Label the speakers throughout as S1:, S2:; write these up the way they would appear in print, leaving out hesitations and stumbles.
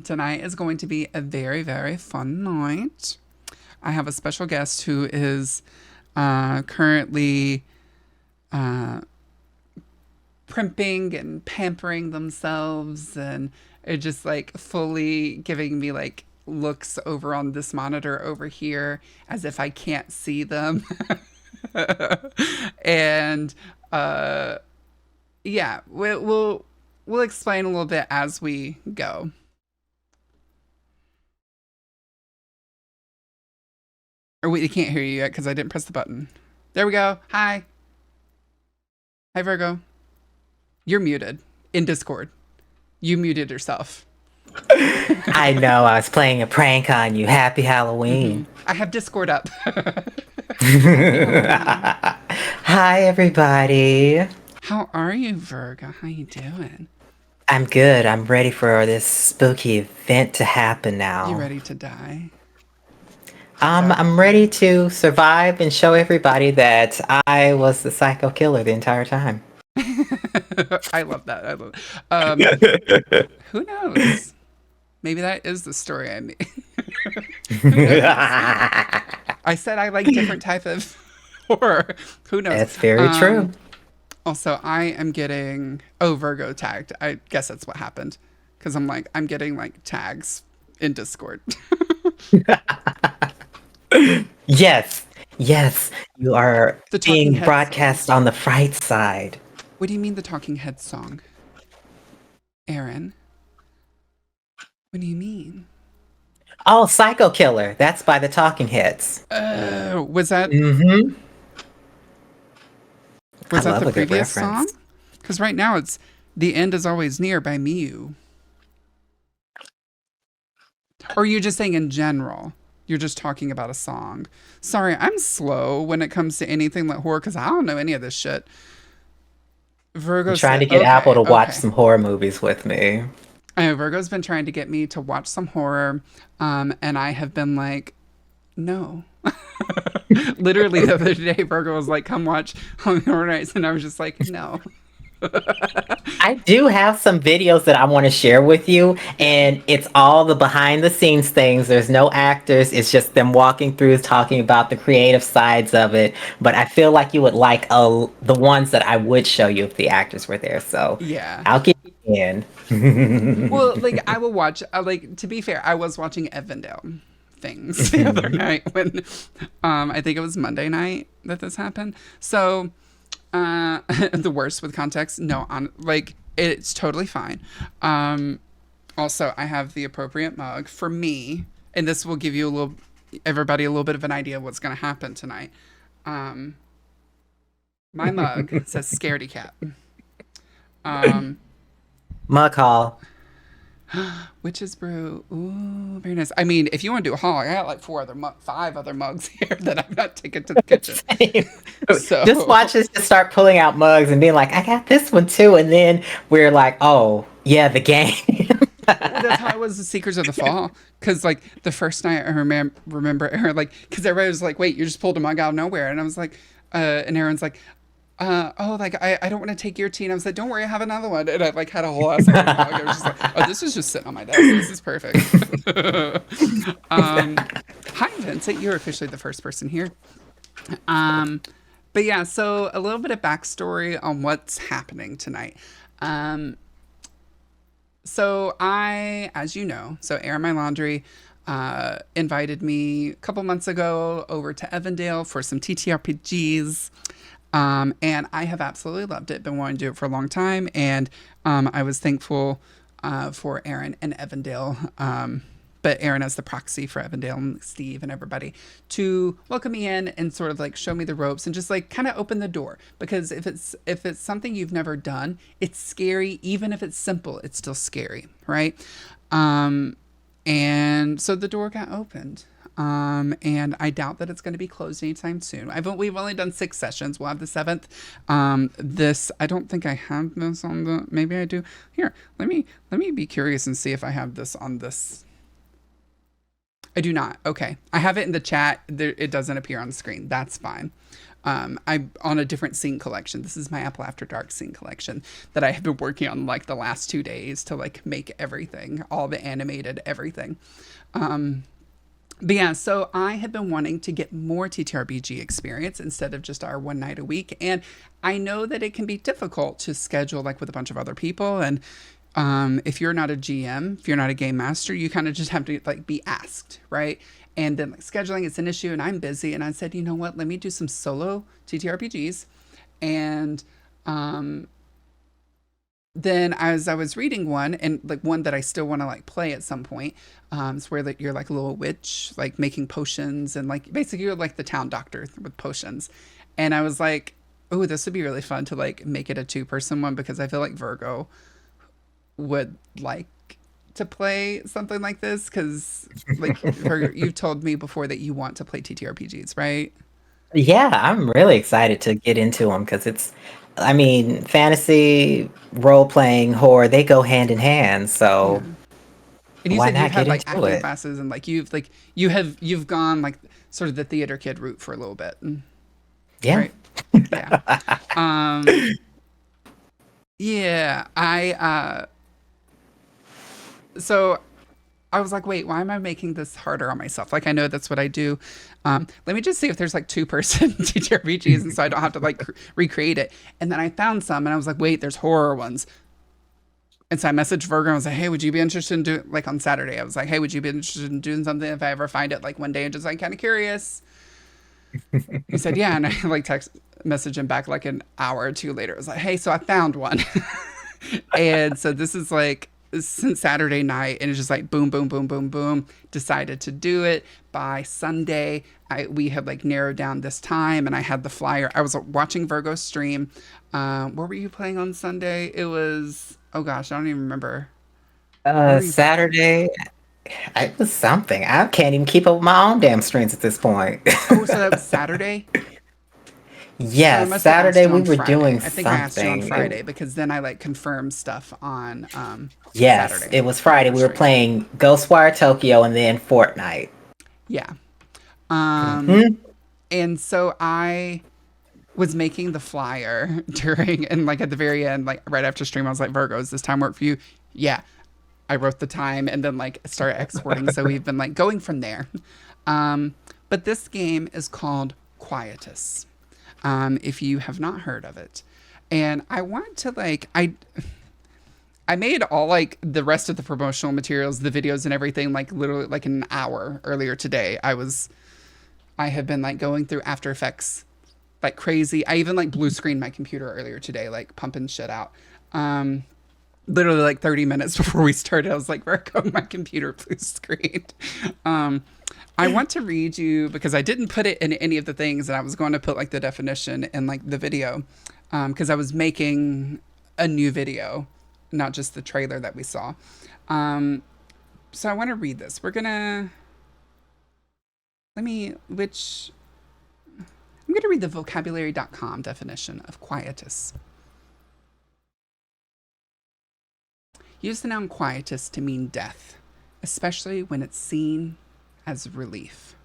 S1: Tonight is going to be a very, very fun night. I have a special guest who is currently primping and pampering themselves, and it just like fully giving me like looks over on this monitor over here as if I can't see them. And yeah, we'll explain a little bit as we go. Or wait, I can't hear you yet because I didn't press the button. There we go. Hi. Hi, Virgo. You're muted in Discord. You muted yourself.
S2: I know, I was playing a prank on you. Happy Halloween.
S1: I have Discord up.
S2: Hi, everybody.
S1: How are you, Virgo? How you doing?
S2: I'm good. I'm ready for this spooky event to happen now.
S1: You ready to die?
S2: I'm ready to survive and show everybody that I was the psycho killer the entire time.
S1: I love that. Who knows? Maybe that is the story I made. I said I like different type of horror. Who knows?
S2: That's very true.
S1: Also, I am getting Virgo tagged. I guess that's what happened because I'm getting like tags in Discord.
S2: Yes, you are
S1: The Talking
S2: being
S1: Heads
S2: broadcast on the Fright Side.
S1: What do you mean the Talking Heads song? Aaron? What do you mean?
S2: Oh, Psycho Killer. That's by the Talking Heads.
S1: Was that?
S2: Mm-hmm.
S1: Was that the previous song? Because right now it's "The End Is Always Near" by Miu. Or are you just saying in general? You're just talking about a song. Sorry, I'm slow when it comes to anything like horror because I don't know any of this shit. Virgo
S2: Trying to get Apple to watch some horror movies with me.
S1: I know Virgo's been trying to get me to watch some horror, and I have been like, no. Literally the other day, Virgo was like, come watch Horror Nights, and I was just like, no.
S2: I do have some videos that I want to share with you, and it's all the behind the scenes things. There's no actors. It's just them walking through talking about the creative sides of it. But I feel like you would like the ones that I would show you if the actors were there. So
S1: yeah,
S2: I'll get you in.
S1: Well, like I will watch, like to be fair, I was watching Evandale things the other night when I think it was Monday night that this happened. So the worst with context, no, like it's totally fine. Also, I have the appropriate mug for me, and this will give you everybody a little bit of an idea of what's going to happen tonight. My mug says "Scaredy Cat."
S2: Mug haul.
S1: Witch's brew. Ooh, very nice. I mean, if you want to do a haul, I got like 5 other mugs here that I've not taken to the kitchen. So
S2: just watch us just start pulling out mugs and being like, I got this one too, and then we're like, oh yeah, the game.
S1: That's how it was the Seekers of the Fall. Because like the first night I remember like, because everybody was like, wait, you just pulled a mug out of nowhere, and I was like, and Aaron's like, oh, like I don't want to take your tea. And I was like, don't worry, I have another one. And I like had a whole ass mug. I was just like, oh, this is just sitting on my desk. This is perfect. Hi, Vincent. You're officially the first person here. But yeah, so a little bit of backstory on what's happening tonight. So as you know, Air My Laundry invited me a couple months ago over to Evandale for some ttrpgs. And I have absolutely loved it. Been wanting to do it for a long time. And I was thankful for Aaron and Evandale, but Aaron as the proxy for Evandale and Steve and everybody to welcome me in and sort of like show me the ropes and just like kind of open the door. Because if it's something you've never done, it's scary. Even if it's simple, it's still scary, right? And so the door got opened. And I doubt that it's going to be closed anytime soon. We've only done 6 sessions. We'll have the 7th. I don't think I have this on maybe I do. Here, let me be curious and see if I have this on this. I do not. Okay. I have it in the chat. It doesn't appear on the screen. That's fine. I'm on a different scene collection. This is my Apple After Dark scene collection that I have been working on like the last 2 days to like make everything, all the animated everything. But yeah, so I have been wanting to get more TTRPG experience instead of just our one night a week. And I know that it can be difficult to schedule like with a bunch of other people. And if you're not a GM, if you're not a game master, you kind of just have to like be asked, right? And then like scheduling is an issue and I'm busy. And I said, you know what, let me do some solo TTRPGs. And then as I was reading one and like one that I still want to like play at some point, it's where like you're like a little witch, like making potions and like basically you're like the town doctor with potions. And I was like, oh, this would be really fun to like make it a 2-person one because I feel like Virgo would like to play something like this because like you've told me before that you want to play TTRPGs, right?
S2: Yeah, I'm really excited to get into them because I mean, fantasy, role playing, horror, they go hand in hand.
S1: Yeah.
S2: So
S1: And you
S2: why
S1: said you've
S2: not
S1: had
S2: get
S1: like
S2: into
S1: acting
S2: it?
S1: classes and like you've gone like sort of the theater kid route for a little bit,
S2: Yeah.
S1: right? Yeah. Um yeah, so I was like, wait, why am I making this harder on myself? Like I know that's what I do. Let me just see if there's like 2-person TTRPGs and so I don't have to like recreate it. And then I found some and I was like, wait, there's horror ones. And so I messaged Virgo and I was like, hey, would you be interested in doing, like on Saturday, I was like, hey, would you be interested in doing something if I ever find it like one day and just like kind of curious? He said, yeah. And I like messaged him back like an hour or two later. It was like, hey, so I found one. And so this is like since Saturday night and it's just like boom, boom, boom, boom, boom. Decided to do it by Sunday. We had like narrowed down this time and I had the flyer. I was watching Virgo stream. What were you playing on Sunday? It was, oh gosh, I don't even remember. What were you?
S2: Saturday, it was something. I can't even keep up with my own damn streams at this point.
S1: Oh, so that was Saturday? So I
S2: Yes,
S1: must have asked
S2: Saturday
S1: you
S2: we
S1: on
S2: were
S1: Friday.
S2: doing
S1: I think I asked you on
S2: something.
S1: Friday because then I like confirmed stuff on
S2: Yes,
S1: Saturday
S2: it was Friday.
S1: for
S2: We were
S1: stream.
S2: playing Ghostwire Tokyo and then Fortnite.
S1: Yeah. Um,
S2: Hmm.
S1: and so I was making the flyer during and like at the very end, like right after stream, I was like, Virgos, this time work for you? Yeah. I wrote the time and then like started exporting. So we've been like going from there. But this game is called Quietus. If you have not heard of it. And I want to like I made all like the rest of the promotional materials, the videos and everything like literally like an hour earlier today. I have been like going through After Effects like crazy. I even like blue screened my computer earlier today, like pumping shit out. Literally like 30 minutes before we started, I was like, Virgo, my computer blue screened. Um, I want to read you because I didn't put it in any of the things and I was going to put like the definition in like the video because I was making a new video, not just the trailer that we saw. Um, so I want to read this. Let me, which, I'm going to read the vocabulary.com definition of quietus. Use the noun quietus to mean death, especially when it's seen as relief.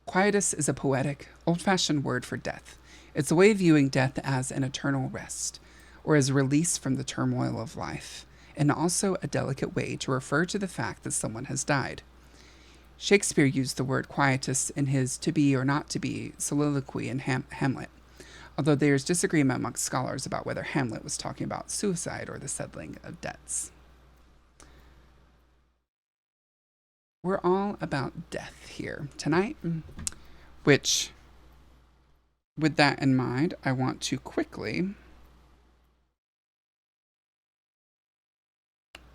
S1: Quietus is a poetic, old-fashioned word for death. It's a way of viewing death as an eternal rest, or as release from the turmoil of life, and also a delicate way to refer to the fact that someone has died. Shakespeare used the word quietus in his To Be or Not to Be soliloquy in Hamlet, although there is disagreement amongst scholars about whether Hamlet was talking about suicide or the settling of debts. We're all about death here tonight, which, with that in mind, I want to quickly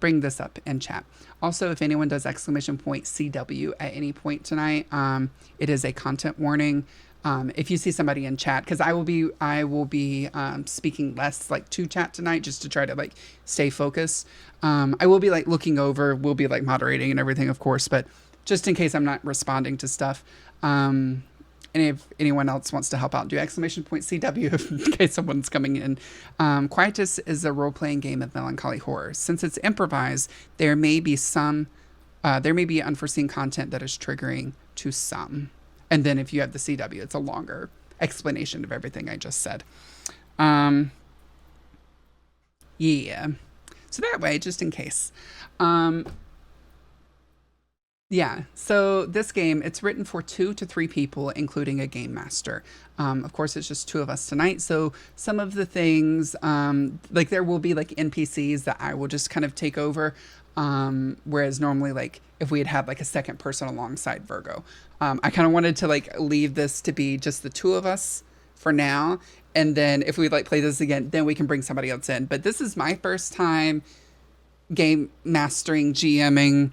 S1: bring this up in chat. Also, if anyone does exclamation point CW at any point tonight, it is a content warning. If you see somebody in chat, because I will be speaking less like to chat tonight, just to try to like stay focused. I will be like looking over, we'll be like moderating and everything, of course, but just in case I'm not responding to stuff. And if anyone else wants to help out, do exclamation point CW in case someone's coming in. Quietus is a role-playing game of melancholy horror. Since it's improvised, there may be unforeseen content that is triggering to some. And then if you have the CW, it's a longer explanation of everything I just said. Um, yeah. So that way, just in case. Um, Yeah, so this game, it's written for 2 to 3 people, including a game master. Of course, it's just two of us tonight. So some of the things, like there will be like NPCs that I will just kind of take over. Whereas normally, like if we had had like a second person alongside Virgo, I kind of wanted to like leave this to be just the two of us for now. And then if we like play this again, then we can bring somebody else in. But this is my first time game mastering, GMing.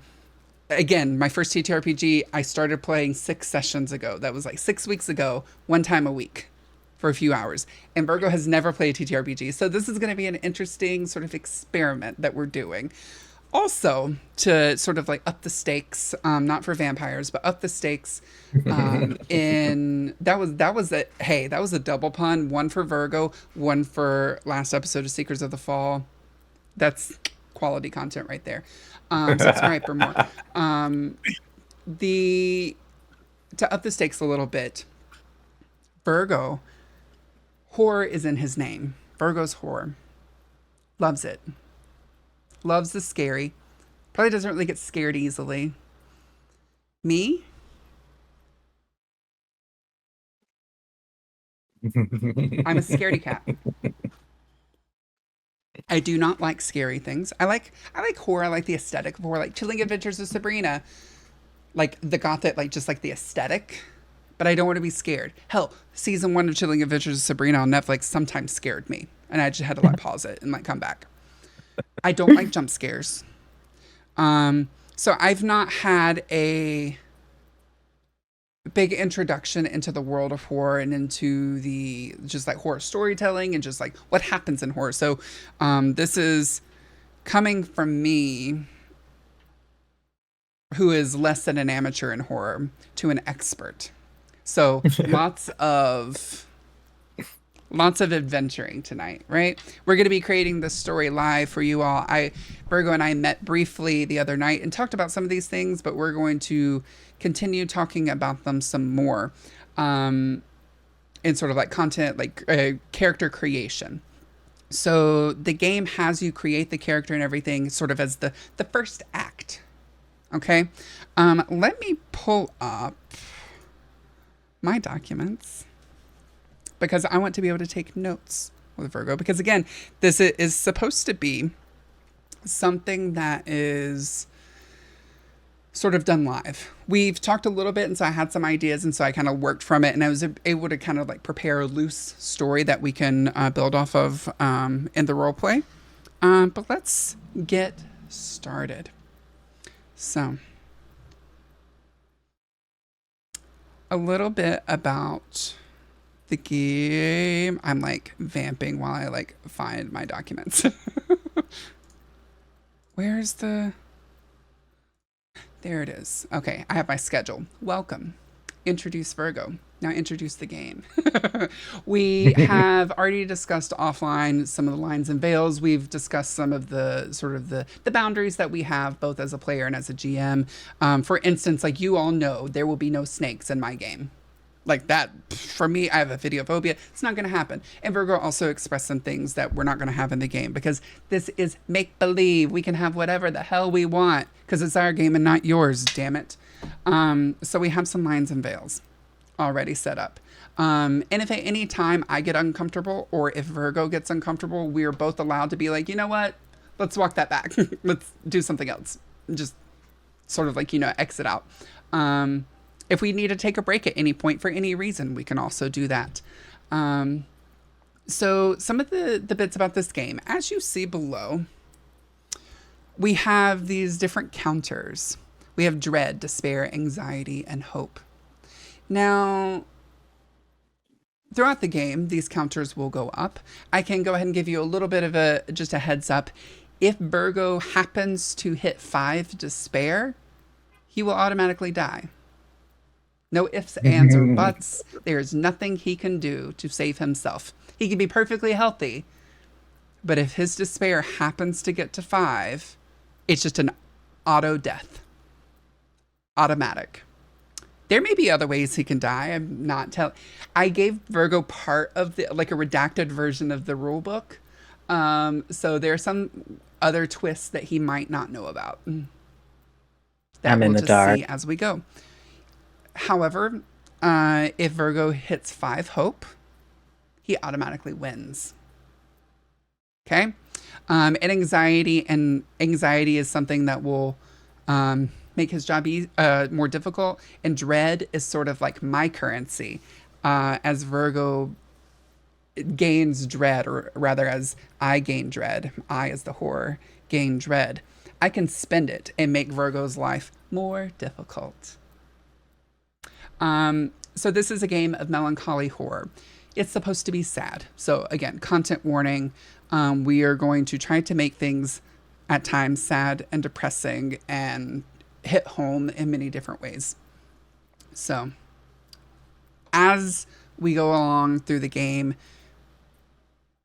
S1: Again, my first TTRPG, I started playing 6 sessions ago. That was like 6 weeks ago, one time a week for a few hours. And Virgo has never played TTRPG. So this is going to be an interesting sort of experiment that we're doing. Also, to sort of like up the stakes, not for vampires, but up the stakes. In that was a double pun. One for Virgo, one for last episode of Seekers of the Fall. That's quality content right there. Subscribe for more. The To up the stakes a little bit, Virgo, horror is in his name. Virgo's horror. Loves it. Loves the scary. Probably doesn't really get scared easily. Me? I'm a scaredy cat. I do not like scary things. I like horror. I like the aesthetic of horror, like Chilling Adventures of Sabrina, like the gothic, like just like the aesthetic. But I don't want to be scared. Hell, season 1 of Chilling Adventures of Sabrina on Netflix sometimes scared me, and I just had to like pause it and like come back. I don't like jump scares. So I've not had a big introduction into the world of horror and into the just like horror storytelling and just like what happens in horror. So this is coming from me, who is less than an amateur in horror, to an expert. So lots of adventuring tonight, right? We're going to be creating this story live for you all. Virgo and I met briefly the other night and talked about some of these things, but we're going to continue talking about them some more, in sort of like content, like character creation. So the game has you create the character and everything sort of as the first act. Okay. Let me pull up my documents, because I want to be able to take notes with Virgo. Because again, this is supposed to be something that is sort of done live. We've talked a little bit, and so I had some ideas, and so I kind of worked from it, and I was able to kind of like prepare a loose story that we can build off of in the role play. But let's get started. So, a little bit about the game. I'm like vamping while I like find my documents. Where's the... There it is. Okay, I have my schedule. Welcome. Introduce Virgo. Now introduce the game. We have already discussed offline some of the lines and veils. We've discussed some of the sort of the boundaries that we have both as a player and as a GM. For instance, like you all know, there will be no snakes in my game. Like that, for me, I have a videophobia. It's not going to happen. And Virgo also expressed some things that we're not going to have in the game, because this is make-believe. We can have whatever the hell we want because it's our game and not yours, damn it. So we have some lines and veils already set up. And if at any time I get uncomfortable or if Virgo gets uncomfortable, we're both allowed to be like, you know what? Let's walk that back. Let's do something else. Just sort of like, exit out. If we need to take a break at any point for any reason, we can also do that. So some of the bits about this game, as you see below, we have these different counters. We have dread, despair, anxiety, and hope. Now, throughout the game, these counters will go up. I can go ahead and give you a little bit of just a heads up. If Virgo happens to hit 5 despair, he will automatically die. No ifs, ands, or buts. There's nothing he can do to save himself. He can be perfectly healthy, but if his despair happens to get to 5, it's just an auto death. Automatic. There may be other ways he can die. I'm not telling. I gave Virgo part of the like a redacted version of the rule book. So there are some other twists that he might not know about that
S2: I'm in
S1: we'll
S2: the
S1: just see
S2: dark.
S1: as we go. However, if Virgo hits 5 hope, he automatically wins. Okay. And anxiety is something that will make his job more difficult. And dread is sort of like my currency, as Virgo gains dread, or rather, as I gain dread. I, as the horror, gain dread. I can spend it and make Virgo's life more difficult. So this is a game of melancholy horror. It's supposed to be sad. So again, content warning. We are going to try to make things at times sad and depressing and hit home in many different ways. So as we go along through the game,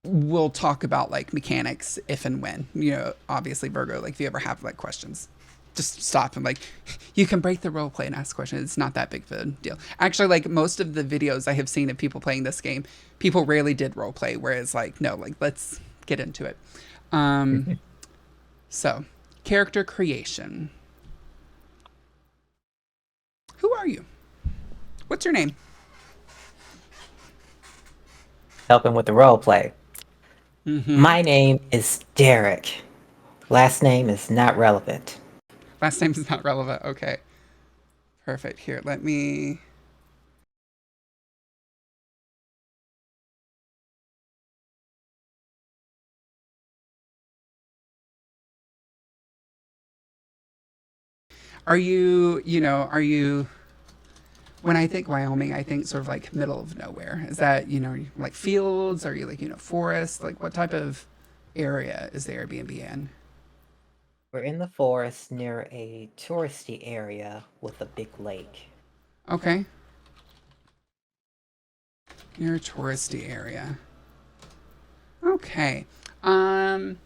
S1: we'll talk about like mechanics if and when. Obviously Virgo, like if you ever have like questions, just stop and like you can break the role play and ask questions. It's not that big of a deal. Actually, like most of the videos I have seen of people playing this game, people rarely did role play, whereas like no, like let's get into it. So character creation. Who are you? What's your name?
S2: Helping with the role play. My name is Derek. Last name is not relevant.
S1: Last name is not relevant. Okay. Perfect. Here, let me. Are you, when I think Wyoming, I think sort of like middle of nowhere. Is that, like fields? Are you like, forest? Like what type of area is the Airbnb in?
S2: We're in the forest near a touristy area with a big lake.
S1: Okay. Near a touristy area. Okay. And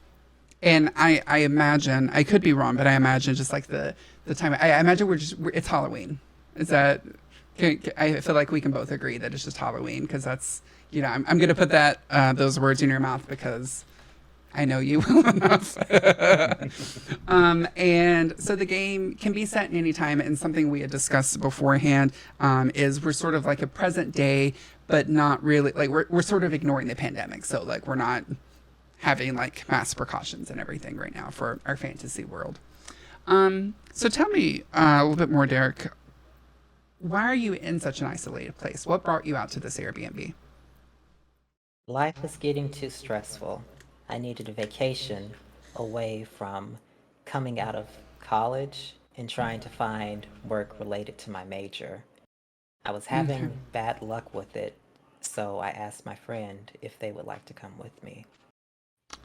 S1: I imagine, I could be wrong, but I imagine just like the time, I imagine it's Halloween. Is that, I feel like we can both agree that it's just Halloween because that's, I'm going to put those words in your mouth because I know you well enough. And so the game can be set in any time, and something we had discussed beforehand is we're sort of like a present day, but not really, like we're sort of ignoring the pandemic. So like we're not having like mass precautions and everything right now for our fantasy world. So tell me a little bit more, Derek. Why are you in such an isolated place? What brought you out to this Airbnb?
S2: Life was getting too stressful. I needed a vacation away from coming out of college and trying to find work related to my major. I was
S1: Okay.
S2: having bad luck with it, so I asked my friend if they would like to come with me.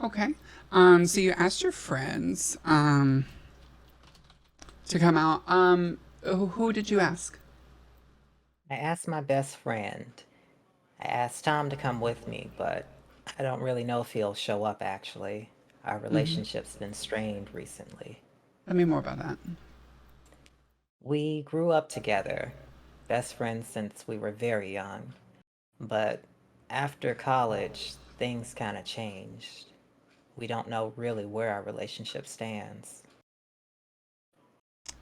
S1: Okay. So you asked your friends to come out. Who did you ask?
S2: I asked my best friend. I asked Tom to come with me, but I don't really know if he'll show up actually. Our relationship's been strained recently.
S1: Tell me more about that.
S2: We grew up together, best friends since we were very young. But after college, things kind of changed. We don't know really where our relationship stands.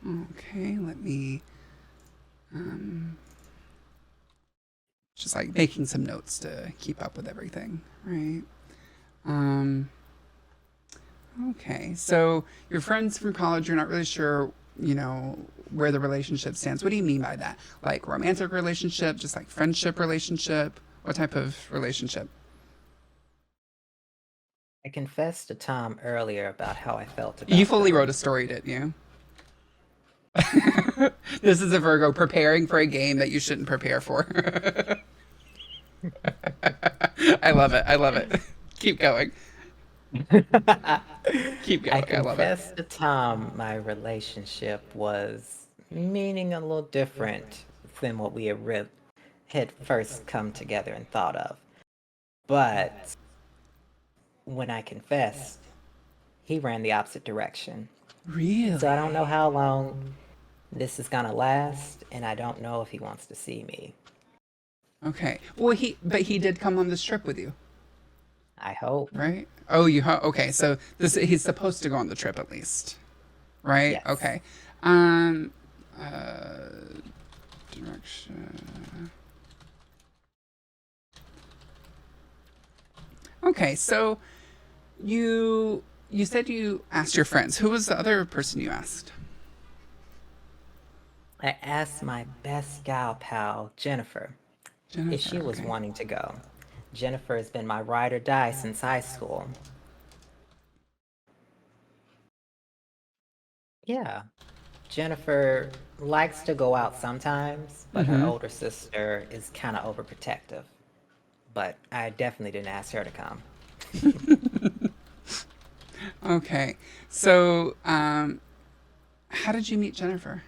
S1: Okay, let me just like making some notes to keep up with everything, right? Um, okay, so your friends from college, you're not really sure, where the relationship stands. What do you mean by that? Like romantic relationship, just like friendship relationship? What type of relationship?
S2: I confessed to Tom earlier about how I felt
S1: You
S2: about
S1: fully
S2: them.
S1: wrote a story, didn't you? This is a Virgo preparing for a game that you shouldn't prepare for. I love it. I love it. Keep going. Keep
S2: I
S1: going. I love it.
S2: confessed to Tom my relationship was meaning a little different than what we had first come together and thought of. But when I confessed, he ran the opposite direction. So I don't
S1: Really?
S2: know how long This is gonna last, and I don't know if he wants to see me.
S1: Okay. Well, but he did come on this trip with you,
S2: I hope.
S1: right? Oh, okay. So he's supposed to go on the trip at least, right?
S2: Yes.
S1: Okay. Um, uh, direction. Okay. So you said you asked your friends. Who was the other person you asked?
S2: I asked my best gal pal, Jennifer, if she
S1: Jennifer.
S2: was
S1: Okay.
S2: wanting to go. Jennifer has been my ride or die since high school. Yeah, Jennifer likes to go out sometimes, but her
S1: Mm-hmm.
S2: older sister is kind of overprotective. But I definitely didn't ask her to come.
S1: Okay. So, how did you meet Jennifer?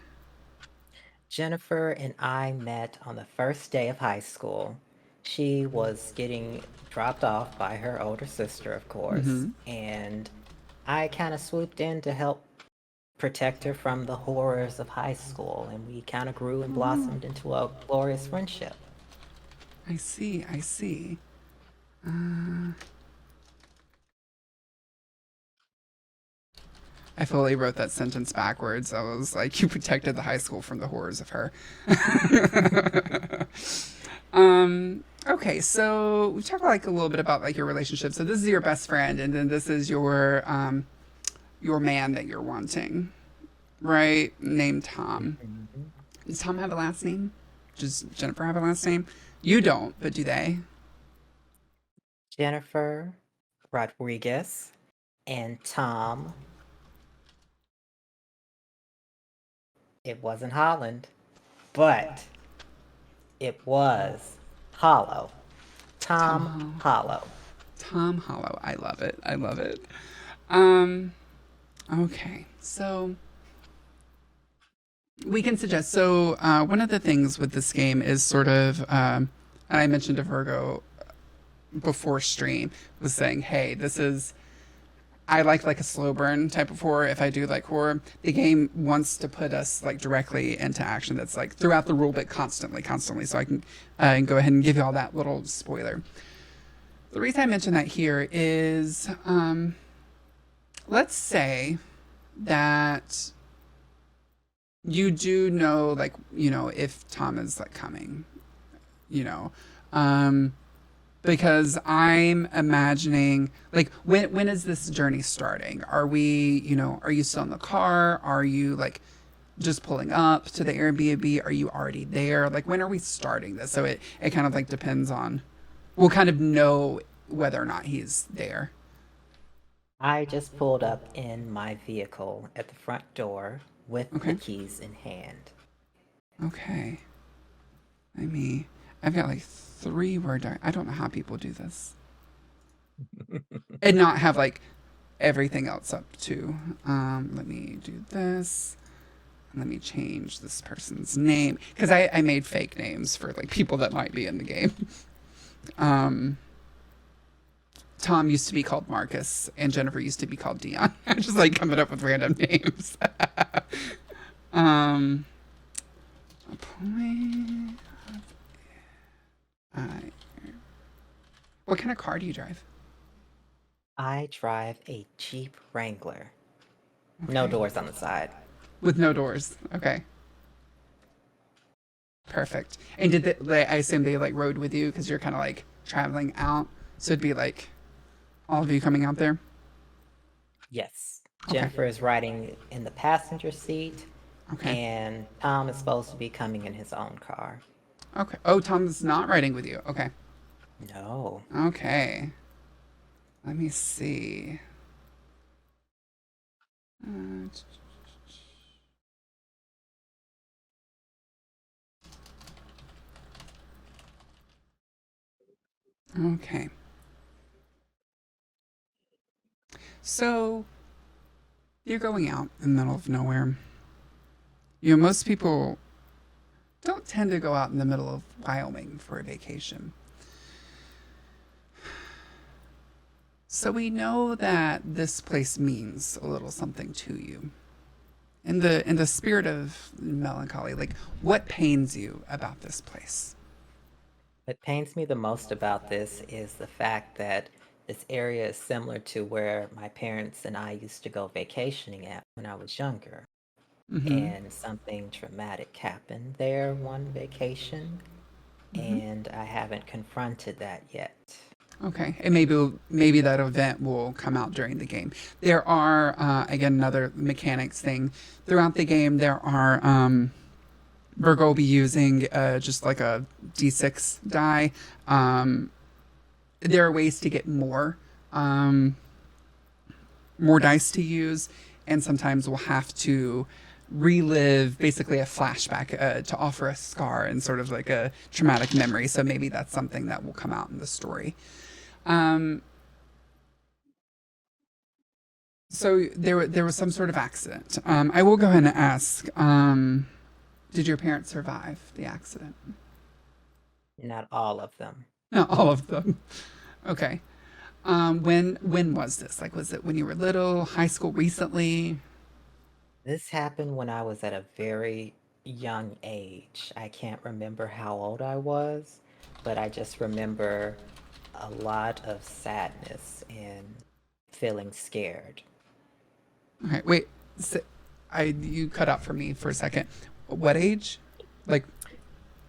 S2: Jennifer and I met on the first day of high school. She was getting dropped off by her older sister, of course,
S1: Mm-hmm.
S2: and I kind of swooped in to help protect her from the horrors of high school, and we kind of grew and
S1: Oh,
S2: blossomed into a glorious friendship.
S1: I see. I see. I fully wrote that sentence backwards. I was like, you protected the high school from the horrors of her. Okay, so we talked like a little bit about like your relationship. So this is your best friend, and then this is your man that you're wanting, right? Named Tom.
S2: Mhm.
S1: Does Tom have a last name? Does Jennifer have a last name? You don't, but do they?
S2: Jennifer Rodriguez and Tom. It wasn't Holland, but it was Hollow.
S1: Tom
S2: Tom
S1: Hollow.
S2: Hollow.
S1: Tom Hollow. I love it. I love it. Um, okay, so we can suggest. So one of the things with this game is sort of, and I mentioned to Virgo before stream, was saying, hey, this is I like a slow burn type of horror. If I do like horror, the game wants to put us like directly into action. That's like throughout the rule book, constantly, constantly. So I can go ahead and give you all that little spoiler. The reason I mention that here is, let's say that you do know, like, if Tom is like coming, you know, um, because I'm imagining like when is this journey starting? Are we, are you still in the car? Are you like just pulling up to the Airbnb? Are you already there? Like when are we starting this? So it kind of like depends on we'll kind of know whether or not he's there.
S2: I just pulled up in my vehicle at the front door with the
S1: Okay.
S2: keys in hand.
S1: Okay. Let me I've got like three I don't know how people do this. And not have like everything else up too. Let me do this. Let me change this person's name because I made fake names for like people that might be in the game. Um, Tom used to be called Marcus, and Jennifer used to be called Dion. I'm just like coming up with random names. um, what kind of car do you drive?
S2: I drive a Jeep Wrangler. No
S1: Okay,
S2: doors on the side.
S1: with no doors. Okay, perfect. And I assume they like rode with you because you're kind of like traveling out, so it'd be like all of you coming out there.
S2: Yes.
S1: Okay,
S2: Jennifer is riding in the passenger seat,
S1: okay,
S2: and Tom is supposed to be coming in his own car.
S1: okay. Oh, Tom's not riding with you. Okay,
S2: No.
S1: okay. Let me see. Uh, okay. So you're going out in the middle of nowhere. Most people don't tend to go out in the middle of Wyoming for a vacation. So we know that this place means a little something to you. In the spirit of melancholy, like what pains you about this place?
S2: What pains me the most about this is the fact that this area is similar to where my parents and I used to go vacationing at when I was younger.
S1: Mm-hmm.
S2: And something traumatic happened there one vacation,
S1: Mm-hmm.
S2: and I haven't confronted that yet.
S1: Okay, and maybe that event will come out during the game. There are again another mechanics thing throughout the game. There are Virgo will be using just like a d6 die. Um, there are ways to get um, more dice to use, and sometimes we'll have to relive basically a flashback to offer a scar and sort of like a traumatic memory. So maybe that's something that will come out in the story. Um, so there was some sort of accident. I will go ahead and ask. Did your parents survive the accident?
S2: Not all of them.
S1: Not all of them. Okay. When was this? Like, was it when you were little, high school, recently?
S2: This happened when I was at a very young age. I can't remember how old I was, but I just remember a lot of sadness and feeling scared.
S1: Okay, wait. s you cut out for me for a second. What age? Like,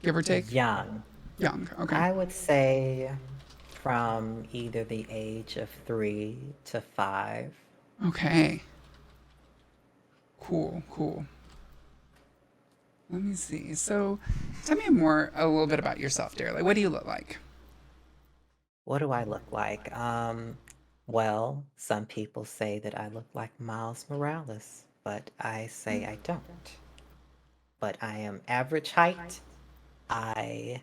S1: give or take?
S2: Young.
S1: Young. Okay.
S2: I would say from either the age of 3 to 5.
S1: Okay. Cool. Cool. Let me see. So, tell me a little bit about yourself, dear. Like, what do you look like?
S2: What do I look like? Well, some people say that I look like Miles Morales, but I say I don't. But I am average height. I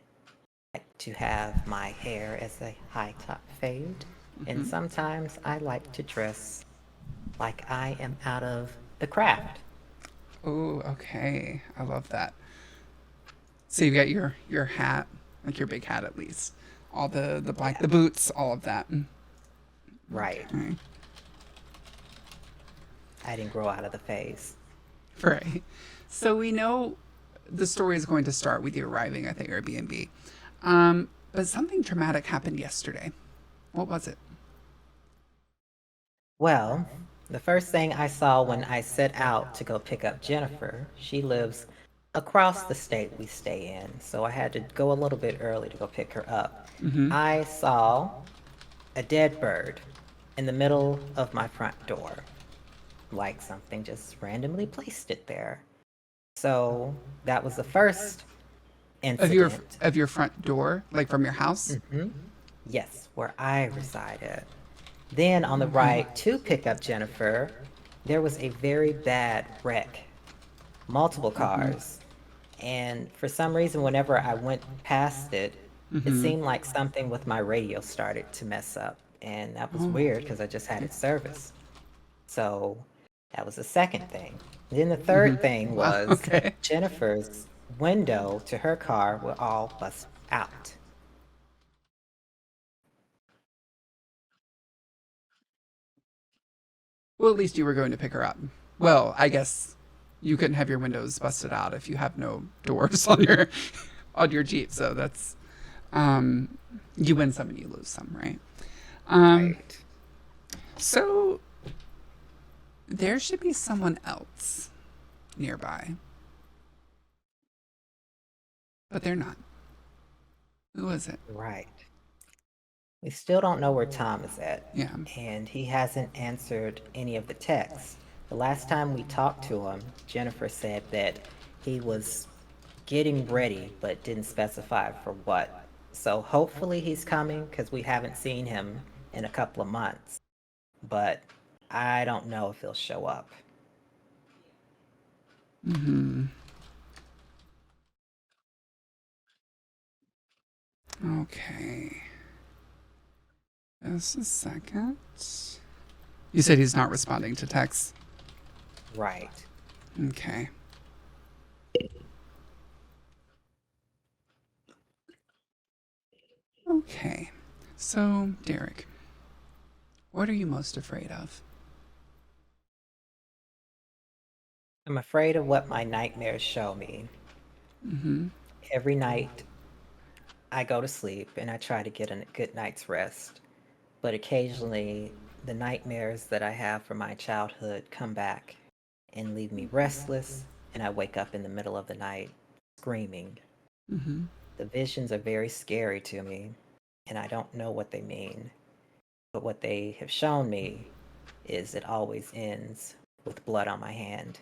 S2: like to have my hair as a high top fade, and
S1: Hmm.
S2: sometimes I like to dress like I am out of the craft.
S1: Oh, okay. I love that. So you've got your hat, like your big hat at least. All the black,
S2: Yeah,
S1: the boots, all of that.
S2: right.
S1: Okay.
S2: I didn't grow out of the phase.
S1: Right. So we know the story is going to start with you arriving at the Airbnb. But something traumatic happened yesterday. What was it?
S2: Well, the first thing I saw when I set out to go pick up Jennifer, she lives across the state we stay in, so I had to go a little bit early to go pick her up.
S1: Mm-hmm.
S2: I saw a dead bird in the middle of my front door, like something just randomly placed it there. So that was the first incident.
S1: Of your front door, like from your house.
S2: Hmm. Yes, where I resided. Then on the
S1: Okay.
S2: right to pick up Jennifer, there was a very bad wreck, multiple cars. And for some reason, whenever I went past it, it
S1: Mm-hmm.
S2: seemed like something with my radio started to mess up. And that was weird because I just had it serviced. So that was the second thing. Then the third thing
S1: Wow.
S2: was
S1: Okay.
S2: Jennifer's window to her car were all busted out.
S1: Well, at least you were going to pick her up. Well, I guess you couldn't have your windows busted out if you have no doors on your Jeep. So that's um, you win some and you lose some, right? Um,
S2: Right.
S1: so there should be someone else nearby, but they're not. Who is it?
S2: Right. We still don't know where Tom is at,
S1: Yeah.
S2: and he hasn't answered any of the texts. The last time we talked to him, Jennifer said that he was getting ready but didn't specify for what. So hopefully he's coming because we haven't seen him in a couple of months. But I don't know if he'll show up.
S1: Hmm. Okay. Just a second. You said he's not responding to texts.
S2: Right.
S1: Okay. Okay. So, Derek, what are you most afraid of?
S2: I'm afraid of what my nightmares show me. Every night I go to sleep and I try to get a good night's rest, but occasionally the nightmares that I have from my childhood come back and leave me restless, and I wake up in the middle of the night screaming. The visions are very scary to me, and I don't know what they mean. But what they have shown me is it always ends with blood on my hand.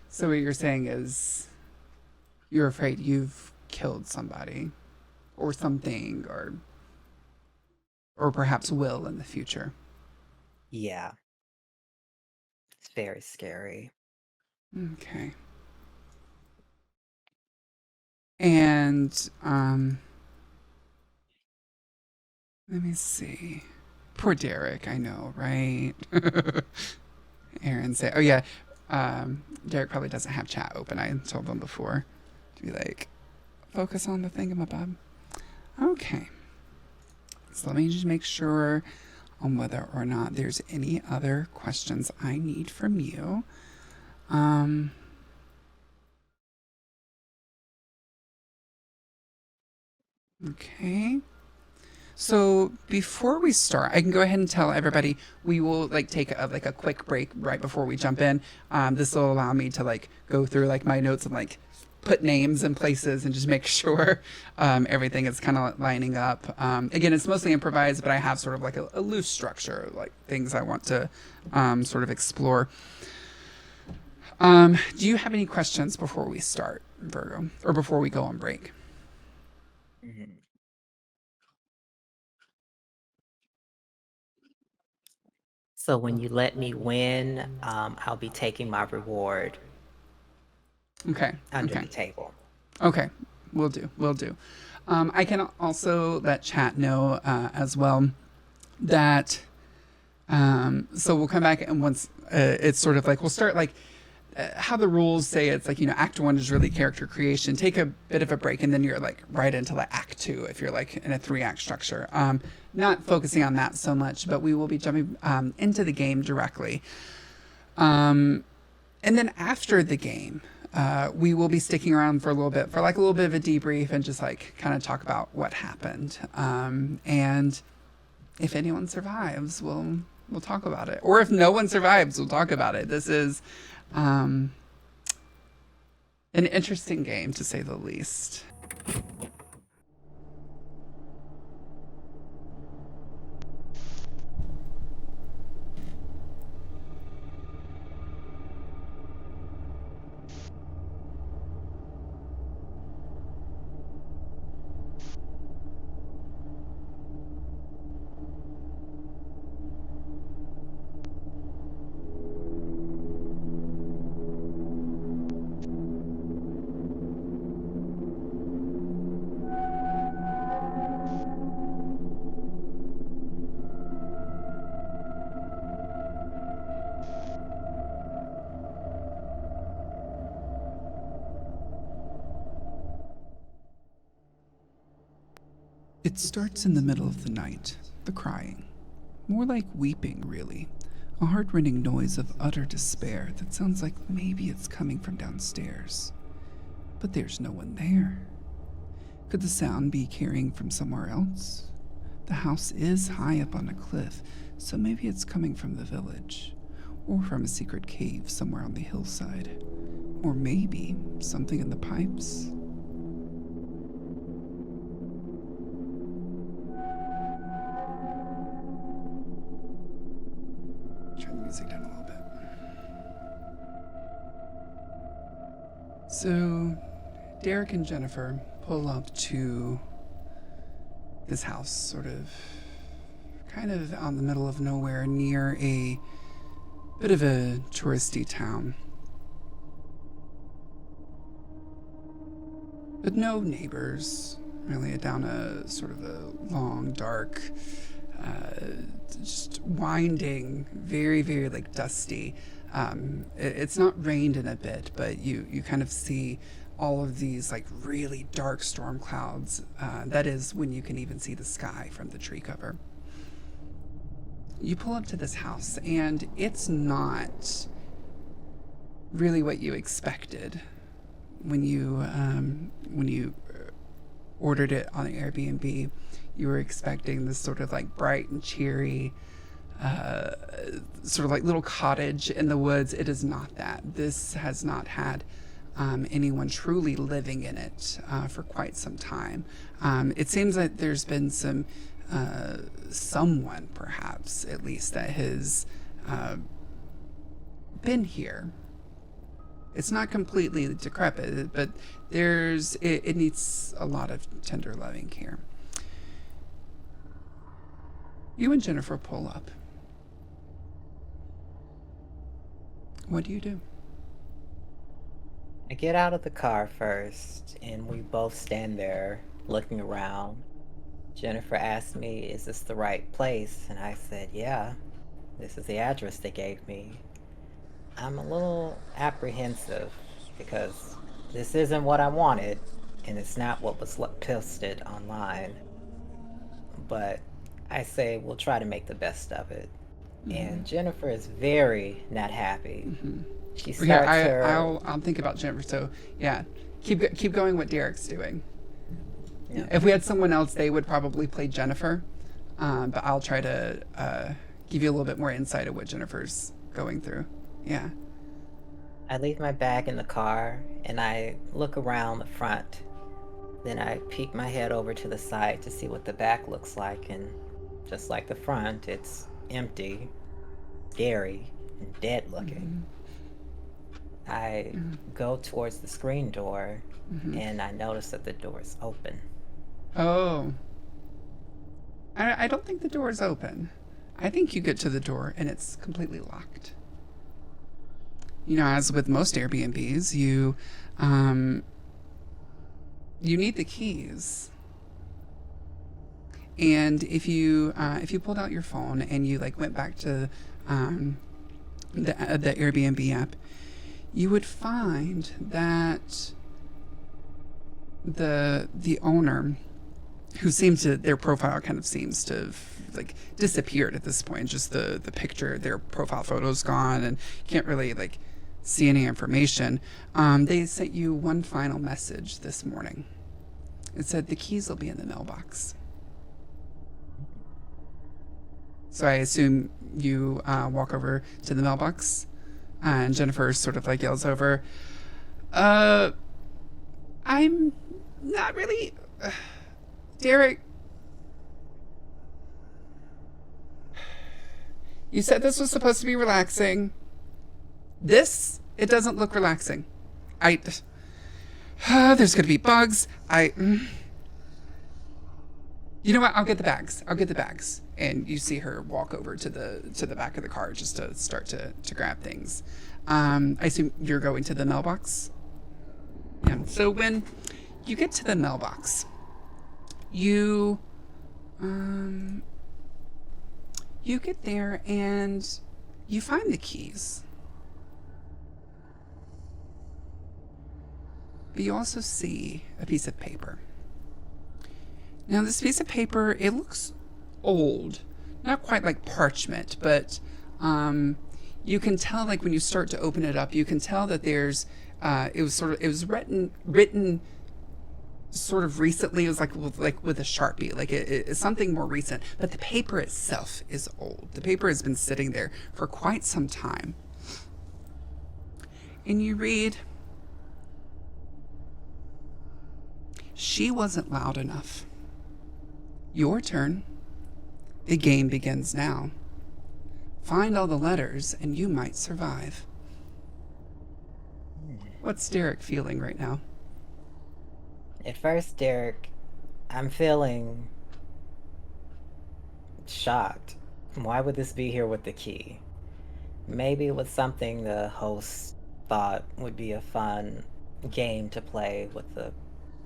S1: So what you're saying is you're afraid you've killed somebody or something or perhaps will in the future.
S2: Yeah, it's very scary.
S1: Okay. And let me see. Poor Derek, I know, right? Aaron said, "Oh yeah, Derek probably doesn't have chat open. I told him before to be like, focus on the thingamabob." Okay, so let me just make sure on whether or not there's any other questions I need from you. Okay. So before we start, I can go ahead and tell everybody we will like take a quick break right before we jump in. This will allow me to like go through like my notes and like put names in places and just make sure everything is kind of lining up. Again, it's mostly improvised, but I have sort of like a loose structure, like things I want to sort of explore. Do you have any questions before we start, Virgo, or before we go on break?
S2: Mhm. So when you let me win, I'll be taking my reward
S1: Okay.
S2: under
S1: Okay.
S2: the table.
S1: Okay, will do. Will do. I can also let chat know as well that. So we'll come back and once it's sort of like we'll start like how the rules say it's like Act 1 is really character creation. Take a bit of a break and then you're like right into like Act 2 if you're like in a 3-act structure. Not focusing on that so much, but we will be jumping into the game directly. And then after the game, we will be sticking around for a little bit, for like a little bit of a debrief and just like kind of talk about what happened. And if anyone survives, we'll talk about it. Or if no one survives, we'll talk about it. This is an interesting game, to say the least. It starts in the middle of the night, the crying. More like weeping, really. A heartrending noise of utter despair that sounds like maybe it's coming from downstairs. But there's no one there. Could the sound be carrying from somewhere else? The house is high up on a cliff, so maybe it's coming from the village, or from a secret cave somewhere on the hillside, or maybe something in the pipes. Turn the music down a little bit. So, Derek and Jennifer pull up to this house, sort of kind of out in the middle of nowhere near a bit of a touristy town. But no neighbors, really, down a sort of a long, dark, just winding, very, very like dusty. It's not rained in a bit, but you kind of see all of these like really dark storm clouds. That is when you can even see the sky from the tree cover. You pull up to this house, and it's not really what you expected when you ordered it on Airbnb. You were expecting this sort of like bright and cheery, sort of like little cottage in the woods. It is not that. This has not had anyone truly living in it for quite some time. It seems that there's been someone, perhaps at least, that has been here. It's not completely decrepit, but it needs a lot of tender loving care. You and Jennifer pull up. What do you do?
S2: I get out of the car first, and we both stand there looking around. Jennifer asked me, "Is this the right place?" And I said, "Yeah, this is the address they gave me." I'm a little apprehensive because this isn't what I wanted, and it's not what was posted online. But I say we'll try to make the best of it. And Jennifer is very not happy. She starts
S1: I'll think about Jennifer. So yeah, keep going. What Derek's doing.
S2: Yeah.
S1: If we had someone else, they would probably play Jennifer. But I'll try to give you a little bit more insight of what Jennifer's going through. Yeah.
S2: I leave my bag in the car and I look around the front. Then I peek my head over to the side to see what the back looks like, and just like the front, it's empty, scary, and dead looking. I go towards the screen door and I notice that the door is open.
S1: Oh. I don't think the door is open. I think you get to the door and it's completely locked. You know, as with most Airbnbs, you need the keys. And if you pulled out your phone and you like went back to the Airbnb app, you would find that the owner, who seems to, their profile kind of seems to have like disappeared at this point. Just the picture, their profile photo's gone, and can't really like see any information. They sent you one final message this morning. It said the keys will be in the mailbox. So I assume you walk over to the mailbox, and Jennifer sort of like yells over, I'm not really... Derek, you said this was supposed to be relaxing. It doesn't look relaxing. There's going to be bugs. You know what? I'll get the bags. And you see her walk over to the back of the car just to start to grab things. I assume you're going to the mailbox. Yeah. So when you get to the mailbox, you get there and you find the keys. But you also see a piece of paper. Now, this piece of paper, it looks old. Not quite like parchment, but you can tell, like, when you start to open it up, you can tell that there's, it was written sort of recently. It was like with a Sharpie, like it's something more recent. But the paper itself is old. The paper has been sitting there for quite some time. And you read, "She wasn't loud enough. Your turn. The game begins now. Find all the letters and you might survive." What's Derek feeling right now?
S2: At first, Derek, I'm feeling shocked. Why would this be here with the key? Maybe it was something the host thought would be a fun game to play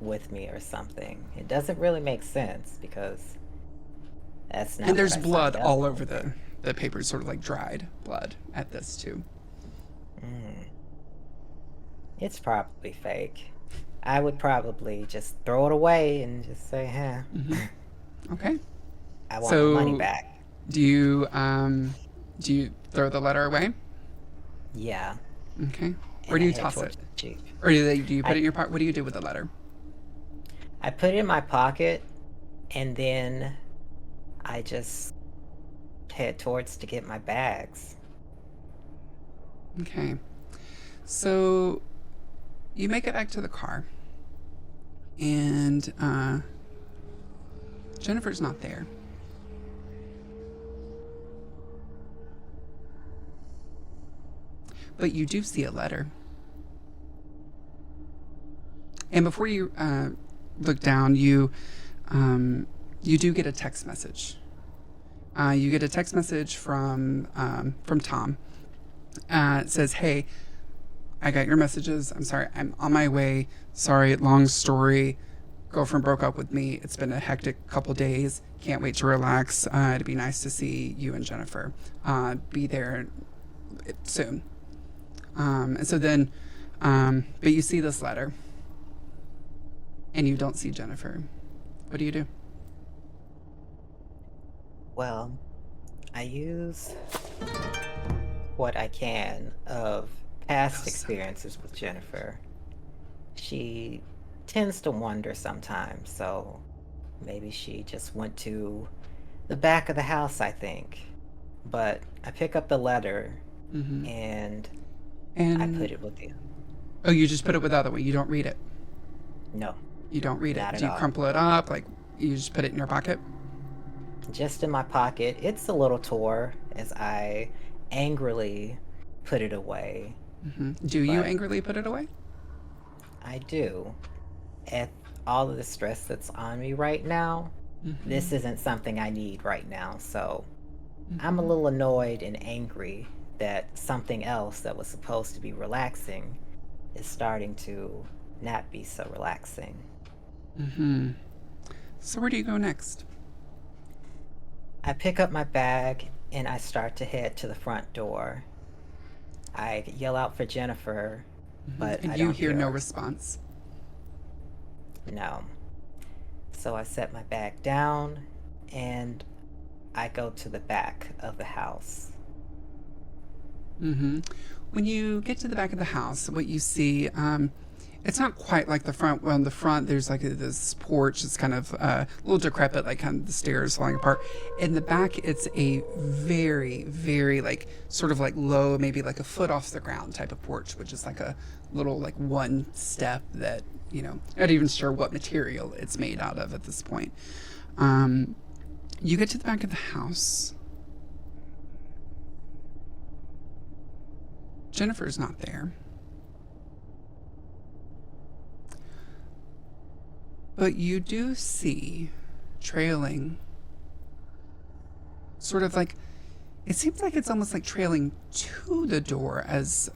S2: with me or something. It doesn't really make sense because that's not.
S1: And there's
S2: what I
S1: blood
S2: signed up
S1: all
S2: for.
S1: over the paper, sort of like dried blood at this too.
S2: It's probably fake. I would probably just throw it away and just say,
S1: Okay.
S2: I want my money back.
S1: Do you do you throw the letter away?
S2: Yeah,
S1: Okay. Where
S2: and
S1: do
S2: I
S1: you
S2: head
S1: toss it?
S2: towards the Jeep.
S1: Or do you put
S2: I
S1: it in your pocket? What do you do with the letter?
S2: I put it in my pocket, and then I just head towards to get my bags.
S1: Okay. So you make it back to the car, and Jennifer's not there. But you do see a letter. And before you look down, you do get a text message. You get a text message from Tom. It says, "Hey, I got your messages. I'm sorry. I'm on my way. Sorry, long story. Girlfriend broke up with me. It's been a hectic couple days. Can't wait to relax. It'd be nice to see you and Jennifer. Be there soon." And so then, but you see this letter, and you don't see Jennifer. What do you do?
S2: Well, I use what I can of past experiences with Jennifer. She tends to wander sometimes, so maybe she just went to the back of the house, I think. But I pick up the letter
S1: Mm-hmm.
S2: and I
S1: And
S2: put it with you.
S1: oh, you just put it with the other way. You don't read it.
S2: No,
S1: You don't read it.
S2: not
S1: Do
S2: at
S1: you
S2: all.
S1: crumple it up? Like you just put it in your pocket?
S2: Just in my pocket. It's a little tore as I angrily put it away.
S1: Hmm. Do you
S2: But
S1: angrily put it away?
S2: I do. At all of the stress that's on me right now,
S1: Mm-hmm.
S2: this isn't something I need right now. So I'm a
S1: Mm-hmm.
S2: little annoyed and angry that something else that was supposed to be relaxing is starting to not be so relaxing.
S1: Mm-hmm. So where do you go next?
S2: I pick up my bag and I start to head to the front door. I yell out for Jennifer,
S1: Hmm.
S2: but
S1: And
S2: I
S1: you
S2: don't
S1: hear
S2: hear
S1: no
S2: her.
S1: response.
S2: No. So I set my bag down and I go to the back of the house.
S1: Mm-hmm. When you get to the back of the house, what you see, it's not quite like the front. Well, in the front, there's like this porch. It's kind of a little decrepit, like kind of the stairs falling apart. In the back, it's a very, very like sort of like low, maybe like a foot off the ground type of porch, which is like a little like one step that, not even sure what material it's made out of at this point. Um, you get to the back of the house. Jennifer's not there. But you do see trailing, sort of like, it seems like it's almost like trailing to the door as,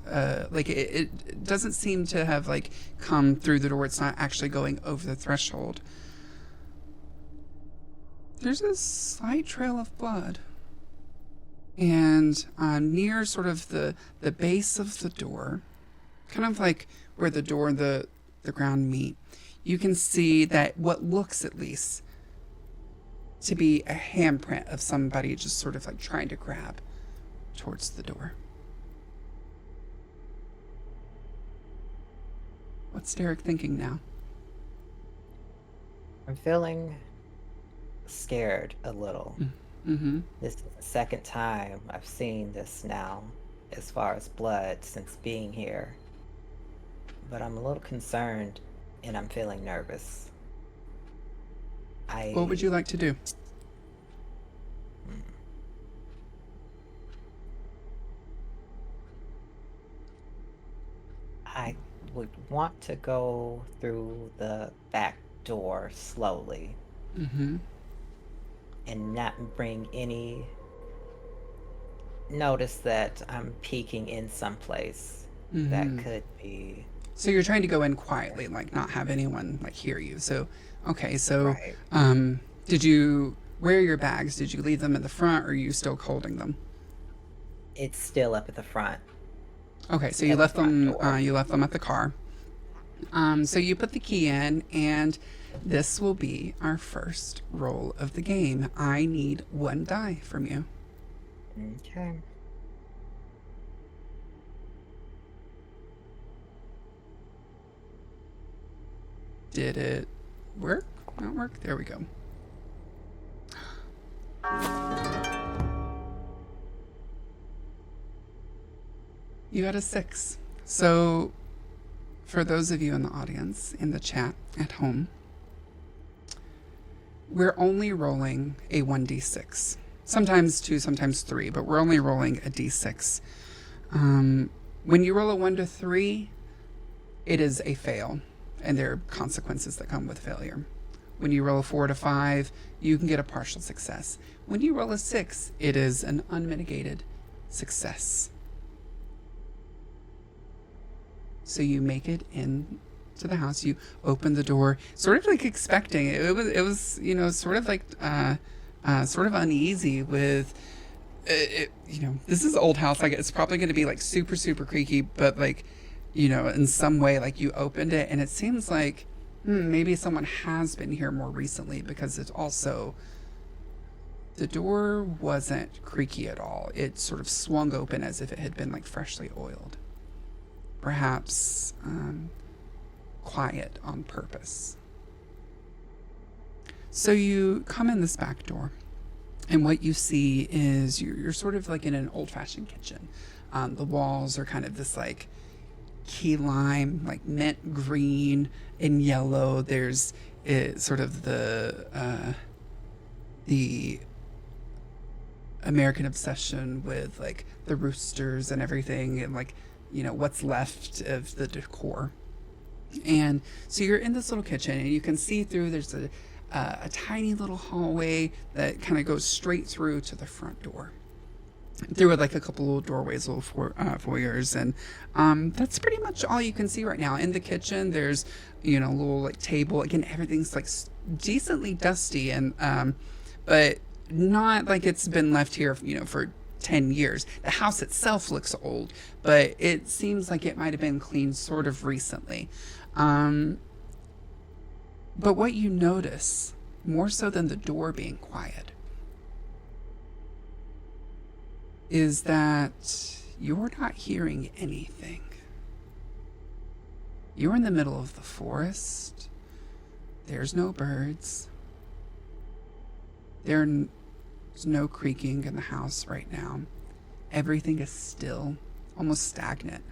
S1: like, it doesn't seem to have, like, come through the door. It's not actually going over the threshold. There's a slight trail of blood. And near sort of the base of the door, kind of like where the door and the ground meet, you can see that what looks at least to be a handprint of somebody just sort of like trying to grab towards the door. What's Derek thinking now?
S2: I'm feeling scared a little.
S1: Mm-hmm.
S2: This is the second time I've seen this now, as far as blood, since being here. But I'm a little concerned and I'm feeling nervous.
S1: What would
S2: I
S1: you like to do?
S2: I would want to go through the back door slowly
S1: Mm-hmm.
S2: and not bring any notice that I'm peeking in someplace that
S1: Mm-hmm.
S2: could be
S1: So you're trying to go in quietly, like not have anyone like hear you. So, okay. So,
S2: right.
S1: did you where are your bags? Did you leave them at the front, or are you still holding them?
S2: It's still up at the front
S1: Okay. So
S2: at the front door.
S1: You left them at the car. So you put the key in, and this will be our first roll of the game. I need 1 die from you.
S2: Okay.
S1: Did it work? Not work? There we go. You got a 6. So, for those of you in the audience, in the chat at home, we're only rolling a 1d6. Sometimes 2, sometimes 3, but we're only rolling a d6. When you roll a 1 to 3, it is a fail, and there are consequences that come with failure. When you roll a 4 to 5, you can get a partial success. When you roll a 6, it is an unmitigated success. So you make it in to the house. You open the door, sort of like expecting it. It was sort of like sort of uneasy with. This is an old house. Like, it's probably going to be like super super creaky, but like, in some way, like, you opened it and it seems like maybe someone has been here more recently, because it's also, the door wasn't creaky at all. It sort of swung open as if it had been like freshly oiled. Perhaps quiet on purpose. So you come in this back door, and what you see is you're sort of like in an old-fashioned kitchen. The walls are kind of this like key lime, like mint green and yellow. There's sort of the American obsession with like the roosters and everything, and like, what's left of the decor. And so you're in this little kitchen, and you can see through, there's a tiny little hallway that kind of goes straight through to the front door. Through like a couple little doorways, little foyers, and that's pretty much all you can see right now. In the kitchen, there's a little like table. Again, everything's like decently dusty, and but not like it's been left here, for 10 years. The house itself looks old, but it seems like it might have been cleaned sort of recently. But what you notice, more so than the door being quiet, is that you're not hearing anything. You're in the middle of the forest. There's no birds. There's no creaking in the house right now. Everything is still, almost stagnant.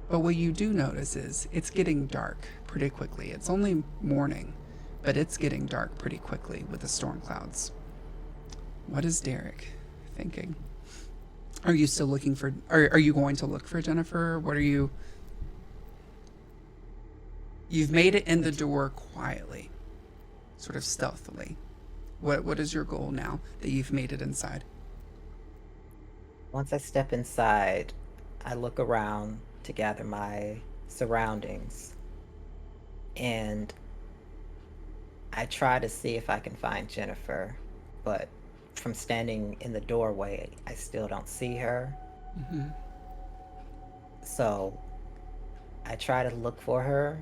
S1: But what you do notice is it's getting dark pretty quickly. It's only morning, but it's getting dark pretty quickly with the storm clouds. What is Derek thinking? Are you still looking for, are you going to look for Jennifer? What are you? You've made it in the door quietly, sort of stealthily. What is your goal now that you've made it inside?
S2: Once I step inside, I look around to gather my surroundings, and I try to see if I can find Jennifer, but from standing in the doorway, I still don't see her.
S1: Mm-hmm.
S2: So I try to look for her.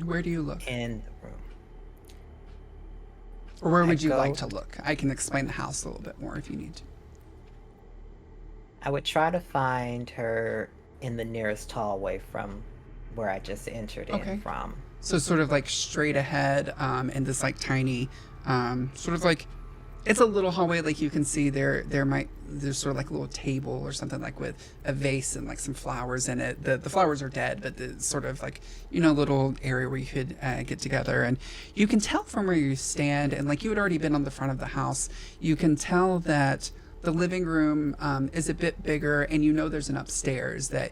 S1: Where do you look?
S2: In the room.
S1: Or where would you like to look? I can explain the house a little bit more if you need to.
S2: I would try to find her in the nearest hallway from where I just entered in from.
S1: So sort of like straight ahead, in this like tiny, sort of like, it's a little hallway. Like you can see there's sort of like a little table or something, like with a vase and like some flowers in it. The flowers are dead, but it's sort of like, little area where you could get together. And you can tell from where you stand, and like you had already been on the front of the house, you can tell that the living room is a bit bigger, and there's an upstairs that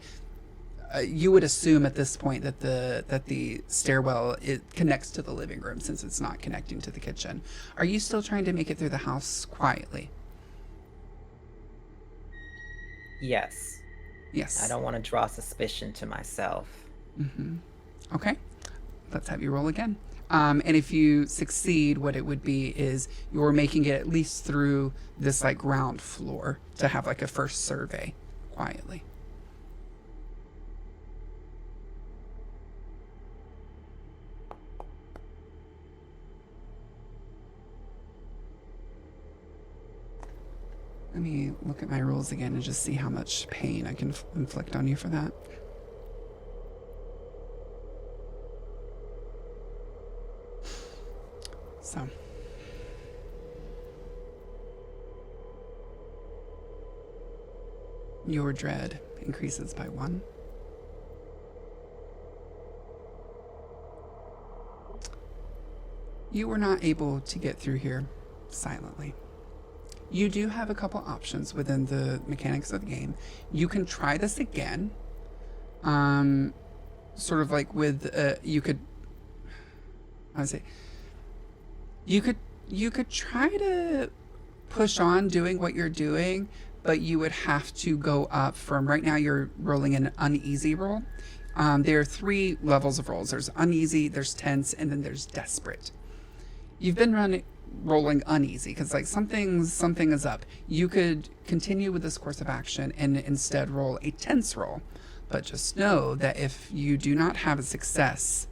S1: you would assume at this point that the stairwell connects to the living room, since it's not connecting to the kitchen. Are you still trying to make it through the house quietly?
S2: Yes.
S1: Yes.
S2: I don't want to draw suspicion to myself.
S1: Mm-hmm. Okay. Let's have you roll again. And if you succeed, what it would be is you're making it at least through this like ground floor to have like a first survey quietly. Let me look at my rules again and just see how much pain I can inflict on you for that. So. Your dread increases by 1. You were not able to get through here silently. You do have a couple options within the mechanics of the game. You can try this again. Sort of like with, you could try to push on doing what you're doing, but you would have to go up from, right now you're rolling an uneasy roll. There are 3 levels of rolls. There's uneasy, there's tense, and then there's desperate. You've been rolling uneasy because like something is up. You could continue with this course of action and instead roll a tense roll, but just know that if you do not have a success,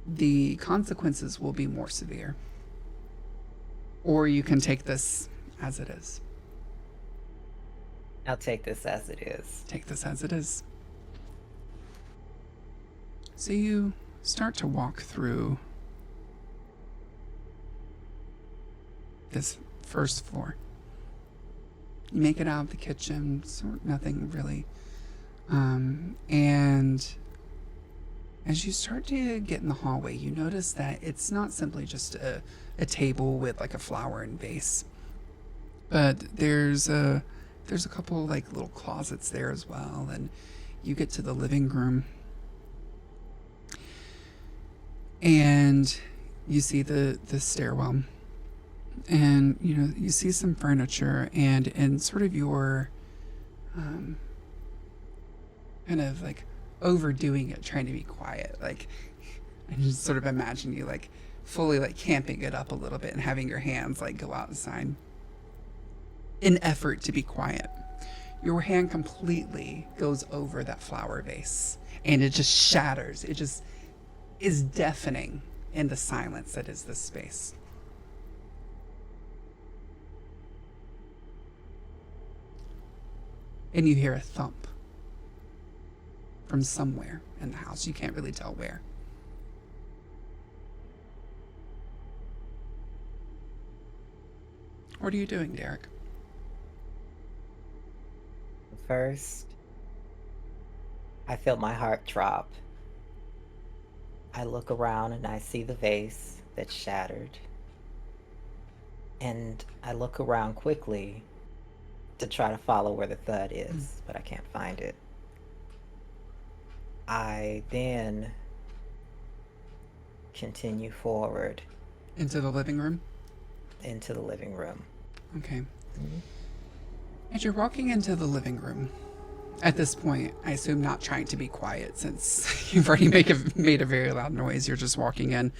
S1: the consequences will be more severe. Or you can take this as it is.
S2: I'll take this as it is.
S1: Take this as it is. So you start to walk through this first floor. You make it out of the kitchen, nothing really. And as you start to get in the hallway, you notice that it's not simply just a table with like a flower and vase, but there's a couple like little closets there as well. And you get to the living room and you see the stairwell. And, you know, you see some furniture and in sort of your kind of like overdoing it, trying to be quiet. Like, I just sort of imagine you like fully like camping it up a little bit and having your hands like go outside in effort to be quiet. Your hand completely goes over that flower vase and it just shatters. It just is deafening in the silence that is this space. And you hear a thump from somewhere in the house. You can't really tell where. What are you doing, Derek?
S2: First, I feel my heart drop. I look around and I see the vase that's shattered. And I look around quickly to try to follow where the thud is, but I can't find it. I then continue forward
S1: Into the living room?
S2: into the living room.
S1: Okay. As you're walking into the living room, at this point, I assume not trying to be quiet since you've already made a very loud noise. You're just walking in.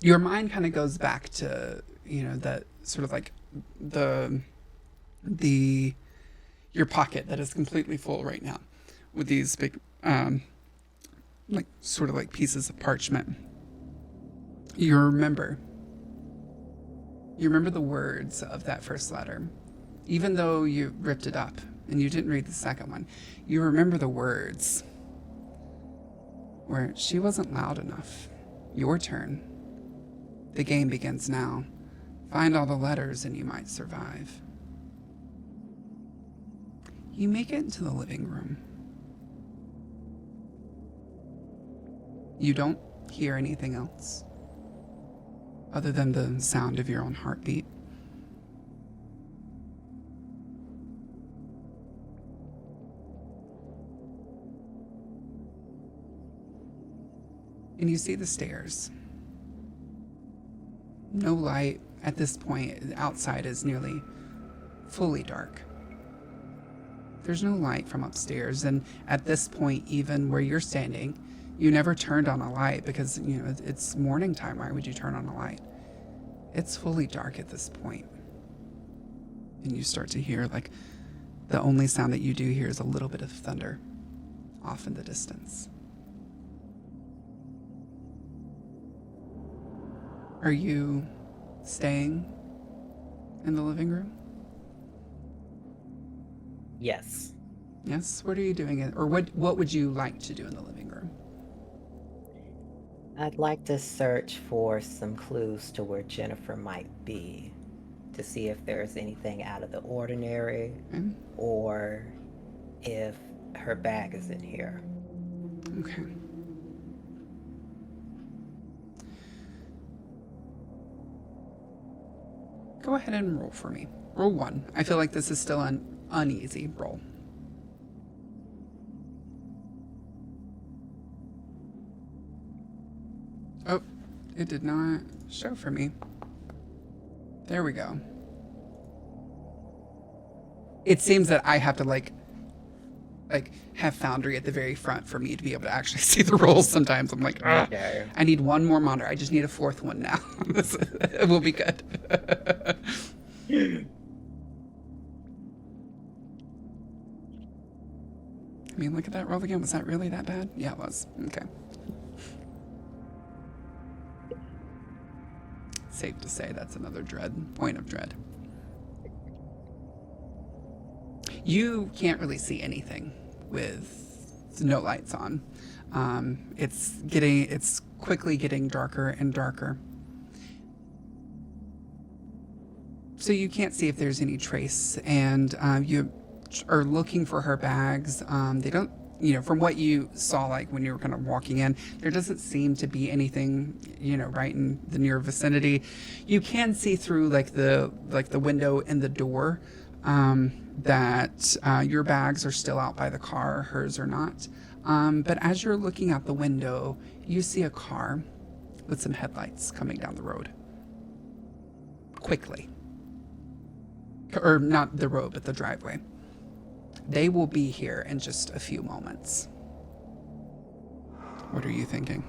S1: Your mind kind of goes back to, you know, that sort of like your pocket that is completely full right now with these big, like sort of like pieces of parchment. You remember the words of that first letter, even though you ripped it up and you didn't read the second one. You remember the words where she wasn't loud enough. Your turn. The game begins now. Find all the letters and you might survive. You make it into the living room. You don't hear anything else other than the sound of your own heartbeat. And you see the stairs. No light. At this point, outside is nearly fully dark. There's no light from upstairs, and at this point, even where you're standing, you never turned on a light because, you know, it's morning time. Why would you turn on a light? It's fully dark at this point. And you start to hear, like, the only sound that you do hear is a little bit of thunder off in the distance. Are you staying in the living room?
S2: Yes.
S1: Yes. What are you doing? Or what would you like to do in the living room?
S2: I'd like to search for some clues to where Jennifer might be, to see if there's anything out of the ordinary,
S1: Okay.
S2: or if her bag is in here.
S1: Okay. Go ahead and roll for me. Roll 1. I feel like this is still an uneasy roll. Oh, it did not show for me. There we go. It seems that I have to like have Foundry at the very front for me to be able to actually see the rolls. Sometimes I'm like,
S2: Okay.
S1: I need one more monitor. I just need a 4th one now. It will be good. I mean, look at that roll again. Was that really that bad? Yeah, it was. Okay. Safe to say that's another point of dread. You can't really see anything with no lights on. It's quickly getting darker and darker. So you can't see if there's any trace, and you are looking for her bags. They don't, from what you saw, like when you were kind of walking in, there doesn't seem to be anything, right in the near vicinity. You can see through like the window in the door that your bags are still out by the car, hers are not. But as you're looking out the window, you see a car with some headlights coming down the road. Quickly. Or not the road, but the driveway. They will be here in just a few moments. What are you thinking?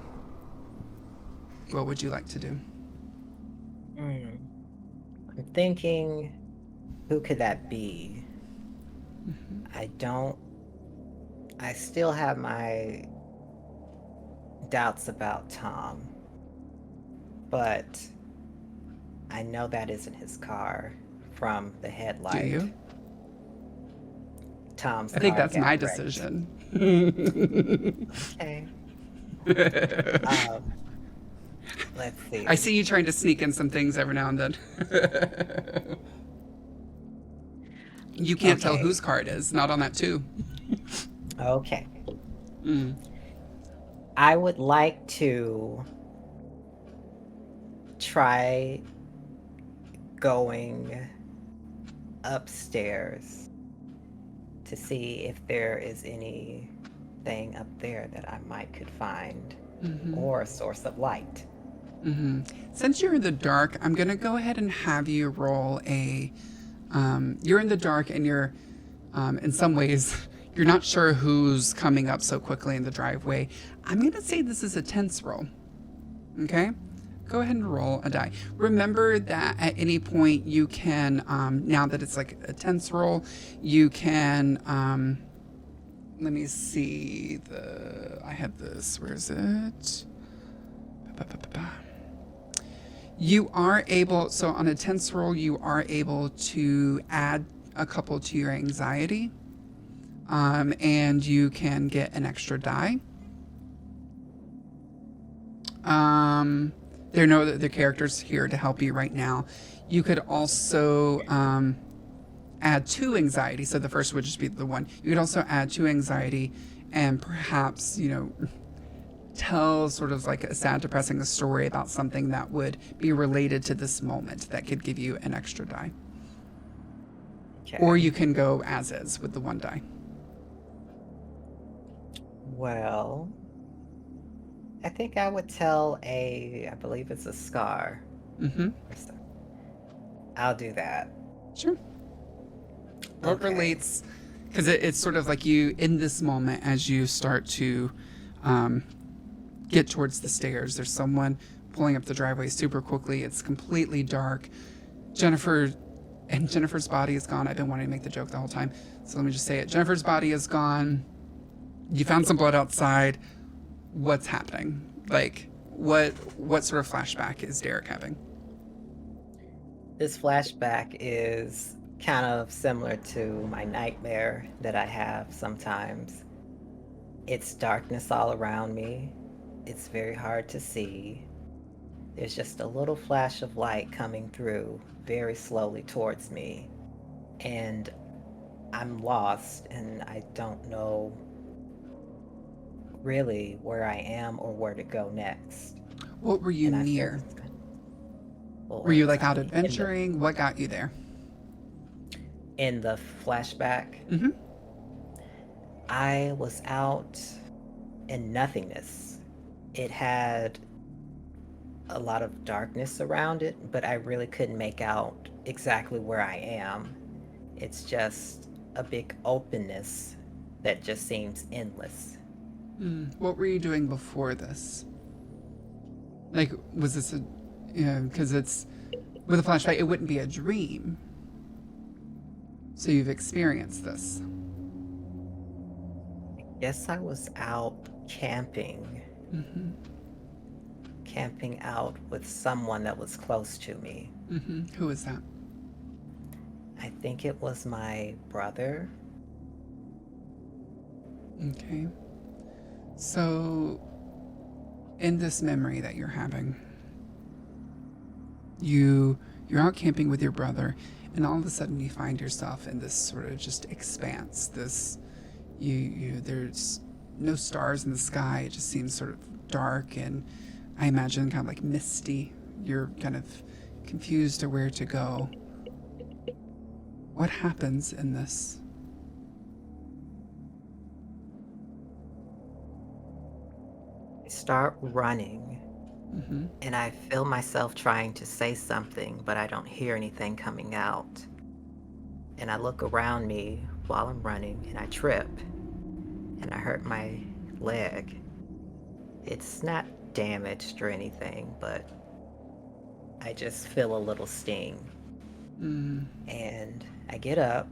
S1: What would you like to do?
S2: I'm thinking, who could that be? I still have my doubts about Tom, but I know that isn't his car from the headlight.
S1: Do you?
S2: Tom's
S1: I think
S2: car
S1: that's
S2: got
S1: my
S2: wrecked.
S1: decision.
S2: Okay. Let's see.
S1: I see you trying to sneak in some things every now and then. You can't tell
S2: Okay.
S1: whose car it is. Not on that too.
S2: Okay.
S1: Mm.
S2: I would like to try going upstairs to see if there is anything up there that I might could find, or a source of light.
S1: Since you're in the dark, I'm going to go ahead and have you roll a... you're in the dark and you're, in some ways, you're not sure who's coming up so quickly in the driveway. I'm going to say this is a tense roll. Okay? Go ahead and roll a die. Remember that at any point you can, now that it's like a tense roll, you can, let me see I had this, where is it? You are able, so on a tense roll, you are able to add a couple to your anxiety, and you can get an extra die. There are no other characters here to help you right now. You could also add 2 anxiety, so the first would just be the 1. You could also add 2 anxiety and perhaps, tell sort of like a sad, depressing story about something that would be related to this moment that could give you an extra die.
S2: Okay.
S1: Or you can go as is with the 1 die.
S2: Well, I think I would tell I believe it's a scar. I'll do that.
S1: Sure. What relates, because it's sort of like you, in this moment, as you start to get towards the stairs, there's someone pulling up the driveway super quickly. It's completely dark. Jennifer's body is gone. I've been wanting to make the joke the whole time, so let me just say it. Jennifer's body is gone. You found some blood outside. What's happening? Like, what sort of flashback is Derek having?
S2: This flashback is kind of similar to my nightmare that I have sometimes. It's darkness all around me. It's very hard to see. There's just a little flash of light coming through very slowly towards me. And I'm lost and I don't know really where I am or where to go next.
S1: What were you
S2: And I feel
S1: near?
S2: well,
S1: Were you
S2: let's
S1: like out
S2: see.
S1: adventuring? What got you there?
S2: In the flashback,
S1: Mm-hmm.
S2: I was out in nothingness. It had a lot of darkness around it, but I really couldn't make out exactly where I am. It's just a big openness that just seems endless.
S1: What were you doing before this? Like, was this a, because it's, with a flashback, it wouldn't be a dream. So you've experienced this.
S2: Guess I was out camping. Camping out with someone that was close to me.
S1: Who is that?
S2: I think it was my brother.
S1: Okay. So, in this memory that you're having, you're out camping with your brother, and all of a sudden you find yourself in this sort of just expanse. This, there's no stars in the sky. It just seems sort of dark, and I imagine kind of like misty. You're kind of confused to where to go. What happens in this?
S2: I start running, and I feel myself trying to say something, but I don't hear anything coming out. And I look around me while I'm running, and I trip, and I hurt my leg. It's not damaged or anything, but I just feel a little sting. And I get up,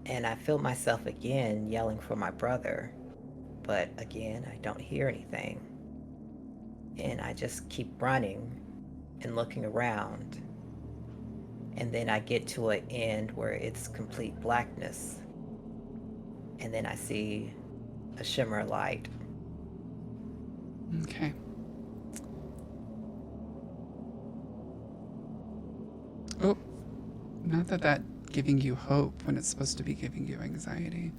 S2: and I feel myself again yelling for my brother, but again, I don't hear anything. And I just keep running and looking around. And then I get to an end where it's complete blackness. And then I see a shimmer of light.
S1: Okay. Oh, not that giving you hope when it's supposed to be giving you anxiety.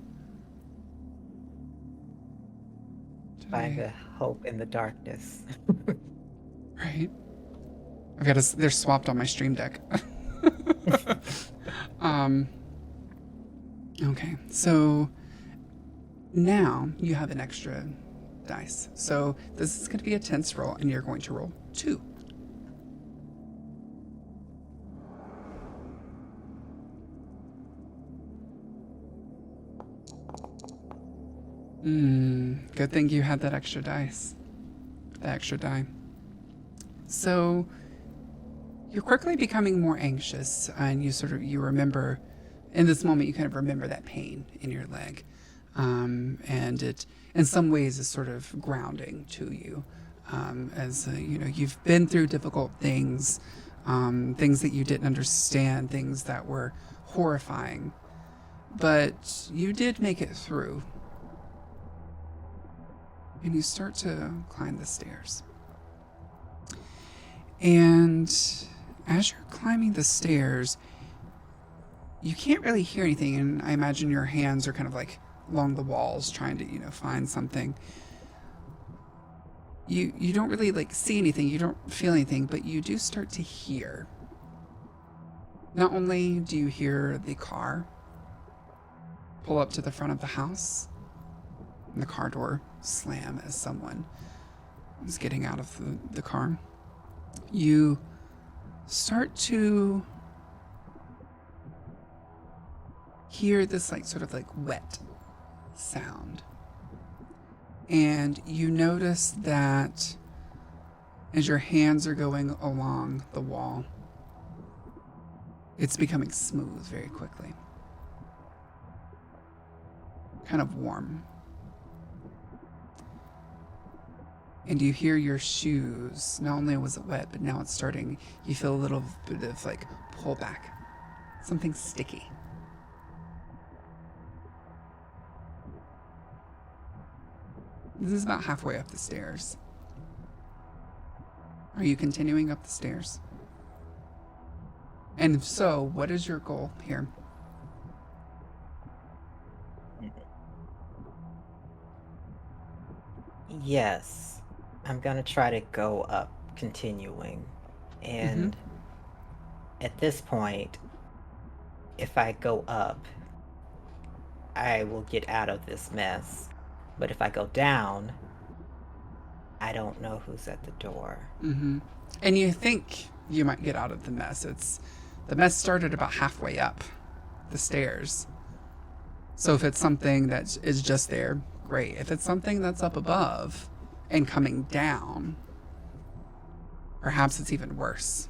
S2: Find a hope in the darkness.
S1: Right. They're swapped on my stream deck. Okay, so now you have an extra dice. So this is going to be a tense roll, and you're going to roll 2. Good thing you had that extra dice. The extra die. So you're quickly becoming more anxious, and you remember, in this moment, you kind of remember that pain in your leg. And it, in some ways, is sort of grounding to you. As you've been through difficult things, things that you didn't understand, things that were horrifying. But you did make it through. And you start to climb the stairs. And as you're climbing the stairs, you can't really hear anything, and I imagine your hands are kind of like along the walls trying to, find something. You don't really like see anything, you don't feel anything, but you do start to hear. Not only do you hear the car pull up to the front of the house, and the car door slam as someone is getting out of the car, you start to hear this sort of wet sound. And you notice that as your hands are going along the wall, it's becoming smooth very quickly. Kind of warm. And you hear your shoes. Not only was it wet, but now it's starting. You feel a little bit of like pull back. Something sticky. This is about halfway up the stairs. Are you continuing up the stairs? And if so, what is your goal here?
S2: Yes, I'm gonna try to go up, continuing. And at this point, if I go up, I will get out of this mess. But if I go down, I don't know who's at the door.
S1: And you think you might get out of the mess. The mess started about halfway up the stairs. So if it's something that is just there, great. If it's something that's up above and coming down, perhaps it's even worse.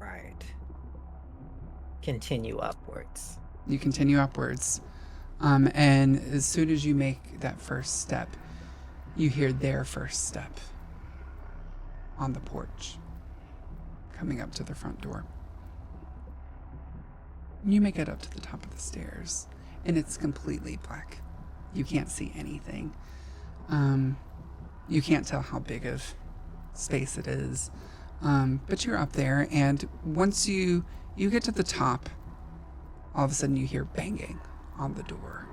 S2: Right. Continue upwards.
S1: You continue upwards. And as soon as you make that first step, you hear their first step on the porch, coming up to the front door. You make it up to the top of the stairs, and it's completely black. You can't see anything. You can't tell how big of space it is. But you're up there, and once you get to the top, all of a sudden you hear banging on the door.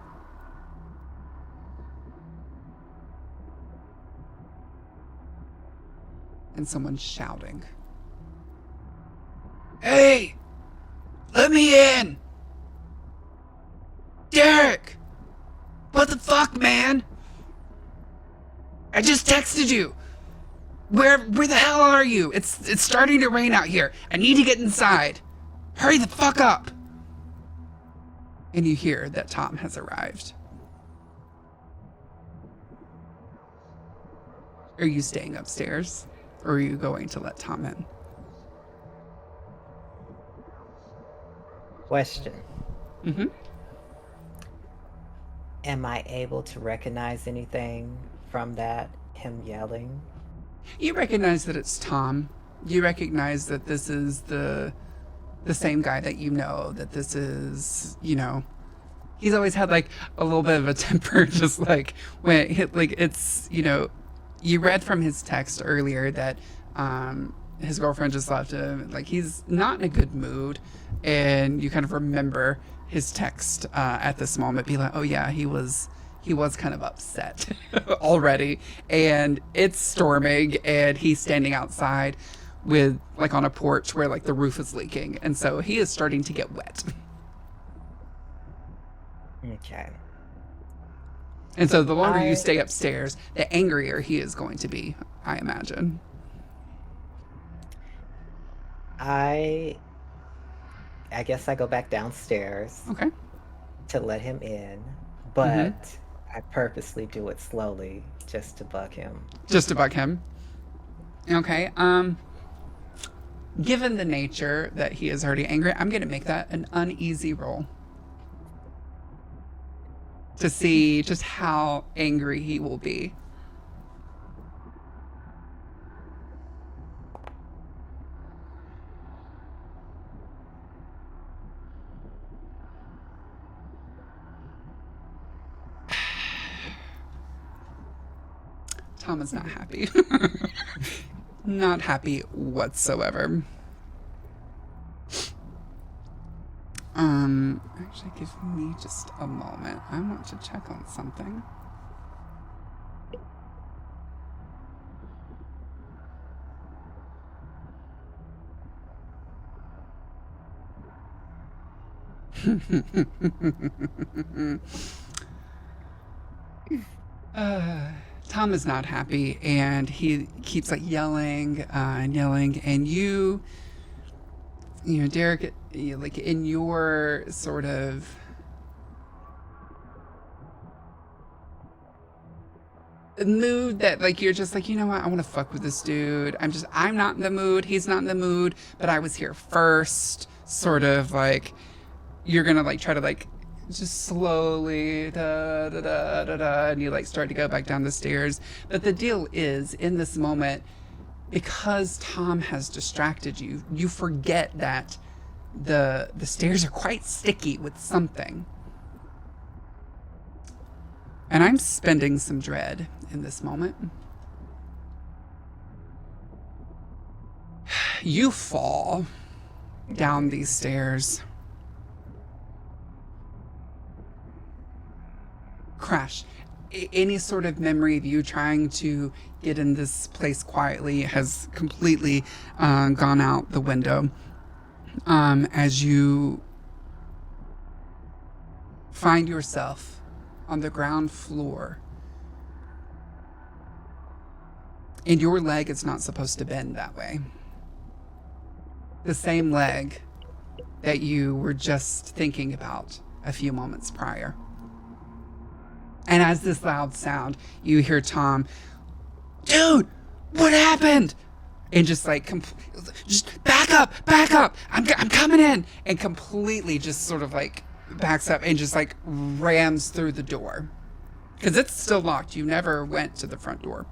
S1: And someone's shouting, "Hey! Let me in! Derek! What the fuck, man? I just texted you. Where the hell are you? It's starting to rain out here. I need to get inside. Hurry the fuck up!" And you hear that Tom has arrived. Are you staying upstairs, or are you going to let Tom in?
S2: Question. Am I able to recognize anything from that, him yelling?
S1: You recognize that it's Tom. You recognize that this is the same guy that you know, that this is, he's always had like a little bit of a temper, just like when it's, you read from his text earlier that his girlfriend just left him. Like, he's not in a good mood, and you kind of remember his text at this moment, be like, oh yeah, he was kind of upset already, and it's storming, and he's standing outside with like on a porch where like the roof is leaking, and so he is starting to get wet.
S2: Okay.
S1: And so the longer you stay upstairs, the angrier he is going to be, I imagine.
S2: I guess I go back downstairs.
S1: Okay.
S2: To let him in, but I purposely do it slowly just to bug him.
S1: Just to bug him. Okay. Given the nature that he is already angry, I'm going to make that an uneasy roll to see just how angry he will be. Tom is not happy. Not happy whatsoever. Actually, give me just a moment. I want to check on something. Tom is not happy, and he keeps like yelling and yelling, and you know, Derek, like in your sort of mood that like you're just like, you know what, I want to fuck with this dude. I'm not in the mood. He's not in the mood, but I was here first. Sort of like you're gonna like try to like just slowly, da, da, da, da, da, and you like start to go back down the stairs. But the deal is, in this moment, because Tom has distracted you, you forget that the stairs are quite sticky with something. And I'm spending some dread in this moment. You fall down these stairs. Crash. Any sort of memory of you trying to get in this place quietly has completely gone out the window. As you find yourself on the ground floor, and your leg is not supposed to bend that way. The same leg that you were just thinking about a few moments prior. And as this loud sound, you hear Tom, "Dude, what happened?" And just like, just back up, I'm coming in. And completely just sort of like backs up and just like rams through the door. Because it's still locked. You never went to the front door.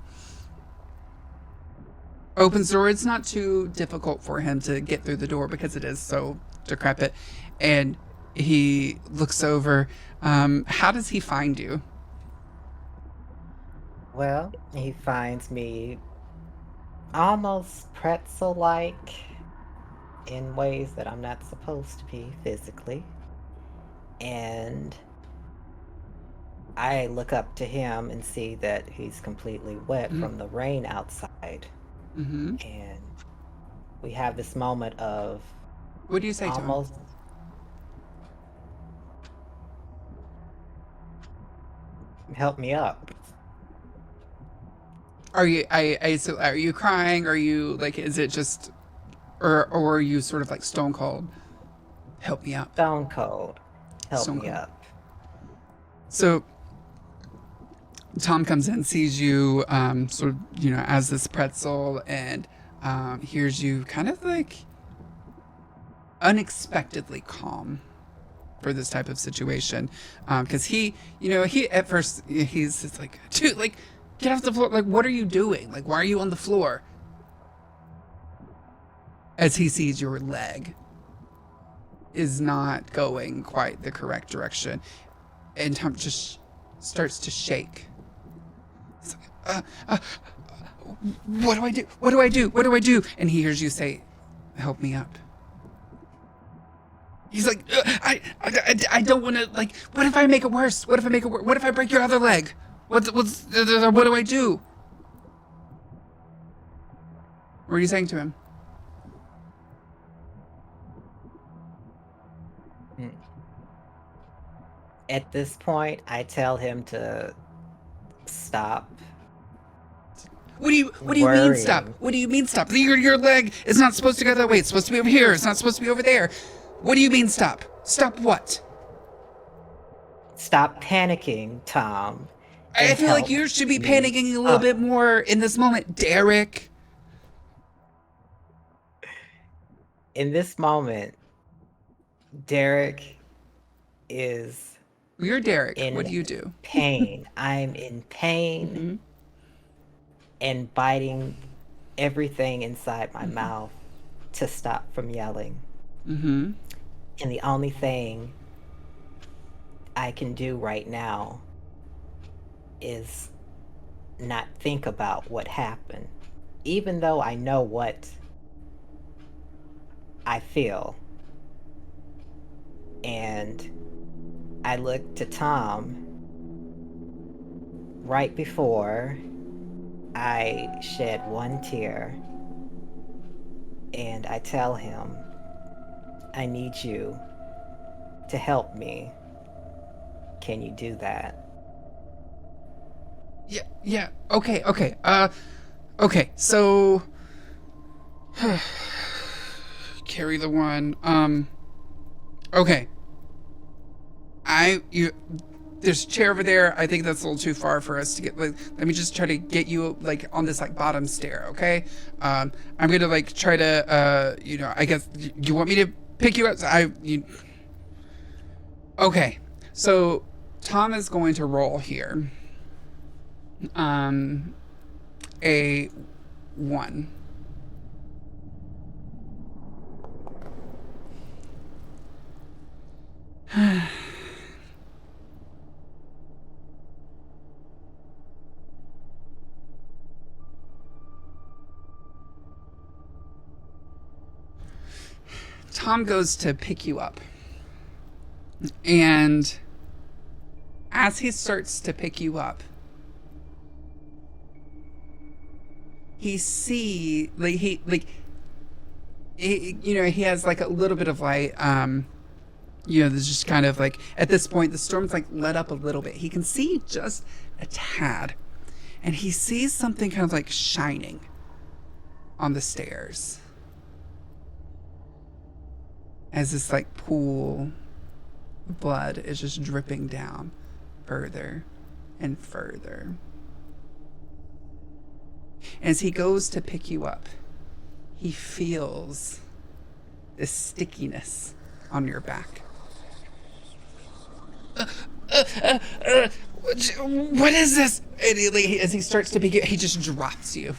S1: Opens the door. It's not too difficult for him to get through the door because it is so decrepit. And he looks over. How does he find you?
S2: Well, he finds me almost pretzel-like in ways that I'm not supposed to be physically. And I look up to him and see that he's completely wet from the rain outside.
S1: Mm-hmm.
S2: And we have this moment of
S1: What do you say
S2: almost
S1: to him?
S2: help me up.
S1: Are you so are you crying? Are you like, is it just, or are you sort of like stone cold? Help me up.
S2: Stone cold. Help
S1: Stone
S2: me
S1: cold.
S2: up.
S1: So Tom comes in, sees you sort of, you know, as this pretzel, and hears you kind of like unexpectedly calm for this type of situation. Because he at first he's just like, dude, like, get off the floor. Like, what are you doing? Like, why are you on the floor? As he sees your leg is not going quite the correct direction. And Tom just starts to shake. It's like, what do I do? What do I do? What do I do? And he hears you say, help me up. He's like, I don't want to, like, what if I make it worse? What if I make it worse? What if I break your other leg? What do I do? What are you saying to him?
S2: At this point, I tell him to stop.
S1: What do you mean stop? What do you mean stop? Your leg is not supposed to go that way. It's supposed to be over here. It's not supposed to be over there. What do you mean stop? Stop what?
S2: Stop panicking, Tom.
S1: I feel like you should be panicking a little bit more in this moment, Derek.
S2: In this moment, Derek is...
S1: You're Derek. What do you do?
S2: Pain. I'm in pain and biting everything inside my mouth to stop from yelling.
S1: Mm-hmm.
S2: And the only thing I can do right now is not think about what happened, even though I know what I feel. And I look to Tom right before I shed one tear, and I tell him, I need you to help me. Can you do that?
S1: Yeah. Okay. Okay. So carry the one. Okay. There's a chair over there. I think that's a little too far for us to get. Like, let me just try to get you like on this like bottom stair, okay? I'm gonna like try to I guess you want me to pick you up. Okay. So Tom is going to roll here. A 1. Tom goes to pick you up. And as he starts to pick you up, he he has like a little bit of light. There's just kind of like, at this point, the storm's like let up a little bit. He can see just a tad. And he sees something kind of like shining on the stairs. As this like pool of blood is just dripping down further and further. As he goes to pick you up, he feels this stickiness on your back. What is this? And as he starts to pick you, he just drops you.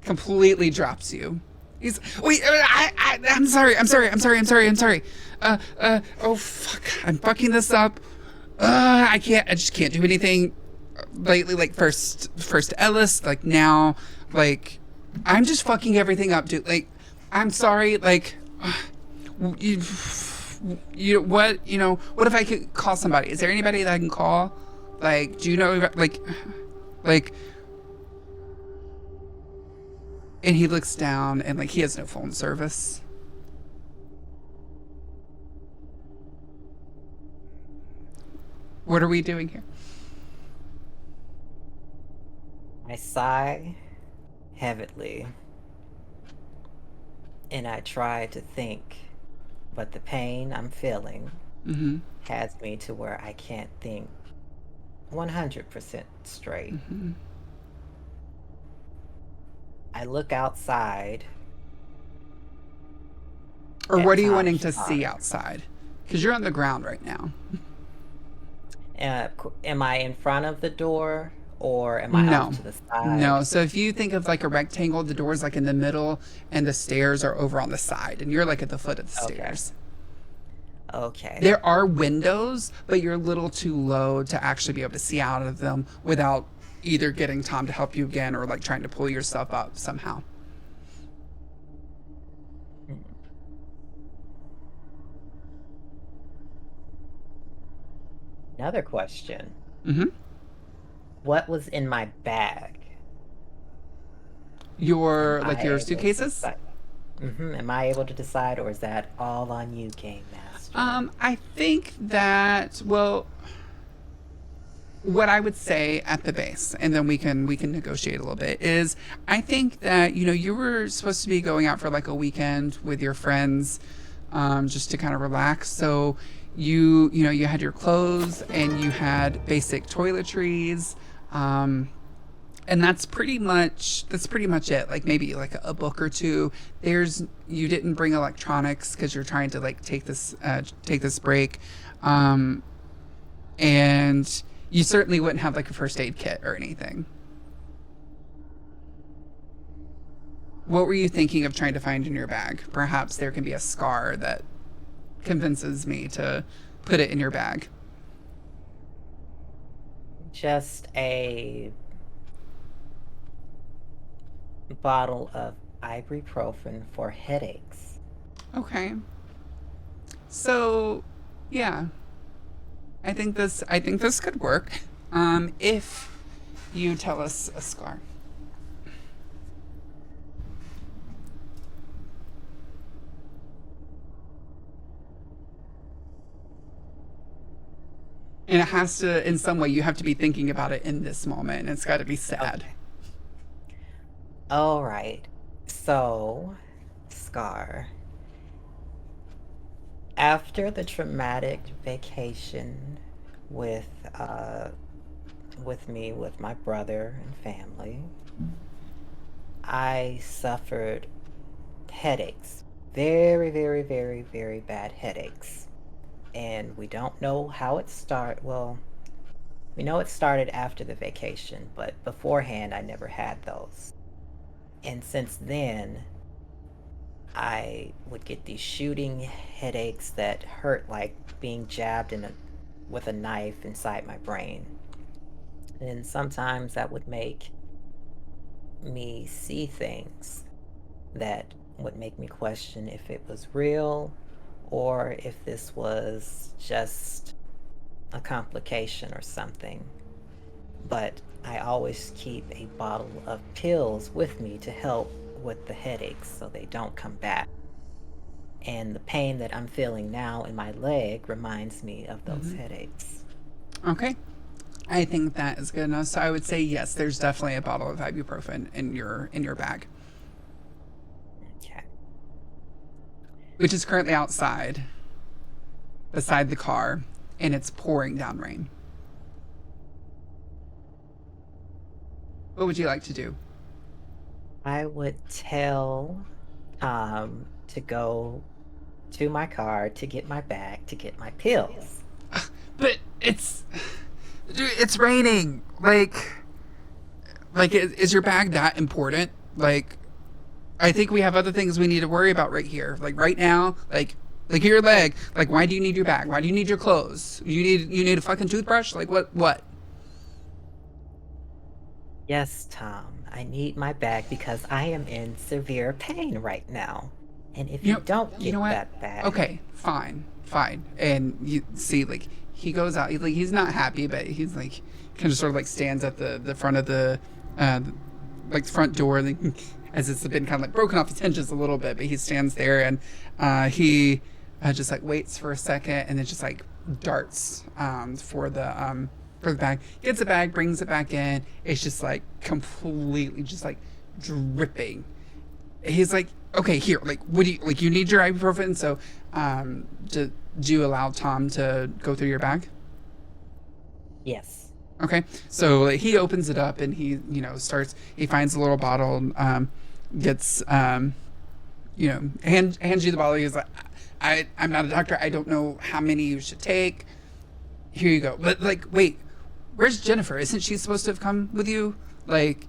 S1: Completely drops you. He's, wait, I'm sorry. Oh fuck, I'm fucking this up. I just can't do anything lately. Like first Ellis, like now, like I'm just fucking everything up, dude. Like, I'm sorry, like, what if I could call somebody? Is there anybody that I can call? Like, do you know, like, and he looks down and like he has no phone service. What are we doing here?
S2: I sigh heavily and I try to think, but the pain I'm feeling has me to where I can't think 100% straight. I look outside.
S1: Or what are you wanting to see outside? Because you're on the ground right now.
S2: Am I in front of the door or am I off to the side?
S1: No, so if you think of like a rectangle, the door's like in the middle and the stairs are over on the side and you're like at the foot of the stairs.
S2: Okay.
S1: There are windows, but you're a little too low to actually be able to see out of them without either getting Tom to help you again or like trying to pull yourself up somehow.
S2: Another question. What was in my bag?
S1: Your suitcases?
S2: Am I able to decide, or is that all on you, Game Master?
S1: I think that, well, what I would say at the base, and then we can negotiate a little bit, is I think that, you were supposed to be going out for like a weekend with your friends, just to kind of relax. So you had your clothes and you had basic toiletries, and that's pretty much it. Like maybe like a book or two. You didn't bring electronics because you're trying to like take this break, and you certainly wouldn't have like a first aid kit or anything. What were you thinking of trying to find in your bag? Perhaps there can be a scar that convinces me to put it in your bag.
S2: Just a bottle of ibuprofen for headaches.
S1: Okay. So, yeah. I think this could work. If you tell us a scar. And it has to, in some way, you have to be thinking about it in this moment, and it's got to be sad.
S2: Okay. All right. So, scar. After the traumatic vacation with my brother and family, I suffered headaches. Very, very, very, very bad headaches. and we don't know how it started. Well, we know it started after the vacation, but beforehand I never had those. And since then, I would get these shooting headaches that hurt like being jabbed with a knife inside my brain. And sometimes that would make me see things that would make me question if it was real or if this was just a complication or something. But I always keep a bottle of pills with me to help with the headaches so they don't come back. And the pain that I'm feeling now in my leg reminds me of those headaches.
S1: Okay. I think that is good enough. So I would say yes, there's definitely a bottle of ibuprofen in your bag,
S2: Okay.
S1: which is currently outside beside the car, and it's pouring down rain. What would you like to do?
S2: I would tell Tom to go to my car to get my bag to get my pills.
S1: But it's raining. Like is your bag that important? Like, I think we have other things we need to worry about right here. Like right now, like your leg. Like, why do you need your bag? Why do you need your clothes? You need a fucking toothbrush? Like what?
S2: Yes, Tom, I need my bag because I am in severe pain right now. And if you don't get that bag...
S1: Okay, fine. And you see, like, he goes out, he's not happy, but he's like, kind of sort of like stands at the front of the front door, like, as it's been kind of like broken off its hinges a little bit, but he stands there and he just like waits for a second and then just like darts for the bag, gets the bag, brings it back in. It's just like completely just like dripping. He's like, okay, here, like, what do you, like, you need your ibuprofen, so do you allow Tom to go through your bag?
S2: Yes.
S1: Okay, so like, he opens it up and he, he finds a little bottle, gets, hands you the bottle. He's like, I'm not a doctor, I don't know how many you should take. Here you go. But like, wait, where's Jennifer? Isn't she supposed to have come with you? Like,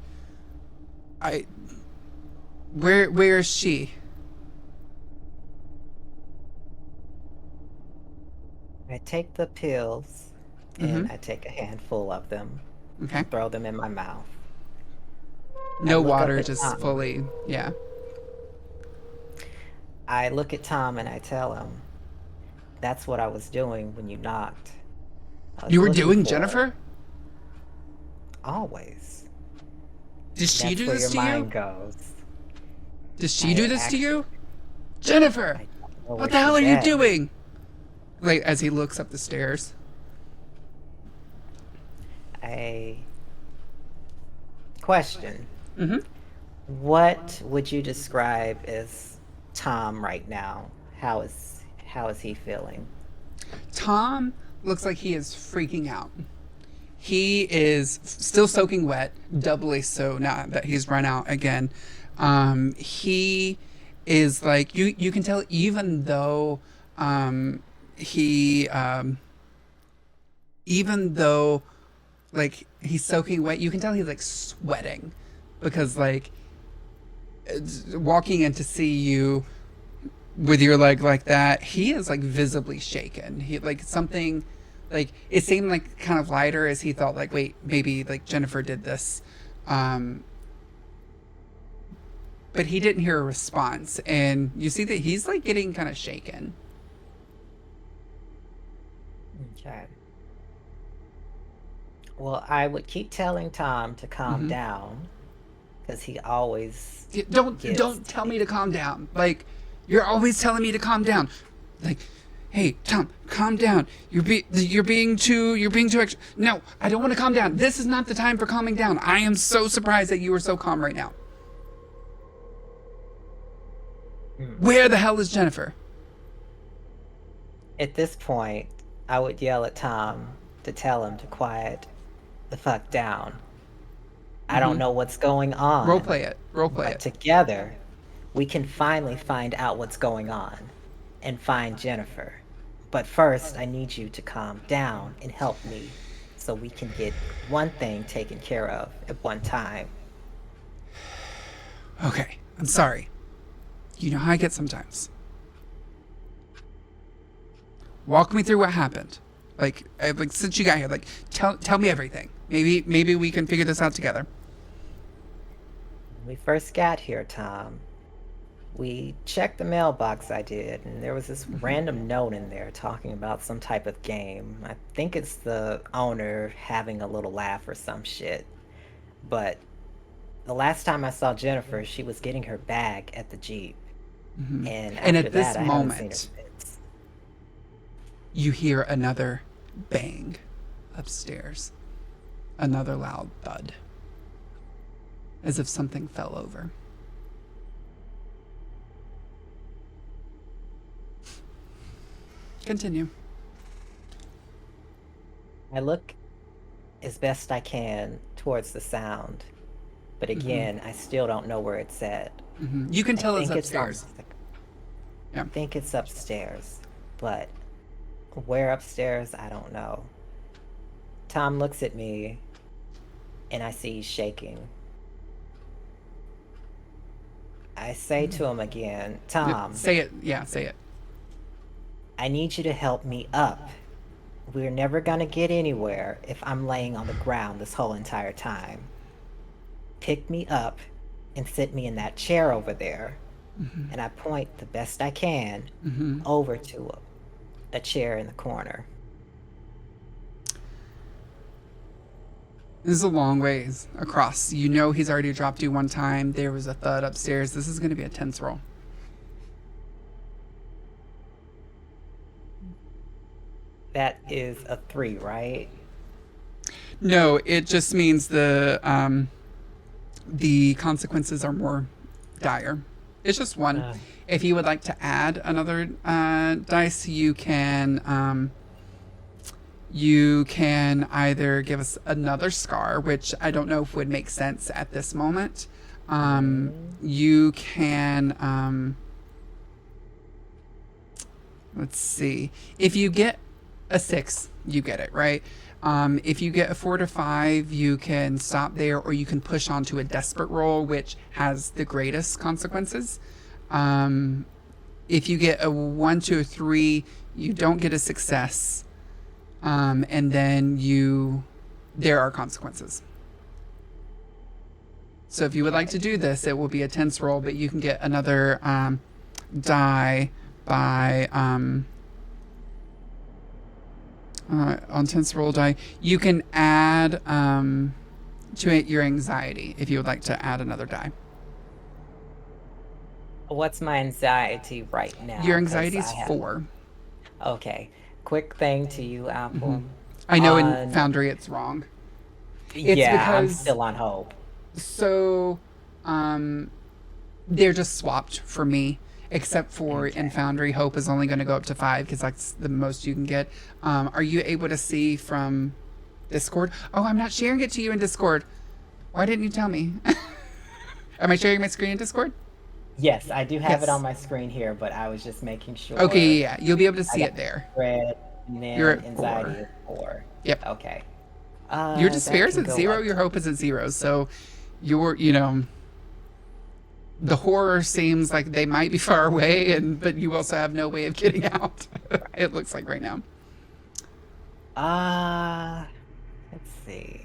S1: where is she?
S2: I take the pills and I take a handful of them.
S1: Okay.
S2: Throw them in my mouth.
S1: No water, just fully, yeah.
S2: I look at Tom and I tell him, that's what I was doing when you knocked.
S1: You were doing Jennifer?
S2: Always.
S1: Did she do this to you?
S2: That's where your mind goes.
S1: Did she do this to you? Jennifer! What the hell are you doing? Like, as he looks up the stairs.
S2: A question.
S1: Mm-hmm.
S2: What would you describe as Tom right now? How is he feeling?
S1: Tom looks like he is freaking out. He is still soaking wet, doubly so now that he's run out again. He is like, you can tell, even though even though like he's soaking wet, you can tell he's like sweating because like walking in to see you with your leg like that, he is like visibly shaken. He like something, like it seemed like kind of lighter as he thought like, wait, maybe like Jennifer did this. But he didn't hear a response, and you see that he's like getting kind of shaken.
S2: Okay. Well, I would keep telling Tom to calm down, because he always
S1: don't tell me to calm down. Like, you're always telling me to calm down. Like, hey, Tom, calm down. You're being too extra. No, I don't want to calm down. This is not the time for calming down. I am so surprised that you are so calm right now. Where the hell is Jennifer?
S2: At this point, I would yell at Tom to tell him to quiet the fuck down. I don't know what's going on.
S1: Roleplay it.
S2: But together, we can finally find out what's going on and find Jennifer. But first, I need you to calm down and help me so we can get one thing taken care of at one time.
S1: Okay, I'm sorry. You know how I get sometimes. Walk me through what happened. Like since you got here, like tell me everything. Maybe we can figure this out together.
S2: When we first got here, Tom, we checked the mailbox I did, and there was this random note in there talking about some type of game. I think it's the owner having a little laugh or some shit. But the last time I saw Jennifer, she was getting her bag at the Jeep. And
S1: And
S2: after
S1: at this
S2: that, I haven't seen her
S1: moment,
S2: since.
S1: you hear another bang upstairs. Another loud thud. As if something fell over. Continue.
S2: I look as best I can towards the sound, but again, I still don't know where it's at.
S1: You can
S2: I
S1: tell it's
S2: think
S1: upstairs.
S2: I think it's upstairs, but where upstairs, I don't know. Tom looks at me, and I see he's shaking. I say to him again, Tom,
S1: Say it. Yeah, say it.
S2: I need you to help me up. We're never gonna get anywhere if I'm laying on the ground this whole entire time. Pick me up and sit me in that chair over there. And I point the best I can over to a chair in the corner.
S1: This is a long ways across. You know he's already dropped you one time. There was a thud upstairs. This is going to be a tense roll.
S2: That is a 3, right?
S1: No, it just means the consequences are more dire. It's just one. If you would like to add another dice, you can either give us another scar, which I don't know if would make sense at this moment. You can let's see. If you get a 6, you get it, right? If you get a 4 to 5, you can stop there, or you can push on to a desperate roll, which has the greatest consequences. If you get a 1 to a 3, you don't get a success, and then there are consequences. So if you would like to do this, it will be a tense roll, but you can get another die by on tense roll die. You can add to it your anxiety if you would like to add another die.
S2: What's my anxiety right now?
S1: Your anxiety is 4.
S2: Okay. Quick thing to you, Apple.
S1: I know in Foundry it's wrong. It's
S2: I'm
S1: because
S2: still on hope.
S1: so they're just swapped for me. Except for in Foundry, Hope is only going to go up to 5 because that's the most you can get. Are you able to see from Discord? Oh, I'm not sharing it to you in Discord. Why didn't you tell me? Am I sharing my screen in Discord?
S2: Yes, I do have
S1: Yes.
S2: it on my screen here, but I was just making sure.
S1: Okay, yeah. You'll be able to see it there.
S2: Red, and then
S1: You're at
S2: anxiety
S1: 4.
S2: is 4.
S1: Yep.
S2: Okay.
S1: Your despair is
S2: that
S1: at
S2: can
S1: 0,
S2: go up.
S1: your hope is at 0. So the horror seems like they might be far away, but you also have no way of getting out. It looks like right now.
S2: Let's see.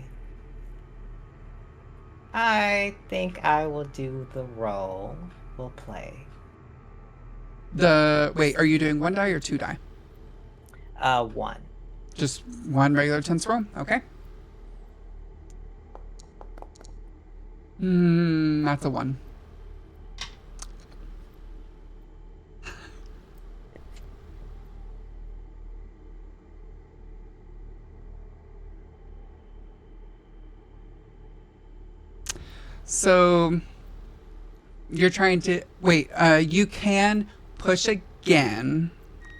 S2: I think I will do the roll. We'll play.
S1: Wait, are you doing 1 die or 2 die?
S2: 1.
S1: Just 1 regular tense roll? Okay. That's a 1. So you're trying to wait. You can push again.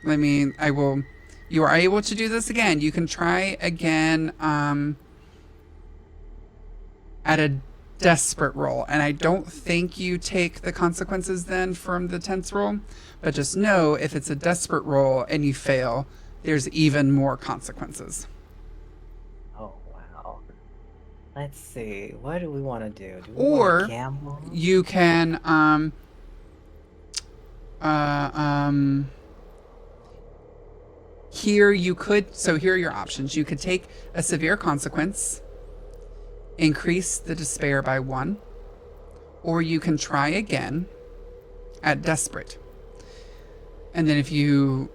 S1: You are able to do this again. You can try again. At a desperate roll. And I don't think you take the consequences then from the tense roll, but just know if it's a desperate roll and you fail, there's even more consequences.
S2: Oh, wow. Let's see. What do we want to do? Do we want
S1: Or
S2: to gamble?
S1: you can here you could, so here are your options. You could take a severe consequence, increase the despair by 1, or you can try again at desperate. And then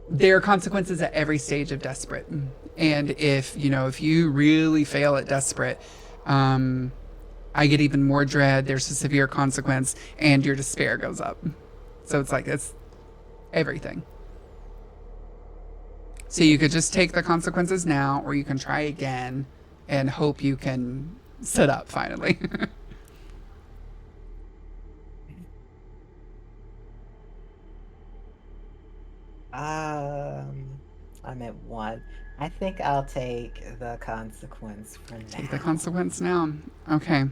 S1: there are consequences at every stage of desperate. And if you really fail at desperate, I get even more dread. There's a severe consequence and your despair goes up. So it's everything. So you could just take the consequences now, or you can try again and hope you can sit up finally.
S2: I'm at 1. I think I'll take the consequence for now.
S1: Take the consequence now. Okay.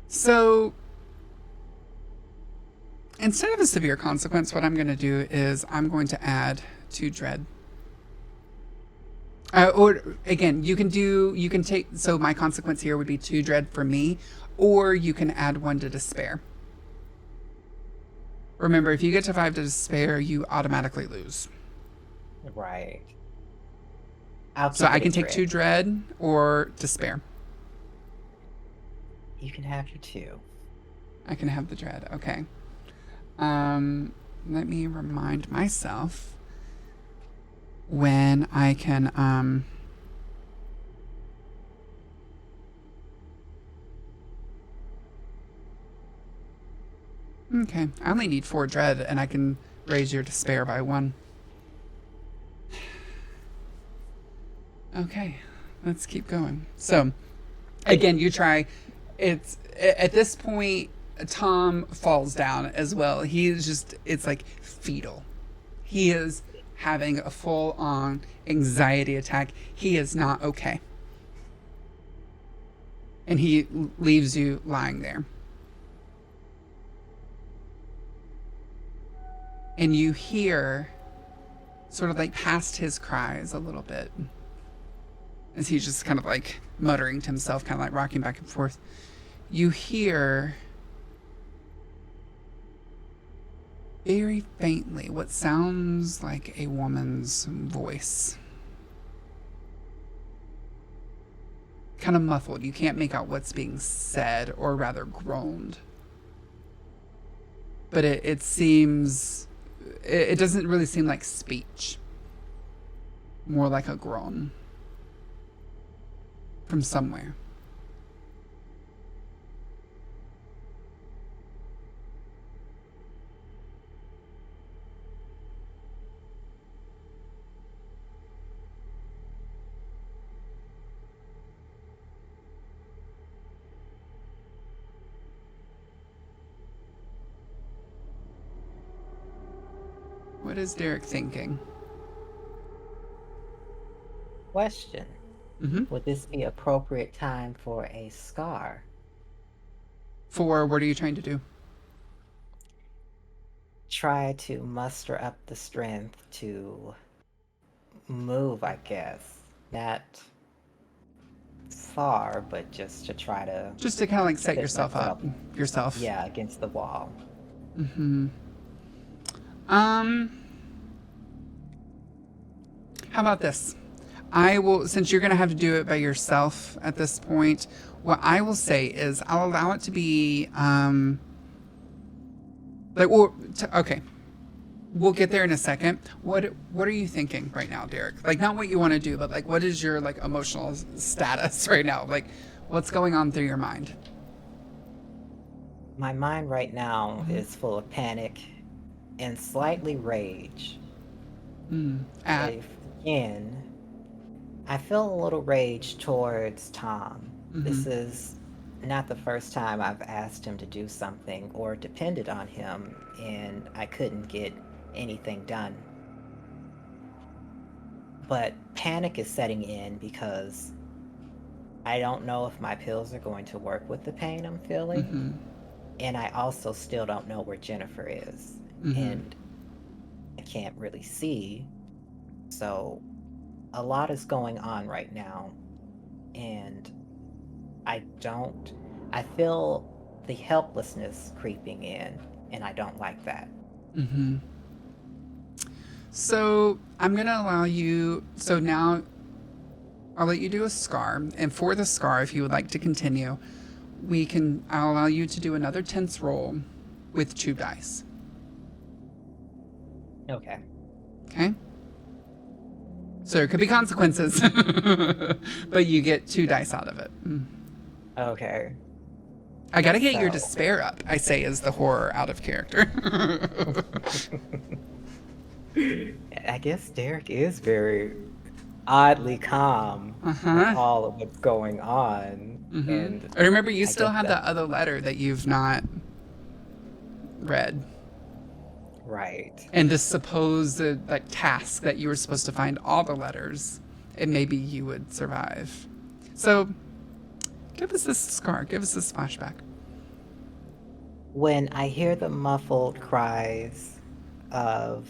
S1: So instead of a severe consequence, what I'm going to do is I'm going to add 2 dread. Or again, you can take, so my consequence here would be 2 dread for me, or you can add 1 to despair. Remember, if you get to 5 to despair, you automatically lose.
S2: Right.
S1: So I can take 2 dread or despair.
S2: You can have your 2.
S1: I can have the dread. Okay. Let me remind myself when I can okay, I only need 4 dread and I can raise your despair by 1. Okay, let's keep going. So again, you try. It's at this point Tom falls down as well. It's like fetal. He is having a full-on anxiety attack. He is not okay. And he leaves you lying there. And you hear sort of like past his cries a little bit, as he's just kind of like muttering to himself, kind of like rocking back and forth. You hear very faintly what sounds like a woman's voice. Kind of muffled. You can't make out what's being said, or rather groaned. But it seems, it doesn't really seem like speech. More like a groan. From somewhere. What is Derek thinking?
S2: Question.
S1: Mm-hmm.
S2: Would this be appropriate time for a scar?
S1: For what are you trying to do?
S2: Try to muster up the strength to move, I guess. Not far, but just to try to...
S1: Just to kind of like set yourself up. Yourself.
S2: Yeah, against the wall.
S1: Mm-hmm. How about this? I will, since you're going to have to do it by yourself at this point, what I will say is I'll allow it to be, okay. We'll get there in a second. What are you thinking right now, Derek? Like, not what you want to do, but like, what is your like emotional status right now? Like, what's going on through your mind?
S2: My mind right now is full of panic and slightly rage. Again, I feel a little rage towards Tom. This is not the first time I've asked him to do something or depended on him, and I couldn't get anything done. But panic is setting in because I don't know if my pills are going to work with the pain I'm feeling. And I also still don't know where Jennifer is. And I can't really see. So a lot is going on right now. And I feel the helplessness creeping in, and I don't like that.
S1: So I'm going to allow you. So now I'll let you do a scar. And for the scar, if you would like to continue, I'll allow you to do another tense roll with 2 dice.
S2: Okay.
S1: Okay? So there could be consequences, but you get 2 dice out of it.
S2: Okay.
S1: I gotta get your despair up, I say, as the horror out of character.
S2: I guess Derek is very oddly calm with all of what's going on. And
S1: I remember you still have that other letter that you've not read.
S2: Right.
S1: And this supposed task that you were supposed to find all the letters, and maybe you would survive. So give us this scar, give us this flashback.
S2: When I hear the muffled cries of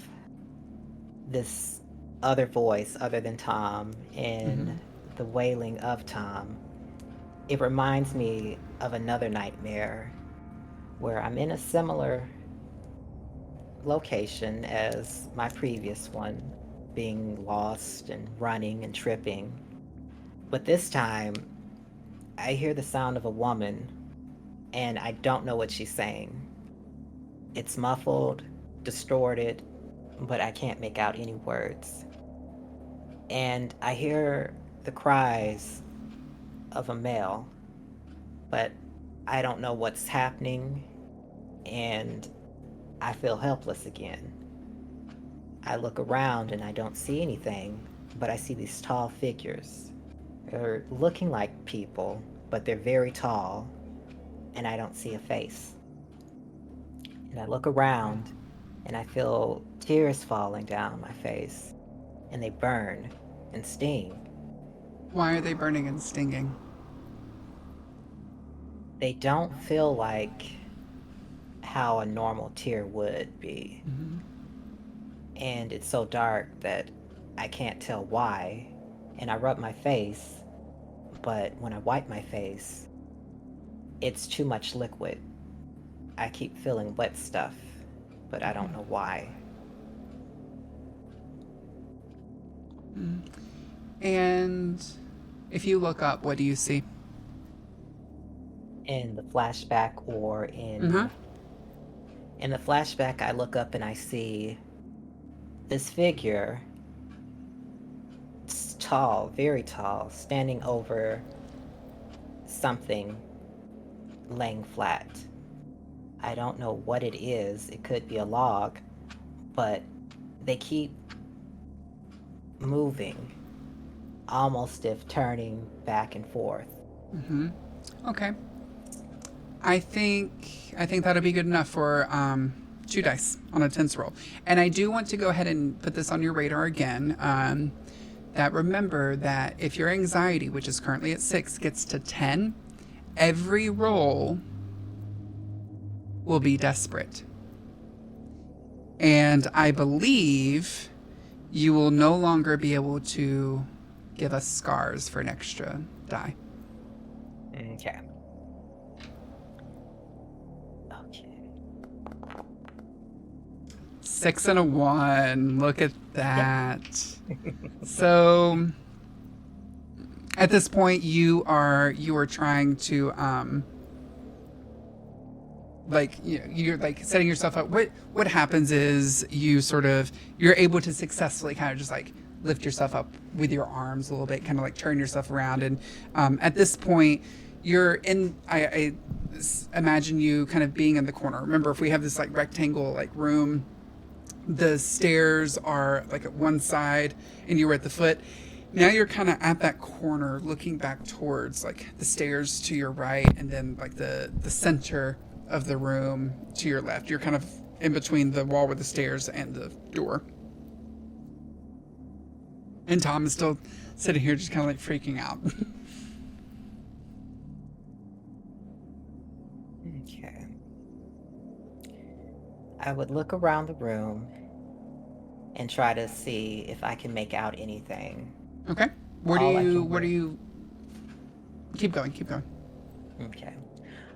S2: this other voice other than Tom and the wailing of Tom, it reminds me of another nightmare where I'm in a similar location as my previous one, being lost and running and tripping. But this time, I hear the sound of a woman, and I don't know what she's saying. It's muffled, distorted, but I can't make out any words. And I hear the cries of a male, but I don't know what's happening, and I feel helpless again. I look around and I don't see anything, but I see these tall figures. They're looking like people, but they're very tall, and I don't see a face. And I look around and I feel tears falling down my face, and they burn and sting.
S1: Why are they burning and stinging?
S2: They don't feel like how a normal tear would be. And it's so dark that I can't tell why. And I rub my face, but when I wipe my face, it's too much liquid. I keep feeling wet stuff, but I don't know why.
S1: And if you look up, what do you see?
S2: In the flashback or in the flashback, I look up and I see this figure. It's tall, very tall, standing over something laying flat. I don't know what it is. It could be a log, but they keep moving, almost if turning back and forth.
S1: Okay. I think that'll be good enough for 2 dice on a tense roll. And I do want to go ahead and put this on your radar again. That remember that if your anxiety, which is currently at 6, gets to 10, every roll will be desperate. And I believe you will no longer be able to give us scars for an extra die.
S2: Okay.
S1: 6 and a 1. Look at that. So at this point you are trying to you're like setting yourself up. What happens is you're able to successfully kind of just like lift yourself up with your arms a little bit, kind of like turn yourself around, and at this point you're in I imagine you kind of being in the corner. Remember, if we have this like rectangle like room, the stairs are like at one side and you were at the foot. Now you're kind of at that corner looking back towards like the stairs to your right, and then like the center of the room to your left. You're kind of in between the wall with the stairs and the door. And Tom is still sitting here just kind of like freaking out.
S2: Okay. I would look around the room and try to see if I can make out anything.
S1: Okay. Where do you keep going, keep going.
S2: Okay.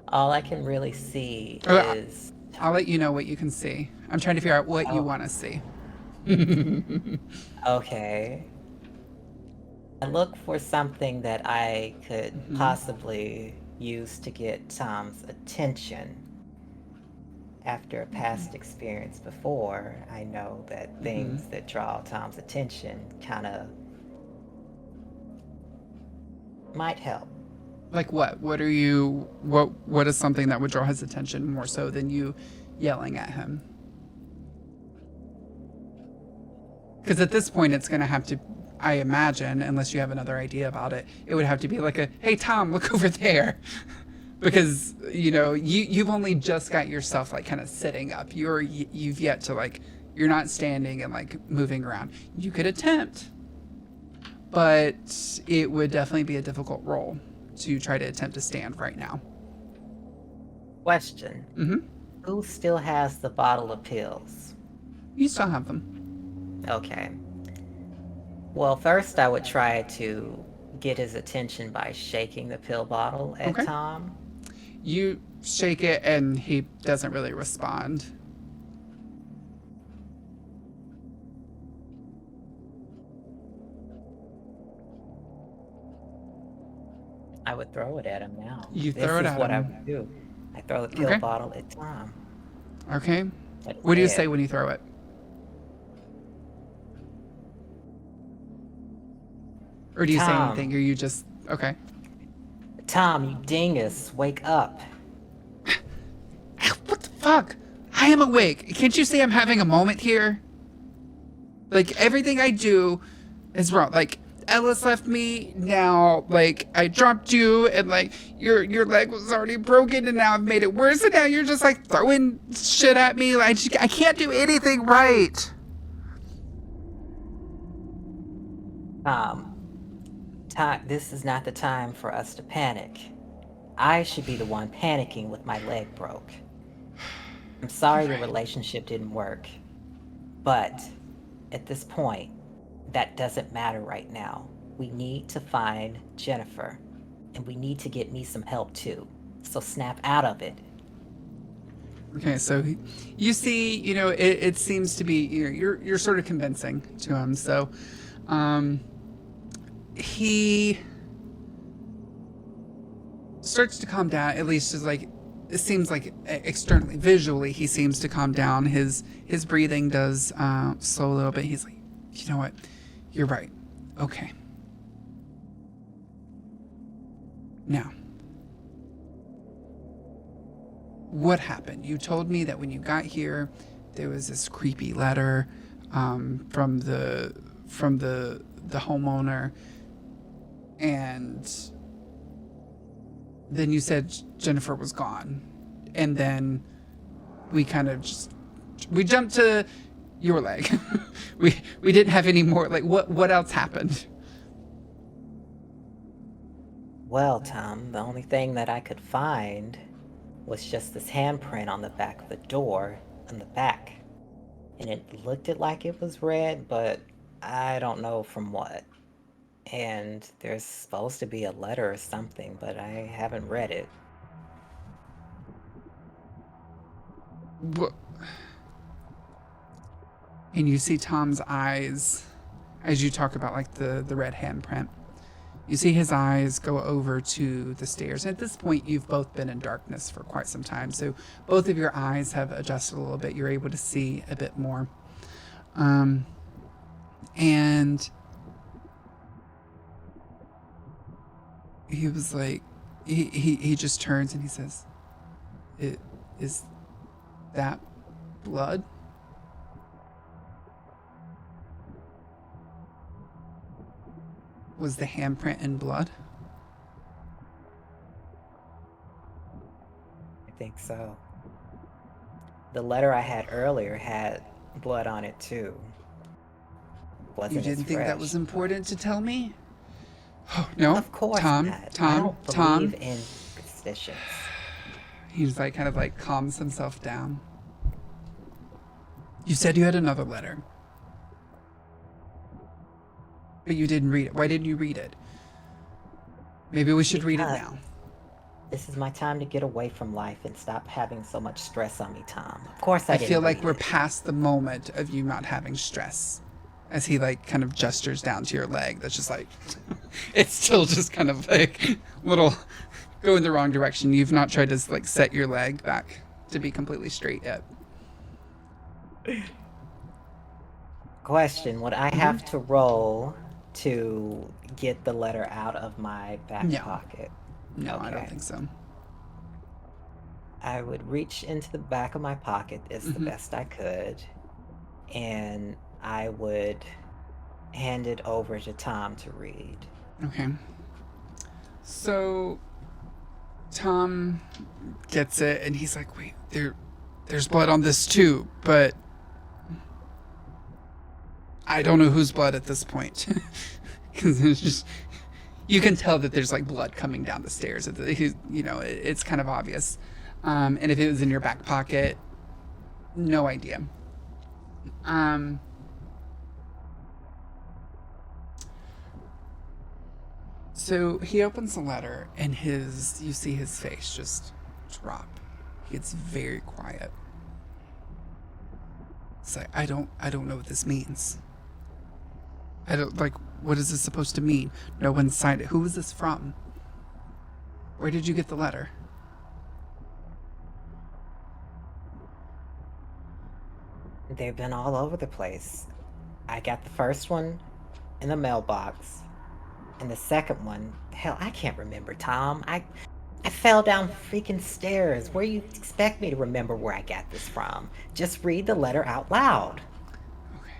S2: All I can really see
S1: Oh,
S2: is
S1: I'll let you know what you can see. I'm trying to figure out what you want to see.
S2: okay. I look for something that I could possibly use to get Tom's attention. After a past experience before, I know that things that draw Tom's attention kind of might help.
S1: Like what? What is something that would draw his attention more so than you yelling at him? Because at this point, it's going to have to, I imagine, unless you have another idea about it, it would have to be like a, hey, Tom, look over there. Because, you've only just got yourself like kind of sitting up. You've yet to like, you're not standing and like moving around. You could attempt, but it would definitely be a difficult role to try to attempt to stand right now.
S2: Question. Who still has the bottle of pills?
S1: You still have them.
S2: Okay. Well, first I would try to get his attention by shaking the pill bottle at Tom.
S1: You shake it and he doesn't really respond.
S2: I would throw it at him now.
S1: You throw it at him. This is what
S2: I would do. I throw the pill bottle at Tom.
S1: Okay. What do you say when you throw it? Or do you say anything? Or you just... Okay.
S2: Tom, you dingus, wake up.
S1: What the fuck? I am awake. Can't you see I'm having a moment here? Like, everything I do is wrong. Like, Ellis left me, now, like, I dropped you, and, like, your leg was already broken, and now I've made it worse, and now you're just, like, throwing shit at me. Like, I can't do anything right.
S2: This is not the time for us to panic. I should be the one panicking with my leg broke. I'm sorry the relationship didn't work, but at this point, that doesn't matter right now. We need to find Jennifer, and we need to get me some help too. So snap out of it.
S1: Okay, so you see, it seems to be you're sort of convincing to him. So, he starts to calm down. At least, is like it seems like externally, visually, he seems to calm down. His breathing does slow a little bit. He's like, you know what? You're right. Okay. Now, what happened? You told me that when you got here, there was this creepy letter from the homeowner, and then you said Jennifer was gone, and then we kind of we jumped to your leg. we didn't have any more. Like, what else happened?
S2: Well, Tom, the only thing that I could find was just this handprint on the back of the door on the back. And it looked like it was red, but I don't know from what. And there's supposed to be a letter or something, but I haven't read it.
S1: What? And you see Tom's eyes as you talk about like the red handprint. You see his eyes go over to the stairs. And at this point, you've both been in darkness for quite some time. So both of your eyes have adjusted a little bit. You're able to see a bit more. And he was like, he just turns and he says, is that blood? Was the handprint in blood?
S2: I think so. The letter I had earlier had blood on it too.
S1: You didn't think that was important to tell me? Oh, no.
S2: Of course
S1: Tom,
S2: not.
S1: Tom,
S2: I don't believe in superstitions.
S1: He's like kind of like calms himself down. You said you had another letter, but you didn't read it. Why didn't you read it? Maybe we should read it now.
S2: This is my time to get away from life and stop having so much stress on me, Tom. Of course I didn't
S1: feel like
S2: read
S1: we're
S2: it.
S1: past the moment of you not having stress. As he like kind of gestures down to your leg. That's just like, it's still just kind of like little go in the wrong direction. You've not tried to like set your leg back to be completely straight yet.
S2: Question, would I have to roll to get the letter out of my back pocket?
S1: No, okay. I don't think so.
S2: I would reach into the back of my pocket as the best I could, and I would hand it over to Tom to read.
S1: Okay. So Tom gets it, and he's like, wait, there's blood on this too, but I don't know whose blood at this point. Because it's just, you can tell that there's like blood coming down the stairs. It's kind of obvious. And if it was in your back pocket, no idea. So he opens the letter, and you see his face just drop. He gets very quiet. It's like, I don't know what this means. What is this supposed to mean? No one signed it. Who is this from? Where did you get the letter?
S2: They've been all over the place. I got the first one in the mailbox, and the second one, hell, I can't remember, Tom. I fell down freaking stairs. Where you expect me to remember where I got this from? Just read the letter out loud.
S1: Okay.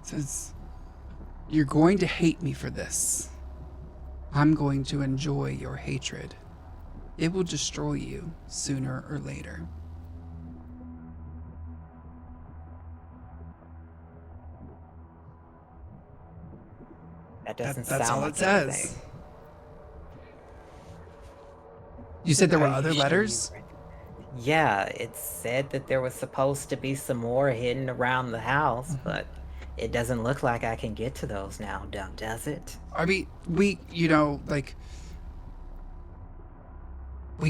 S1: It says, you're going to hate me for this. I'm going to enjoy your hatred. It will destroy you sooner or later.
S2: That doesn't
S1: That's
S2: sound
S1: all
S2: like
S1: it says.
S2: anything.
S1: You said there were other letters?
S2: Yeah, it said that there was supposed to be some more hidden around the house, but it doesn't look like I can get to those now, does it?
S1: I mean, we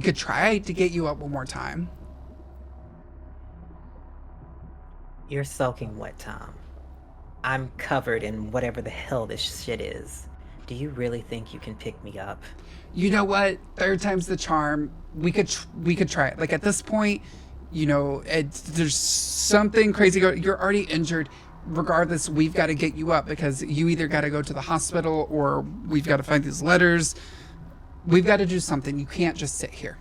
S1: could try to get you up one more time.
S2: You're soaking wet, Tom. I'm covered in whatever the hell this shit is. Do you really think you can pick me up?
S1: You know what? Third time's the charm. We could try it. Like at this point, there's something crazy going. You're already injured. Regardless, we've got to get you up because you either got to go to the hospital or we've got to find these letters. We've got to do something. You can't just sit here.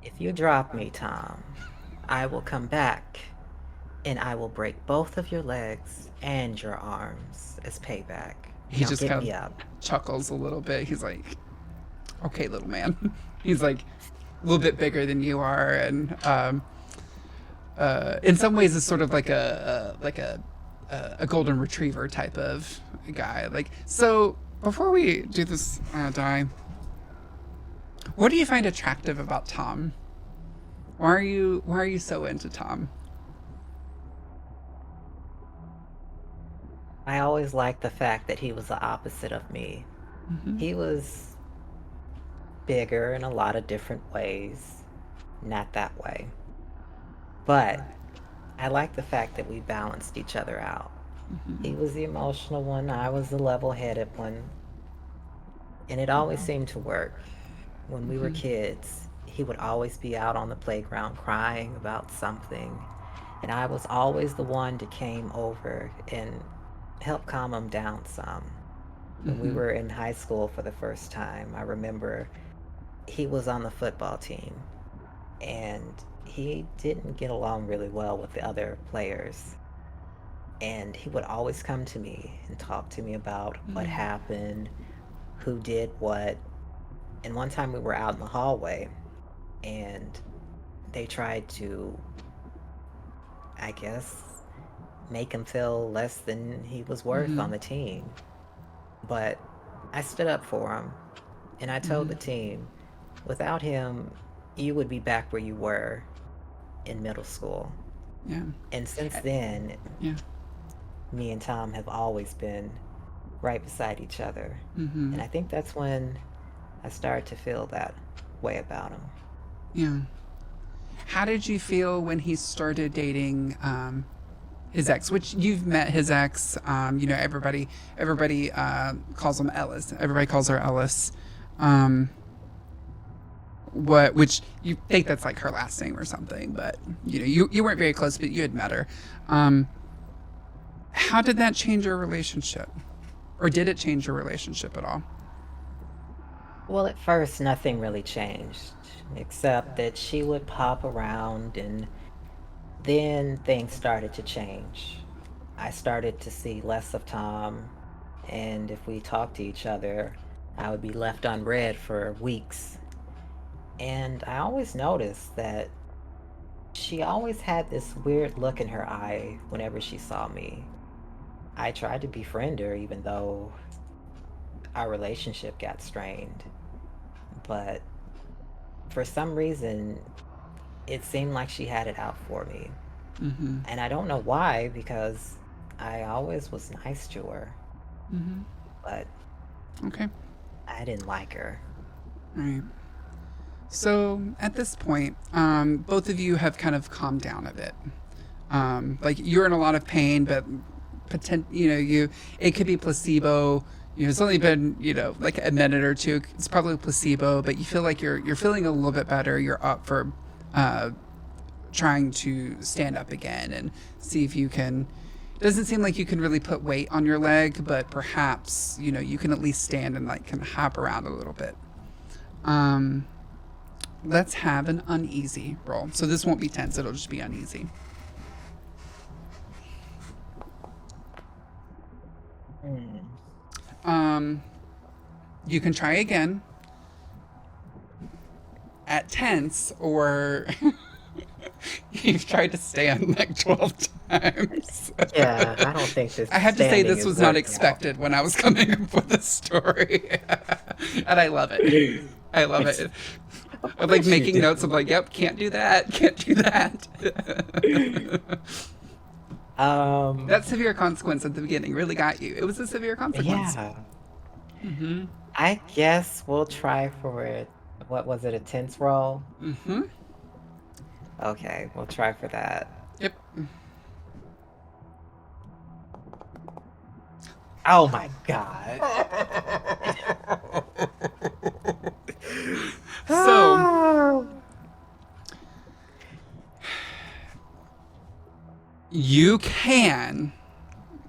S2: If you drop me, Tom, I will come back and I will break both of your legs and your arms as payback.
S1: He
S2: now
S1: just
S2: get
S1: kind
S2: me
S1: of
S2: up.
S1: chuckles a little bit. He's like, okay, little man. He's like a little bit bigger than you are. And in some ways, it's sort of like a golden retriever type of guy. Like, so before we do this, Di, what do you find attractive about Tom? Why are you so into Tom?
S2: I always liked the fact that he was the opposite of me. He was bigger in a lot of different ways. Not that way. But I like the fact that we balanced each other out. He was the emotional one, I was the level-headed one. And it always seemed to work. When we were kids, he would always be out on the playground crying about something. And I was always the one that came over and helped calm him down some. When we were in high school for the first time, I remember he was on the football team. And he didn't get along really well with the other players. And he would always come to me and talk to me about what happened, who did what. And one time we were out in the hallway and they tried to, I guess, make him feel less than he was worth on the team. But I stood up for him, and I told the team, without him, you would be back where you were in middle school.
S1: Yeah.
S2: And since then,
S1: Yeah.
S2: me and Tom have always been right beside each other. And I think that's when I started to feel that way about him.
S1: Yeah. How did you feel when he started dating his ex? Which you've met his ex. You know, everybody calls him Ellis. Everybody calls her Ellis. Which you think that's like her last name or something, but you know, you weren't very close, but you had met her. How did that change your relationship, or did it change your relationship at all?
S2: Well, at first, nothing really changed, except that she would pop around, and then things started to change. I started to see less of Tom, and if we talked to each other, I would be left unread for weeks. And I always noticed that she always had this weird look in her eye whenever she saw me. I tried to befriend her, even though our relationship got strained. But for some reason, it seemed like she had it out for me. And I don't know why, because I always was nice to her. But
S1: Okay.
S2: I didn't like her.
S1: All right. So at this point, both of you have kind of calmed down a bit. Like you're in a lot of pain, but it could be placebo. You know, it's only been, like a minute or two. It's probably placebo, but you feel like you're feeling a little bit better. You're up for trying to stand up again and see if you can. It doesn't seem like you can really put weight on your leg, but perhaps, you can at least stand and like kind of hop around a little bit. Let's have an uneasy roll. So this won't be tense. It'll just be uneasy. You can try again at tense, or you've tried to stand like 12 times.
S2: Yeah, I don't think this.
S1: I have to say this was not
S2: working
S1: expected when I was coming up with this story. And I love it. I love it. I'm like making notes. I'm like, yep, can't do that. Can't do that. That severe consequence at the beginning really got you. It was a severe consequence.
S2: Yeah. I guess we'll try for it. What was it, a tense roll? Okay, we'll try for that.
S1: Yep.
S2: Oh my god.
S1: So you can,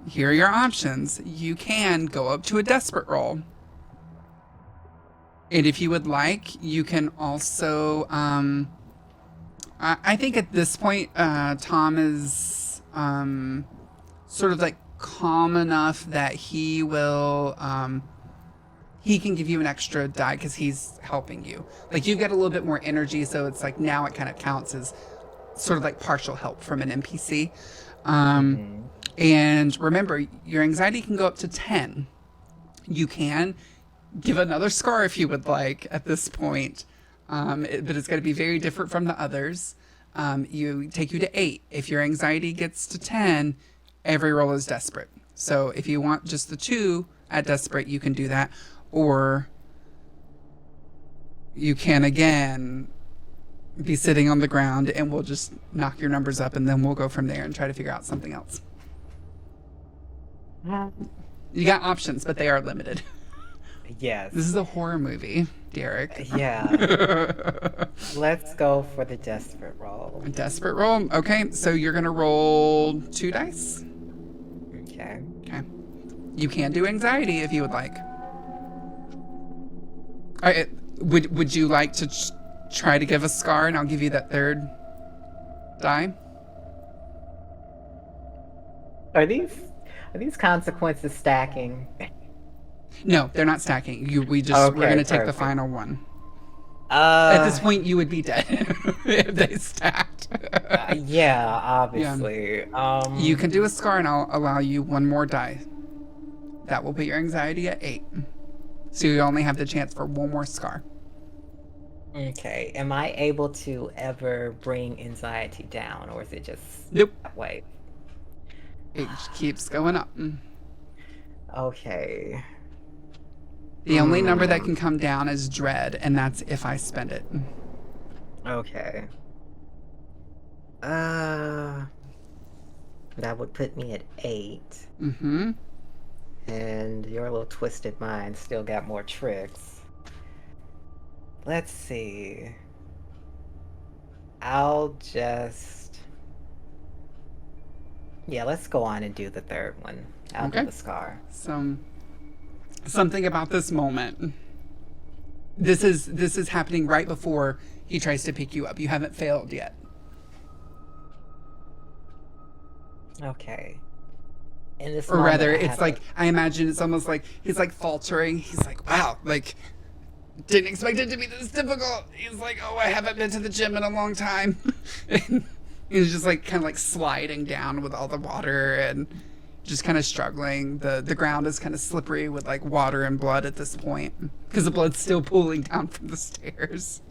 S1: here are your options. You can go up to a desperate roll. And if you would like, you can also, I think at this point, Tom is sort of like calm enough that he will, he can give you an extra die because he's helping you. Like you get a little bit more energy, so it's like now it kind of counts as sort of like partial help from an NPC. And remember, your anxiety can go up to 10. You can give another scar if you would like at this point, but it's going to be very different from the others. You take you to 8. If your anxiety gets to 10, every roll is desperate. So if you want just the 2 at desperate, you can do that. Or you can again be sitting on the ground and we'll just knock your numbers up and then we'll go from there and try to figure out something else. You got options, but they are limited.
S2: Yes.
S1: This is a horror movie, Derek.
S2: Yeah. Let's go for the desperate roll.
S1: A desperate roll. Okay, so you're gonna roll 2 dice.
S2: Okay.
S1: Okay. You can do anxiety if you would like. All right. Would you like to try to give a scar, and I'll give you that 3rd die?
S2: Are these consequences stacking?
S1: No, they're not stacking. We're gonna take the final one. At this point, you would be dead if they stacked.
S2: Yeah, obviously.
S1: You can do a scar, and I'll allow you 1 more die. That will put your anxiety at 8. So you only have the chance for one more scar.
S2: Okay. Am I able to ever bring anxiety down, or is it just
S1: Nope.
S2: that way?
S1: It keeps going up.
S2: Okay.
S1: The only number that can come down is dread, and that's if I spend it.
S2: Okay. That would put me at 8.
S1: Mm-hmm.
S2: And your little twisted mind still got more tricks. Let's see. I'll just... Yeah, let's go on and do the third one. I'll do the scar.
S1: Something about this moment. This is happening right before he tries to pick you up. You haven't failed yet.
S2: Okay. In this
S1: Or
S2: moment,
S1: rather, it's like, I imagine it's almost like he's like faltering. He's like, wow, like, didn't expect it to be this difficult. He's like, oh, I haven't been to the gym in a long time. And he's just like kind of like sliding down with all the water and just kind of struggling. The ground is kind of slippery with like water and blood at this point because the blood's still pooling down from the stairs.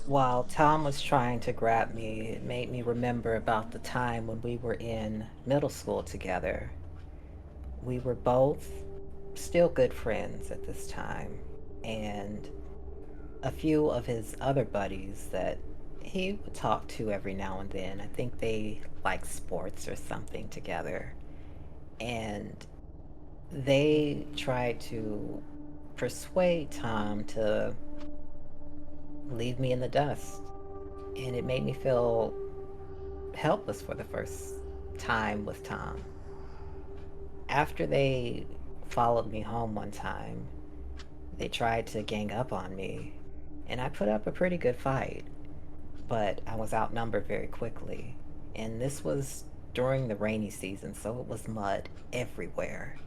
S2: While Tom was trying to grab me, it made me remember about the time when we were in middle school together. We were both still good friends at this time, and a few of his other buddies that he would talk to every now and then. I think they like sports or something together. And they tried to persuade Tom to leave me in the dust. And it made me feel helpless for the first time with Tom. After they followed me home one time, they tried to gang up on me, and I put up a pretty good fight, but I was outnumbered very quickly. And this was during the rainy season, so it was mud everywhere.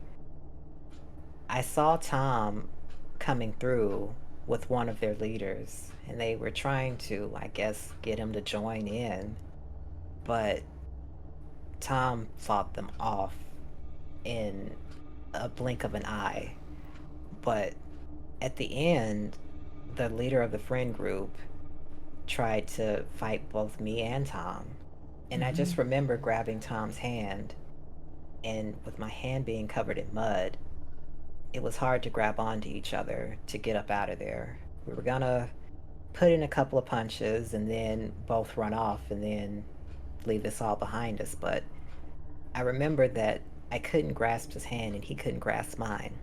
S2: I saw Tom coming through with one of their leaders, and they were trying to, I guess, get him to join in, but Tom fought them off in a blink of an eye. But at the end, the leader of the friend group tried to fight both me and Tom. And I just remember grabbing Tom's hand, and with my hand being covered in mud, it was hard to grab onto each other to get up out of there. We were gonna put in a couple of punches and then both run off and then leave this all behind us, but I remembered that I couldn't grasp his hand and he couldn't grasp mine.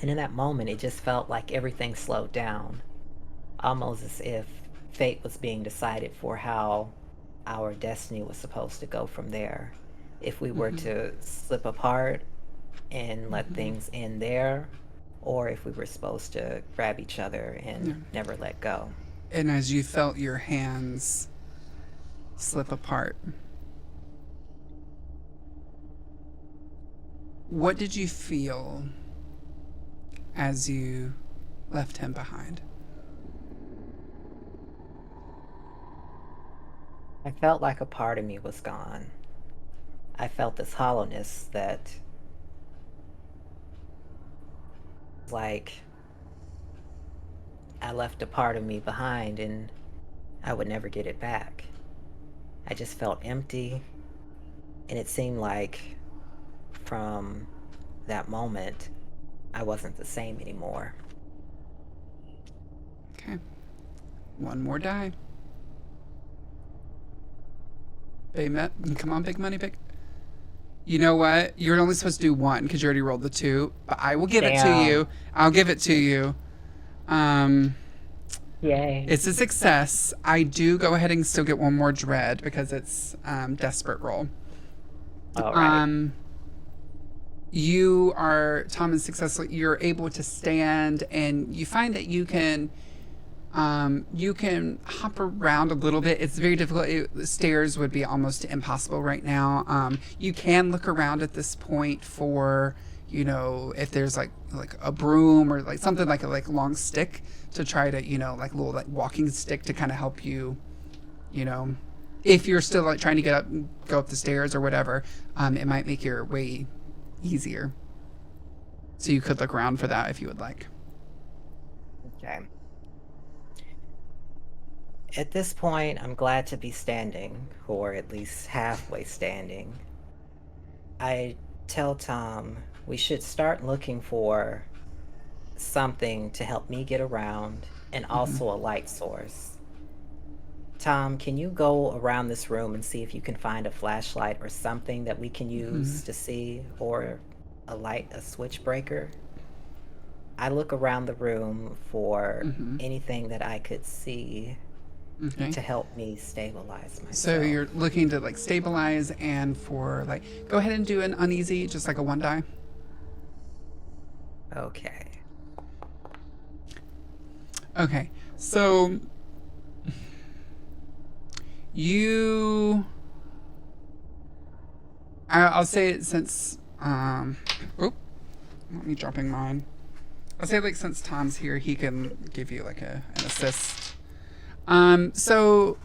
S2: And in that moment, it just felt like everything slowed down, almost as if fate was being decided for how our destiny was supposed to go from there. If we were to slip apart and let things end there, or if we were supposed to grab each other and never let go.
S1: And as you felt your hands slip apart, what did you feel as you left him behind?
S2: I felt like a part of me was gone. I felt this hollowness that, like, I left a part of me behind and I would never get it back. I just felt empty, and it seemed like from that moment, I wasn't the same anymore.
S1: Okay. One more die. Come on, big money, big. You know what? You're only supposed to do one because you already rolled the 2, but I will give it to you. I'll give it to you.
S2: Yay.
S1: It's a success. I do go ahead and still get one more dread because it's desperate roll.
S2: All right.
S1: Tom is successful. You're able to stand, and you find that you can hop around a little bit. It's very difficult. The stairs would be almost impossible right now. You can look around at this point for, if there's like a broom or like something like a long stick to try to, like a little like walking stick to kind of help you, if you're still like trying to go up the stairs or whatever, it might make your way easier. So you could look around for that if you would like.
S2: Okay. At this point, I'm glad to be standing, or at least halfway standing. I tell Tom we should start looking for something to help me get around, and also a light source. Tom, can you go around this room and see if you can find a flashlight or something that we can use to see, or a switch breaker? I look around the room for anything that I could see to help me stabilize myself.
S1: So you're looking to like stabilize, and for like, go ahead and do an uneasy, just like a 1 die.
S2: Okay.
S1: Okay, so I'll say it since, let me dropping mine. I'll say like since Tom's here, he can give you like an assist. So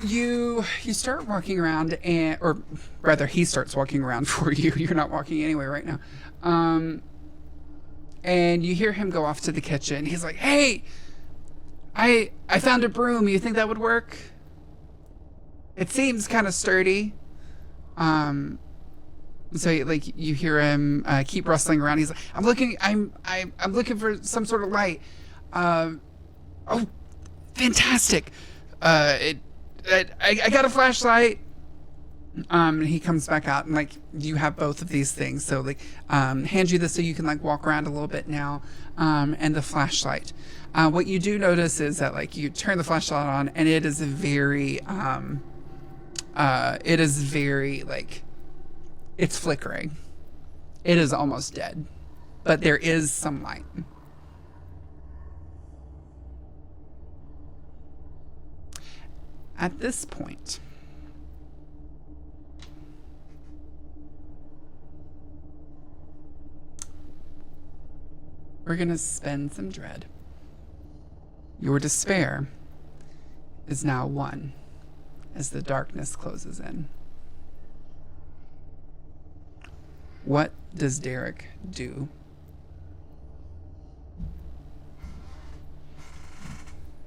S1: you start walking around, or rather he starts walking around for you. You're not walking anywhere right now. And you hear him go off to the kitchen. He's like, "Hey, I found a broom. You think that would work? It seems kind of sturdy." So like you hear him keep rustling around. He's like, I'm looking for some sort of light. Oh, fantastic. I got a flashlight. He comes back out, and like you have both of these things. So like hand you this so you can like walk around a little bit now, and the flashlight. What you do notice is that like you turn the flashlight on, and it is very like, it's flickering. It is almost dead, but there is some light. At this point, we're going to spend some dread. Your despair is now 1 as the darkness closes in. What does Derek do?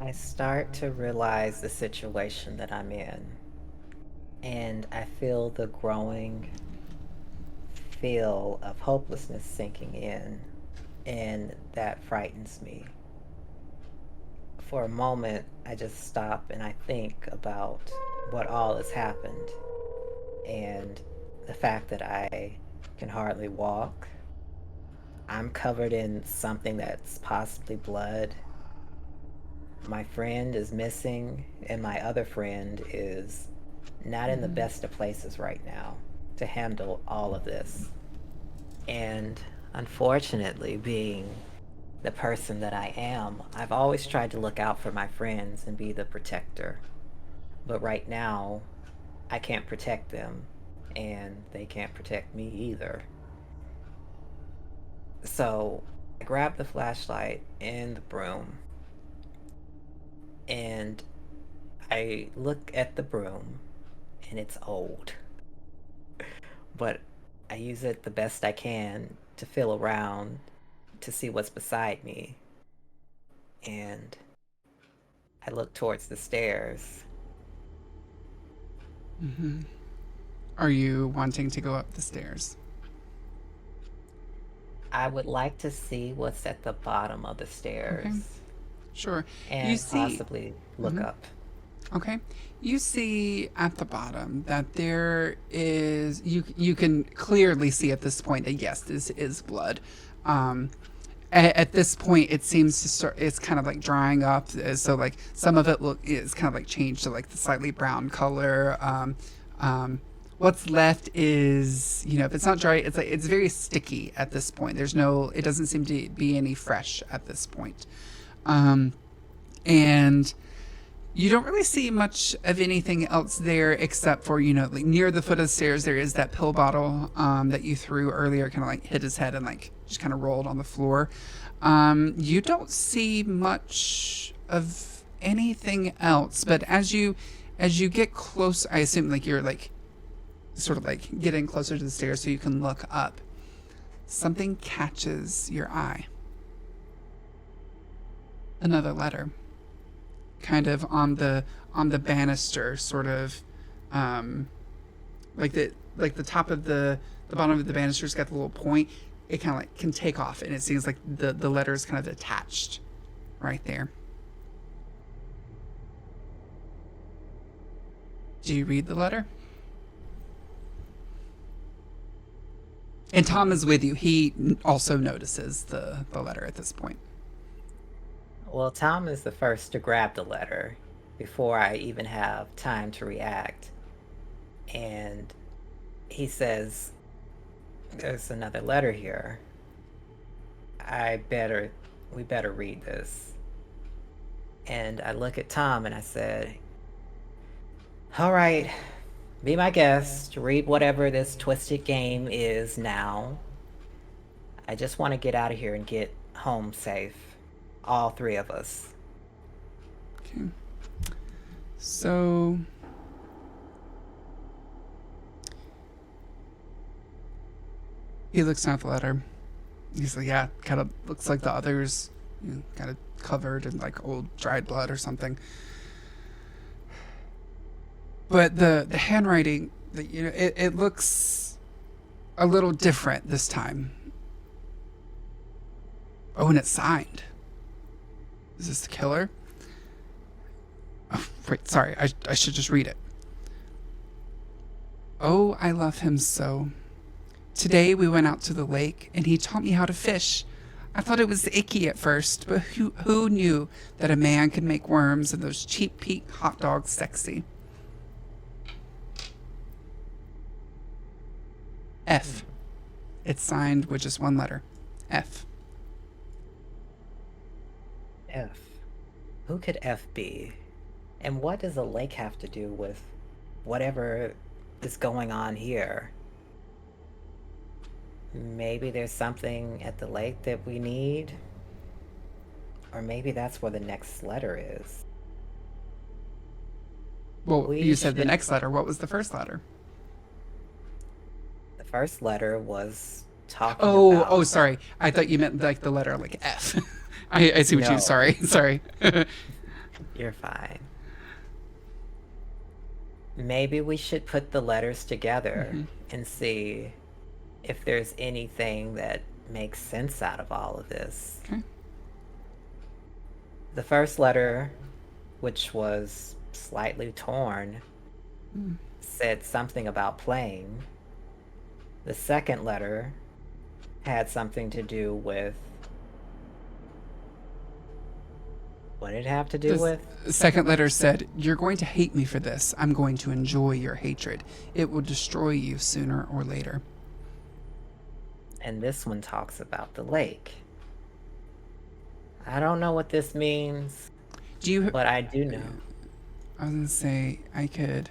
S2: I start to realize the situation that I'm in, and I feel the growing feel of hopelessness sinking in, and that frightens me. For a moment, I just stop and I think about what all has happened, and the fact that I can hardly walk. I'm covered in something that's possibly blood. My friend is missing, and my other friend is not in the best of places right now to handle all of this. And unfortunately, being the person that I am, I've always tried to look out for my friends and be the protector. But right now, I can't protect them, and they can't protect me either. So I grab the flashlight and the broom, and I look at the broom, and it's old. But I use it the best I can to feel around to see what's beside me. And I look towards the stairs.
S1: Are you wanting to go up the stairs?
S2: I would like to see what's at the bottom of the stairs.
S1: Okay. Sure.
S2: And possibly look up.
S1: Okay. You see at the bottom that there is, you can clearly see at this point that yes, this is blood. At this point, it seems to start, it's kind of like drying up. So like some of it is kind of like changed to like the slightly brown color. What's left is, if it's not dry, it's like, it's very sticky at this point. It doesn't seem to be any fresh at this point. And you don't really see much of anything else there except for, like near the foot of the stairs, there is that pill bottle that you threw earlier, kind of like hit his head and like just kind of rolled on the floor. You don't see much of anything else, but as you get close, I assume like you're like sort of like getting closer to the stairs so you can look up. Something catches your eye. Another letter, kind of on the banister, sort of, like the top of the bottom of the banister's got the little point. It kind of like can take off, and it seems like the letter is kind of attached right there. Do you read the letter? And Tom is with you. He also notices the letter at this point.
S2: Well, Tom is the first to grab the letter before I even have time to react. And he says, "There's another letter here. We better read this." And I look at Tom and I said, "All right, be my guest. Read whatever this twisted game is now. I just want to get out of here and get home safe. All three of us."
S1: Okay. So he looks down at the letter. He's like, yeah, kind of looks like the others, kind of covered in like old dried blood or something. But the handwriting, it looks a little different this time. Oh, and it's signed. Is this the killer? Oh, wait, sorry. I should just read it. "Oh, I love him so. Today we went out to the lake and he taught me how to fish. I thought it was icky at first, but who knew that a man could make worms and those cheap Pete hot dogs sexy." F. It's signed with just one letter. F.
S2: F. Who could F be? And what does a lake have to do with whatever is going on here? Maybe there's something at the lake that we need? Or maybe that's where the next letter is.
S1: Well, you said the next letter. What was the first letter?
S2: The first letter was talking
S1: Oh,
S2: about...
S1: sorry. I thought you meant like the letter like F. I see what
S2: No.
S1: you... Sorry.
S2: You're fine. Maybe we should put the letters together and see if there's anything that makes sense out of all of this.
S1: Okay.
S2: The first letter, which was slightly torn, said something about playing. The second letter had something to do with... What did it have to do with?
S1: The second letter said, "You're going to hate me for this. I'm going to enjoy your hatred. It will destroy you sooner or later."
S2: And this one talks about the lake. I don't know what this means, but I do know.
S1: I was gonna say I could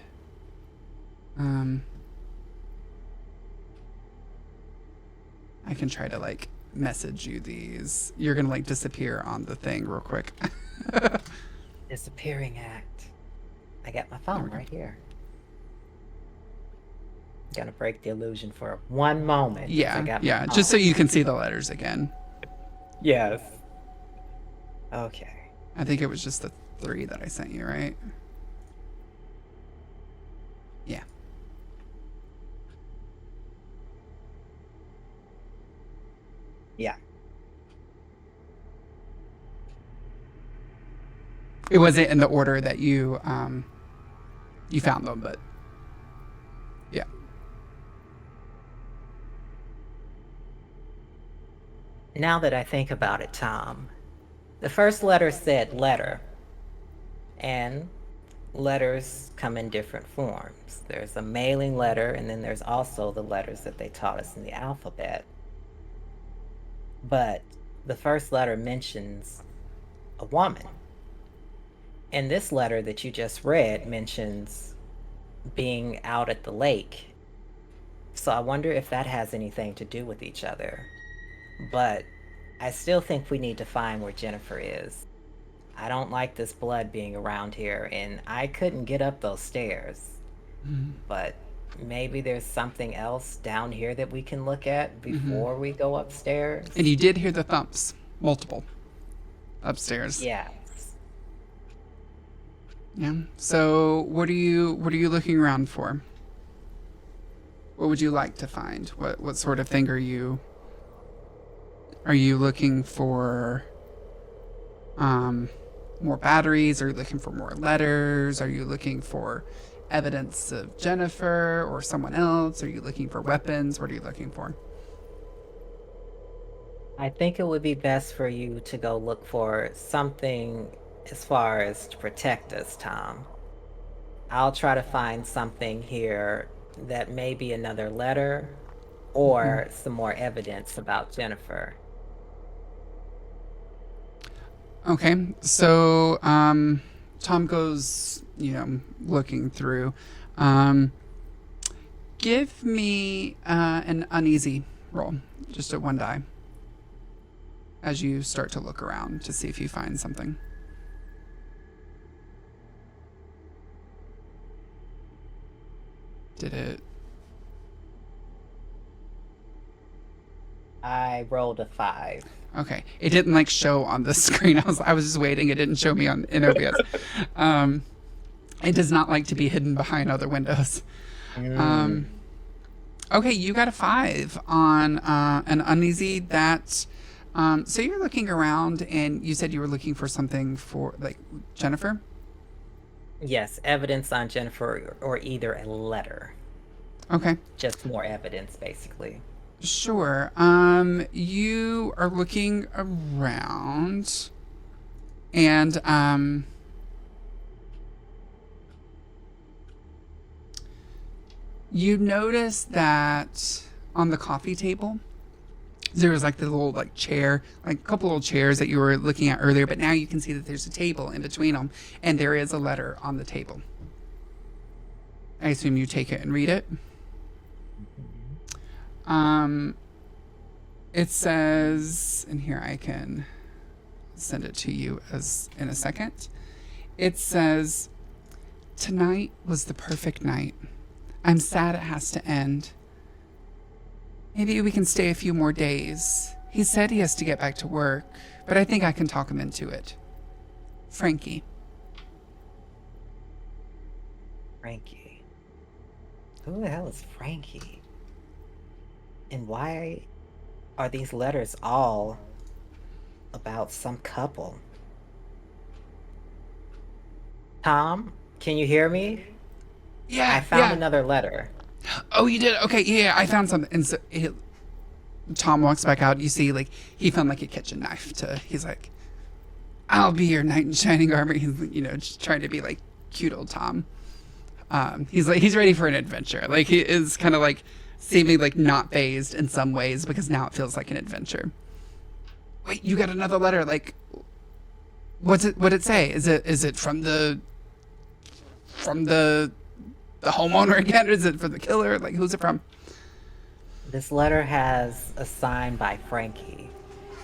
S1: I can try to like message you these. You're gonna like disappear on the thing real quick.
S2: Disappearing act. I got my phone right here. Gonna break the illusion for one moment.
S1: Yeah, just so you can see the letters again.
S2: Yes. Okay.
S1: I think it was just the 3 that I sent you, right? Yeah.
S2: Yeah.
S1: It wasn't in the order that you found them, but yeah.
S2: Now that I think about it, Tom, the first letter said letter, and letters come in different forms. There's a mailing letter, and then there's also the letters that they taught us in the alphabet. But the first letter mentions a woman. And this letter that you just read mentions being out at the lake. So I wonder if that has anything to do with each other. But I still think we need to find where Jennifer is. I don't like this blood being around here, and I couldn't get up those stairs. But maybe there's something else down here that we can look at before we go upstairs.
S1: And you did hear the thumps, multiple, upstairs.
S2: Yes.
S1: Yeah. So what are you looking around for? What would you like to find? What sort of thing are you looking for? More batteries? Are you looking for more letters? Are you looking for evidence of Jennifer or someone else? Are you looking for weapons? What are you looking for?
S2: I think it would be best for you to go look for something as far as to protect us, Tom. I'll try to find something here that may be another letter or some more evidence about Jennifer.
S1: Okay, so Tom goes, looking through. Give me an uneasy roll, just at one die, as you start to look around to see if you find something. Did it?
S2: I rolled a 5.
S1: Okay, it didn't show on the screen. I was just waiting. It didn't show me in OBS. It does not like to be hidden behind other windows. Okay, you got a 5 on an uneasy. That so you're looking around, and you said you were looking for something for Jennifer.
S2: Yes, evidence on Jennifer or either a letter.
S1: Okay.
S2: Just more evidence, basically.
S1: Sure. You are looking around, and you notice that on the coffee table there was the little chair, a couple little chairs that you were looking at earlier, but now you can see that there's a table in between them, and there is a letter on the table. I assume you take it and read it. It says, and here I can send it to you as in a second. It says, "Tonight was the perfect night. I'm sad it has to end. Maybe we can stay a few more days. He said he has to get back to work, but I think I can talk him into it. Frankie."
S2: Frankie. Who the hell is Frankie? And why are these letters all about some couple? Tom, can you hear me?
S1: Yeah,
S2: I found another letter.
S1: Oh, you did? Okay, yeah, I found something. And so Tom walks back out. You see, he found a kitchen knife. He's like, "I'll be your knight in shining armor." He's, just trying to be cute old Tom. He's ready for an adventure. He is kind of seeming not phased in some ways, because now it feels like an adventure. Wait, you got another letter? What'd it say? Is it from the homeowner again, or is it from the killer? Who's it from?
S2: This letter has a sign by Frankie,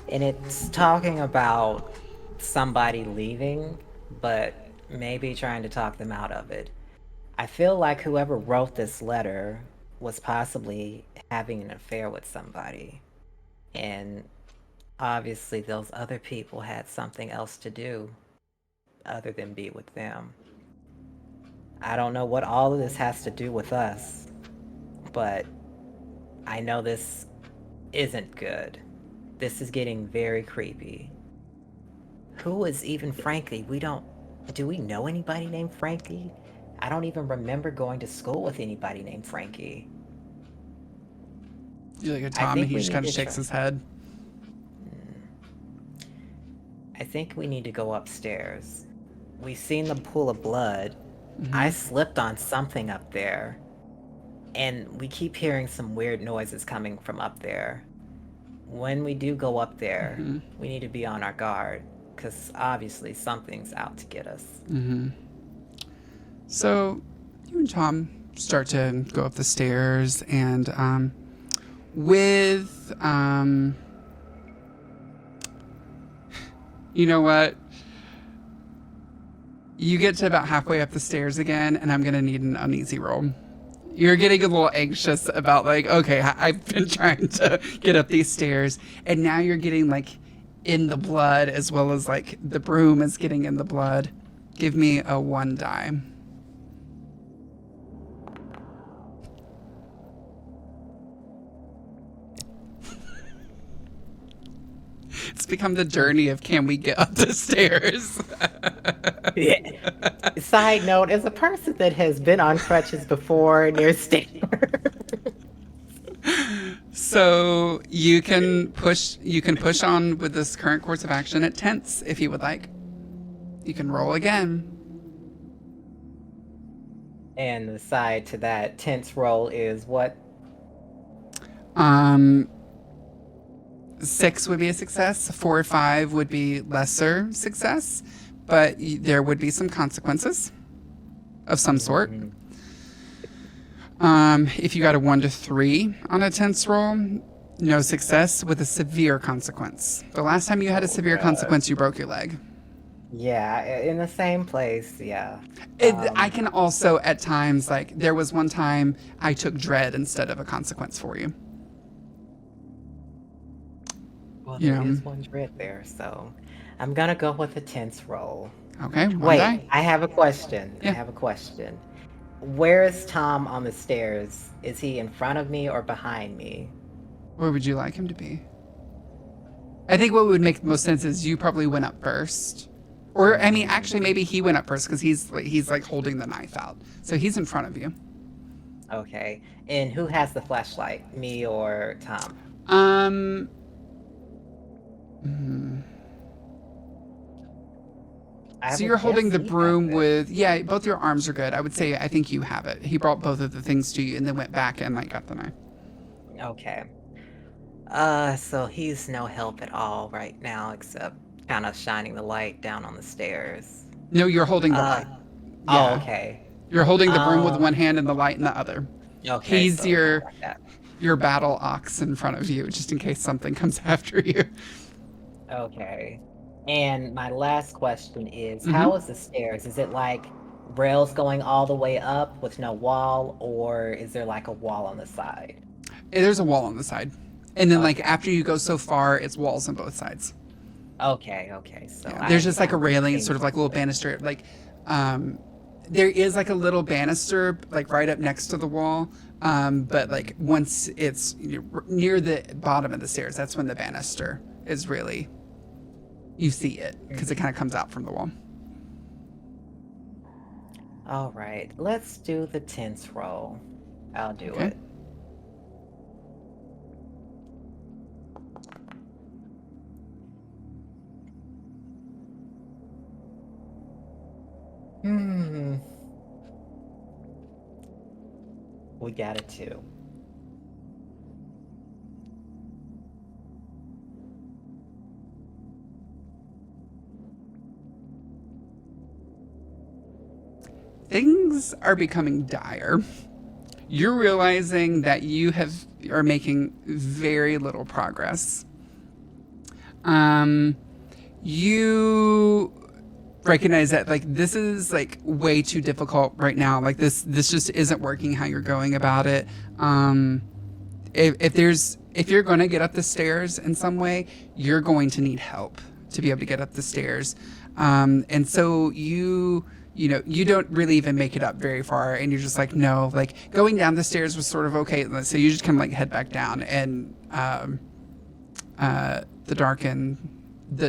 S2: and it's talking about somebody leaving, but maybe trying to talk them out of it. I feel like whoever wrote this letter was possibly having an affair with somebody, and obviously those other people had something else to do other than be with them. I don't know what all of this has to do with us, but I know this isn't good. This is getting very creepy. Who is even Frankie? Do we know anybody named Frankie? I don't even remember going to school with anybody named Frankie.
S1: You look at Tom, and he just kind of shakes his head.
S2: I think we need to go upstairs. We've seen the pool of blood. I slipped on something up there, and we keep hearing some weird noises coming from up there. When we do go up there, we need to be on our guard, because obviously something's out to get us.
S1: So you and Tom start to go up the stairs, and with you know what? You get to about halfway up the stairs again, and I'm gonna need an uneasy roll. You're getting a little anxious about like, okay, I've been trying to get up these stairs, and now you're getting like in the blood as well as like the broom is getting in the blood. Give me a 1 die. It's become the journey of can we get up the stairs?
S2: Yeah. Side note, as a person that has been on crutches before near stairs.
S1: So you can push on with this current course of action at tense if you would like. You can roll again.
S2: And the side to that tense roll is what?
S1: 6 would be a success. 4 or 5 would be lesser success, but there would be some consequences of some sort. If you got a 1 to 3 on a tense roll, no success with a severe consequence. The last time you had a severe consequence, you broke your leg.
S2: Yeah, in the same place, yeah.
S1: I can also, at times, like, there was one time I took dread instead of a consequence for you.
S2: Well, there is one dread there, so I'm gonna go with a tense roll.
S1: Okay,
S2: Wait,
S1: die.
S2: I have a question.
S1: Yeah.
S2: I have a question. Where is Tom on the stairs? Is he in front of me or behind me?
S1: Where would you like him to be? I think what would make the most sense is you probably went up first. Or, I mean, actually, maybe he went up first because he's like holding the knife out. So he's in front of you.
S2: Okay. And who has the flashlight? Me or Tom?
S1: So you're holding the broom with, yeah, both your arms are good. I would say, I think you have it. He brought both of the things to you and then went back and like got the knife.
S2: Okay. So he's no help at all right now except kind of shining the light down on the stairs.
S1: No, you're holding the light.
S2: Yeah. Oh, okay.
S1: You're holding the broom with one hand and the light in the other.
S2: Okay.
S1: He's
S2: so
S1: your battle ox in front of you, just in case something comes after you.
S2: Okay. And my last question is, how is the stairs? Is it like rails going all the way up with no wall, or is there like a wall on the side?
S1: There's a wall on the side. And then like after you go so far, it's walls on both sides.
S2: Okay. So
S1: yeah, there's just like a railing, sort of like a little banister. Like there is like a little banister like right up next to the wall. But like once it's near the bottom of the stairs, that's when the banister is really, you see it because it kind of comes out from the wall.
S2: All right, let's do the tense roll. I'll do it. We got a 2.
S1: Things are becoming dire. You're realizing that you are making very little progress. You recognize that like this is like way too difficult right now. Like this just isn't working how you're going about it. If you're going to get up the stairs in some way, you're going to need help to be able to get up the stairs. And so you don't really even make it up very far, and you're just like, no, like going down the stairs was sort of okay. So you just kind of like head back down, and the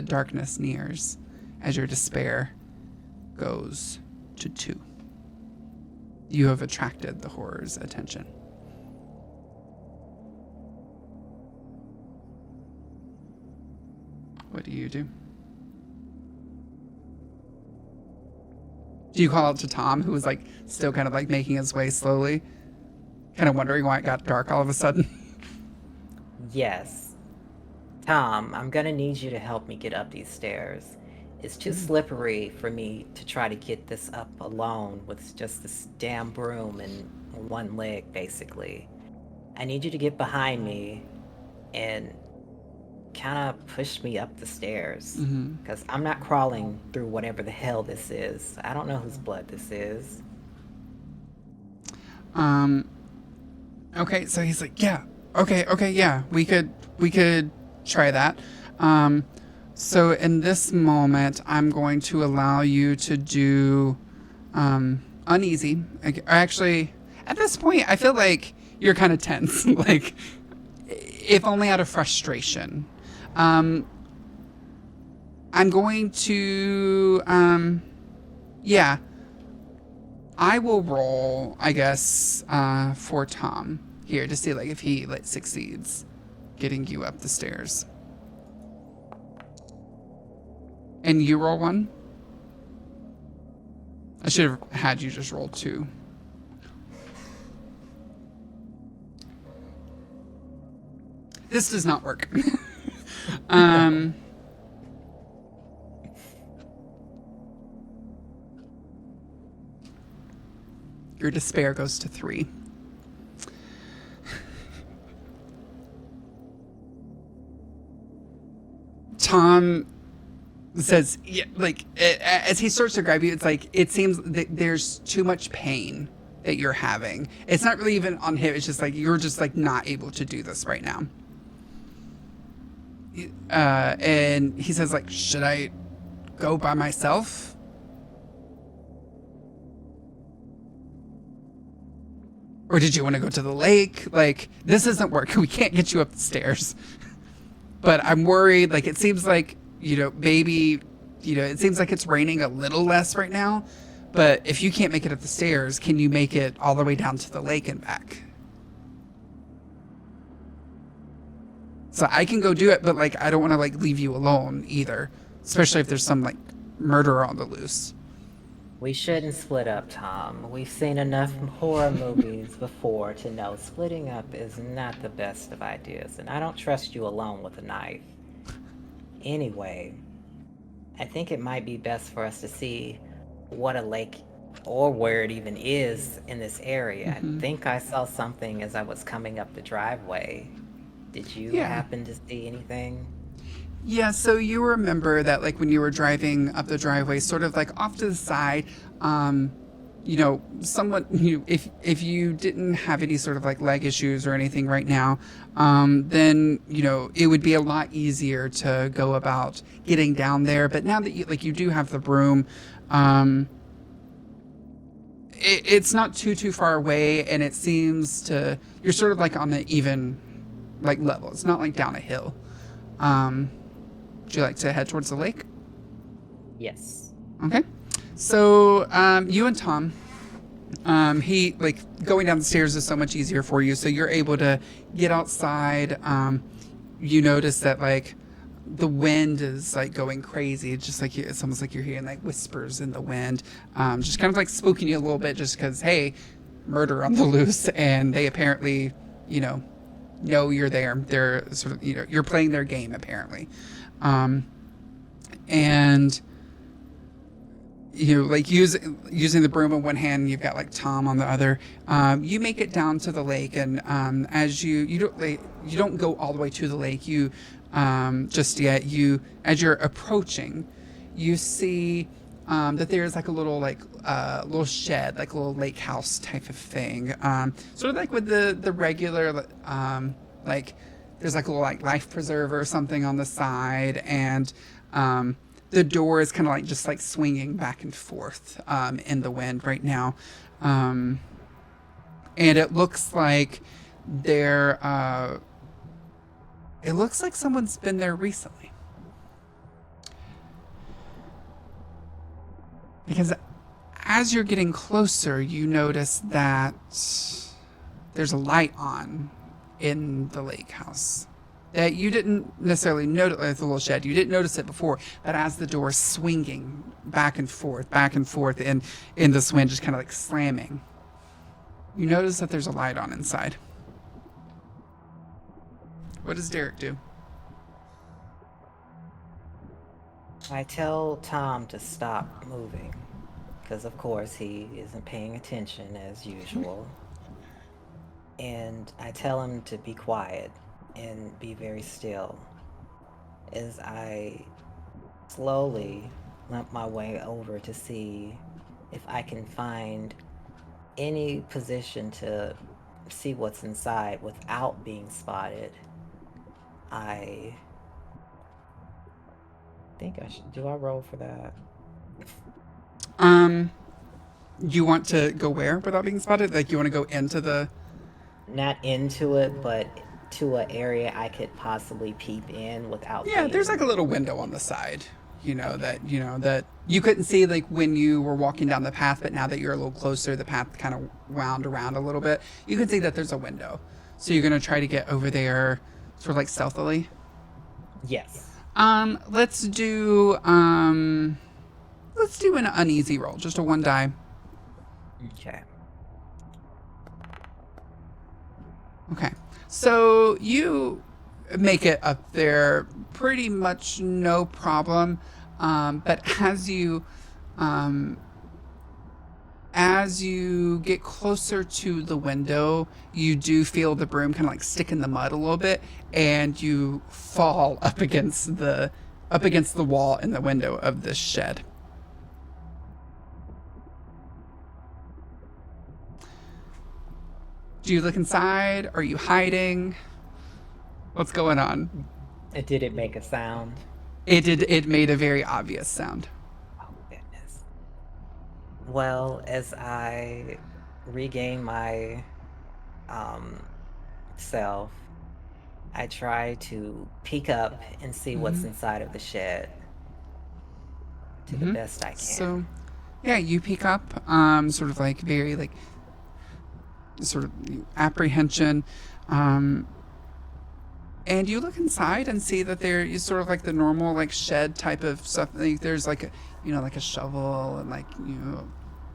S1: darkness nears as your despair goes to 2. You have attracted the horror's attention. What do you do? Do you call out to Tom, who was like still kind of like making his way slowly, kind of wondering why it got dark all of a sudden?
S2: Yes. Tom, I'm gonna need you to help me get up these stairs. It's too slippery for me to try to get this up alone with just this damn broom and one leg, basically. I need you to get behind me and kind of pushed me up the stairs.
S1: Mm-hmm.
S2: Because I'm not crawling through whatever the hell this is. I don't know whose blood this is.
S1: Okay, so he's like, yeah, okay, yeah, we could try that. So in this moment, I'm going to allow you to do uneasy. Actually, at this point, I feel like you're kind of tense, like if only out of frustration. I'm going to, yeah, I will roll, I guess, for Tom here to see like if he like succeeds getting you up the stairs. And you roll 1? I should have had you just roll 2. This does not work. Your despair goes to 3. Tom says, yeah, like, as he starts to grab you, it's like, it seems that there's too much pain that you're having. It's not really even on him. It's just like, you're just like not able to do this right now. And he says like, should I go by myself? Or did you want to go to the lake? Like, this isn't working. We can't get you up the stairs. But I'm worried. Like, it seems like, maybe, it seems like it's raining a little less right now. But if you can't make it up the stairs, can you make it all the way down to the lake and back? So I can go do it, but, like, I don't want to, like, leave you alone either. Especially if there's some, like, murderer on the loose.
S2: We shouldn't split up, Tom. We've seen enough horror movies before to know splitting up is not the best of ideas, and I don't trust you alone with a knife. Anyway, I think it might be best for us to see what a lake or where it even is in this area. I think I saw something as I was coming up the driveway. Did you happen to see anything?
S1: Yeah, so you remember that, like, when you were driving up the driveway, sort of like off to the side, someone, if you didn't have any sort of like leg issues or anything right now, then, it would be a lot easier to go about getting down there. But now that you do have the broom, it's not too far away, and it seems to, you're sort of like on the even, like, level. It's not like down a hill. Would you like to head towards the lake?
S2: Yes.
S1: Okay. So, you and Tom, he, like, going down the stairs is so much easier for you. So you're able to get outside. You notice that, like, the wind is, like, going crazy. It's just like, it's almost like you're hearing, like, whispers in the wind. Just kind of, like, spooking you a little bit just because, hey, murder on the loose. And they apparently, know you're there. They're sort of, you're playing their game, apparently. And like using the broom in one hand, you've got like Tom on the other. You make it down to the lake, and as you don't go all the way to the lake. You just yet. As you're approaching, you see that there's like a little little shed, like a little lake house type of thing. Sort of like with the regular like. There's like a little like life preserver or something on the side, and the door is kind of like just like swinging back and forth in the wind right now, and it looks like it looks like someone's been there recently, because as you're getting closer, you notice that there's a light on in the lake house that you didn't necessarily notice, like the little shed. You didn't notice it before, but as the door is swinging back and forth, in this wind, just kind of like slamming, you notice that there's a light on inside. What does Derek do?
S2: I tell Tom to stop moving, because of course he isn't paying attention as usual. And I tell him to be quiet and be very still. as I slowly limp my way over to see if I can find any position to see what's inside without being spotted. I think I should. Do I roll for that?
S1: You want to go where without being spotted? Like you want to go into the?
S2: Not into it, but to an area I could possibly peep in without
S1: Yeah,
S2: being.
S1: there's like a little window on the side.
S2: Okay.
S1: That you couldn't see like when you were walking down the path, but now that you're a little closer, the path kind of wound around a little bit. You can see that there's a window. So you're gonna try to get over there, sort of like stealthily.
S2: Yes.
S1: Let's do an uneasy roll, just a 1 die.
S2: Okay.
S1: Okay. So you make it up there pretty much no problem. But as you get closer to the window, you do feel the broom kind of like stick in the mud a little bit, and you fall up against the wall in the window of this shed. Do you look inside? Are you hiding? What's going on?
S2: Did it make a sound?
S1: It did. It made a very obvious sound.
S2: Oh, goodness. Well, as I regain my self, I try to peek up and see what's inside of the shed to the best I can.
S1: So, yeah, you peek up, sort of like very like sort of apprehension, and you look inside and see that there is sort of like the normal like shed type of stuff. Like there's like a like a shovel and like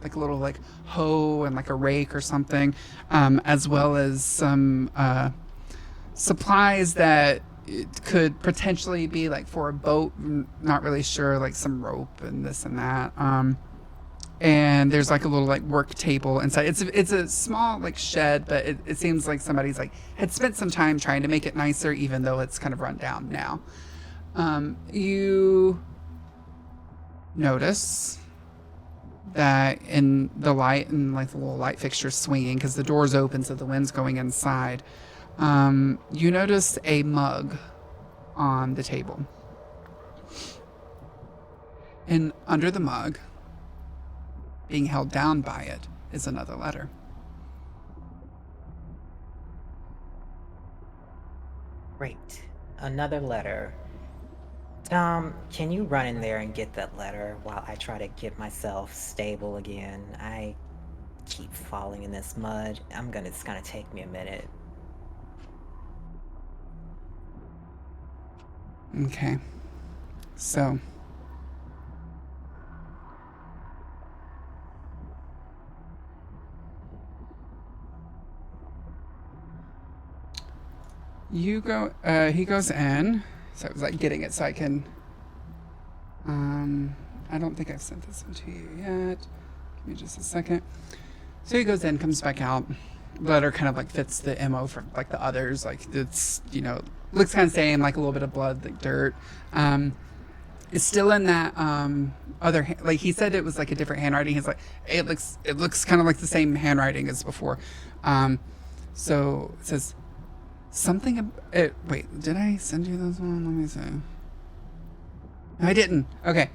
S1: like a little like hoe and like a rake or something, as well as some supplies that it could potentially be like for a boat. Not really sure, like some rope and this and that. And there's like a little like work table inside. It's a small like shed, but it seems like somebody's like had spent some time trying to make it nicer, even though it's kind of run down now. You notice that in the light and like the little light fixture swinging because the door's open, so the wind's going inside. You notice a mug on the table, and under the mug, being held down by it, is another letter.
S2: Great. Another letter. Tom, can you run in there and get that letter while I try to get myself stable again? I keep falling in this mud. It's gonna take me a minute.
S1: Okay. So you go he goes in. So I was like getting it so I can I don't think I've sent this one to you yet. Give me just a second. So he goes in, comes back out. Letter kind of like fits the MO for like the others. Like it's, looks kind of same, like a little bit of blood, like dirt. It's still in that other, like he said it was like a different handwriting. He's like, it looks kind of like the same handwriting as before. So it says something, wait, did I send you this one? Let me see. I didn't. Okay.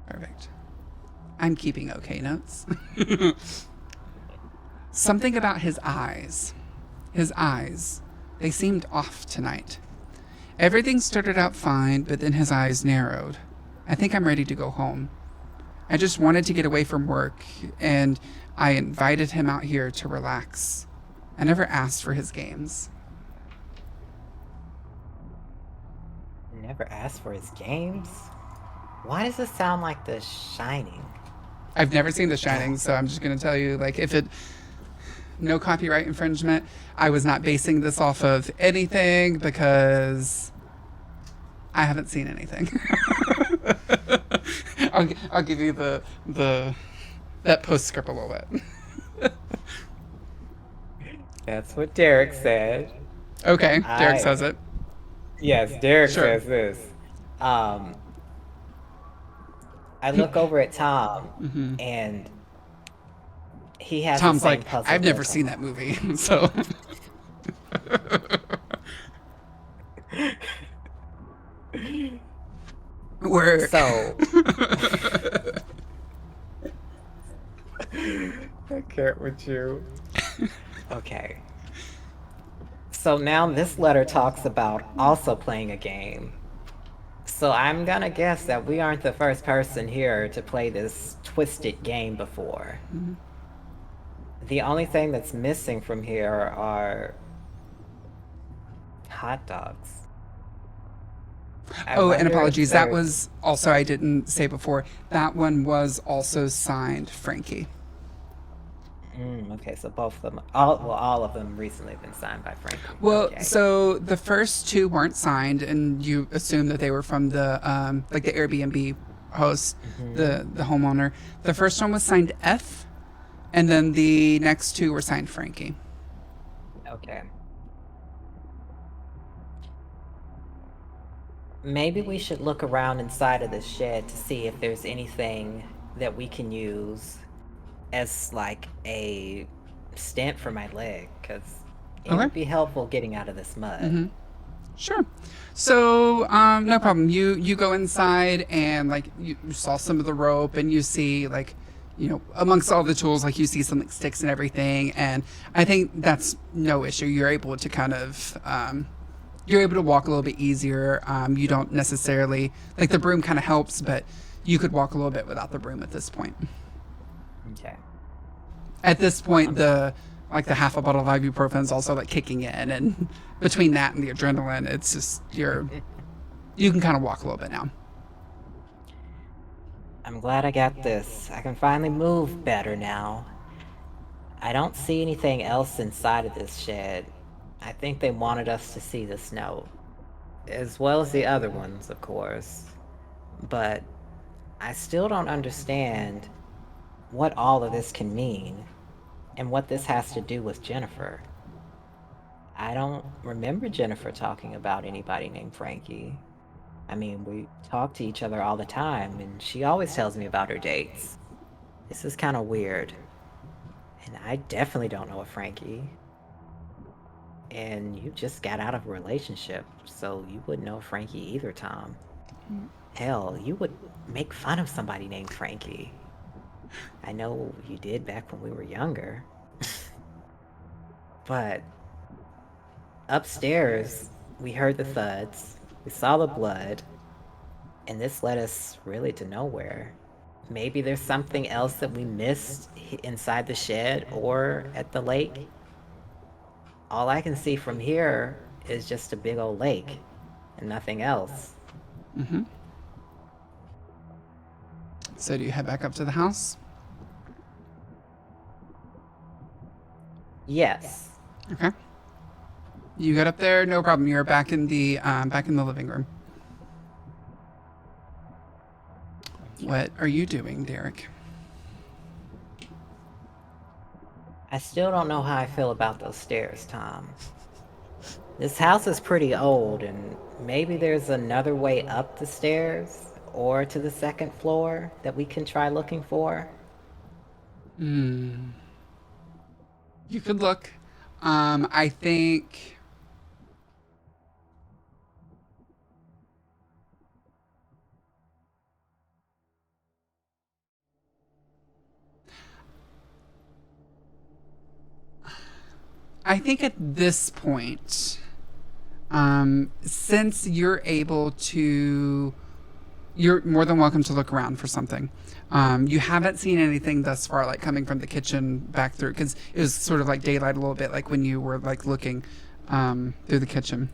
S1: Perfect. I'm keeping okay notes. Something about his eyes. His eyes. They seemed off tonight. Everything started out fine, but then his eyes narrowed. I think I'm ready to go home. I just wanted to get away from work, and I invited him out here to relax. I never asked for his games.
S2: Never asked for his games? Why does it sound like The Shining?
S1: I've never seen The Shining, so I'm just going to tell you, like, no copyright infringement. I was not basing this off of anything because I haven't seen anything. I'll give you that postscript a little bit.
S2: That's what Derek said.
S1: Okay, Derek says it.
S2: Yes, Derek
S1: Sure.
S2: says this. Um, I look over at Tom, and he has the
S1: Tom's like,
S2: same puzzled
S1: I've never
S2: look on
S1: seen that movie, so
S2: him.
S1: we're.
S2: So, I can't with you. Okay. So now this letter talks about also playing a game. So I'm gonna guess that we aren't the first person here to play this twisted game before. The only thing that's missing from here are hot dogs. I
S1: Oh, and
S2: wonder if
S1: apologies. That
S2: there's.
S1: was also, I didn't say before, that one was also signed Frankie.
S2: Okay, so both of them, all of them recently been signed by Frankie.
S1: Well,
S2: Okay.
S1: so the first two weren't signed, and you assume that they were from the like the Airbnb host,
S2: Hmm.
S1: the homeowner. The first one was signed F, and then the next two were signed Frankie.
S2: Okay. Maybe we should look around inside of this shed to see if there's anything that we can use as like a stent for my leg, because it
S1: Okay.
S2: would be helpful getting out of this mud.
S1: Sure. So, no problem. You go inside and like you saw some of the rope and you see like, amongst all the tools, like you see some like sticks and everything. And I think that's no issue. You're able to kind of, you're able to walk a little bit easier. You don't necessarily like the broom kind of helps, but you could walk a little bit without the broom at this point.
S2: Okay.
S1: At this point, the half a bottle of ibuprofen is also like kicking in, and between that and the adrenaline, it's just you can kind of walk a little bit now.
S2: I'm glad I got this. I can finally move better now. I don't see anything else inside of this shed. I think they wanted us to see this note, as well as the other ones, of course. But I still don't understand what all of this can mean and what this has to do with Jennifer. I don't remember Jennifer talking about anybody named Frankie. I mean, we talk to each other all the time, and she always tells me about her dates. This is kind of weird. And I definitely don't know a Frankie. And you just got out of a relationship, so you wouldn't know Frankie either, Tom. Hell, you would make fun of somebody named Frankie. I know you did back when we were younger. But upstairs, we heard the thuds, we saw the blood, and this led us really to nowhere. Maybe there's something else that we missed inside the shed or at the lake. All I can see from here is just a big old lake and nothing else.
S1: So do you head back up to the house?
S2: Yes.
S1: Okay. You get up there, no problem. You're back in the living room. What are you doing, Derek?
S2: I still don't know how I feel about those stairs, Tom. This house is pretty old, and maybe there's another way up the stairs or to the second floor that we can try looking for.
S1: You could look. I think. I think at this point, since you're more than welcome to look around for something. You haven't seen anything thus far, like coming from the kitchen back through, because it was sort of like daylight a little bit, like when you were like looking through the kitchen,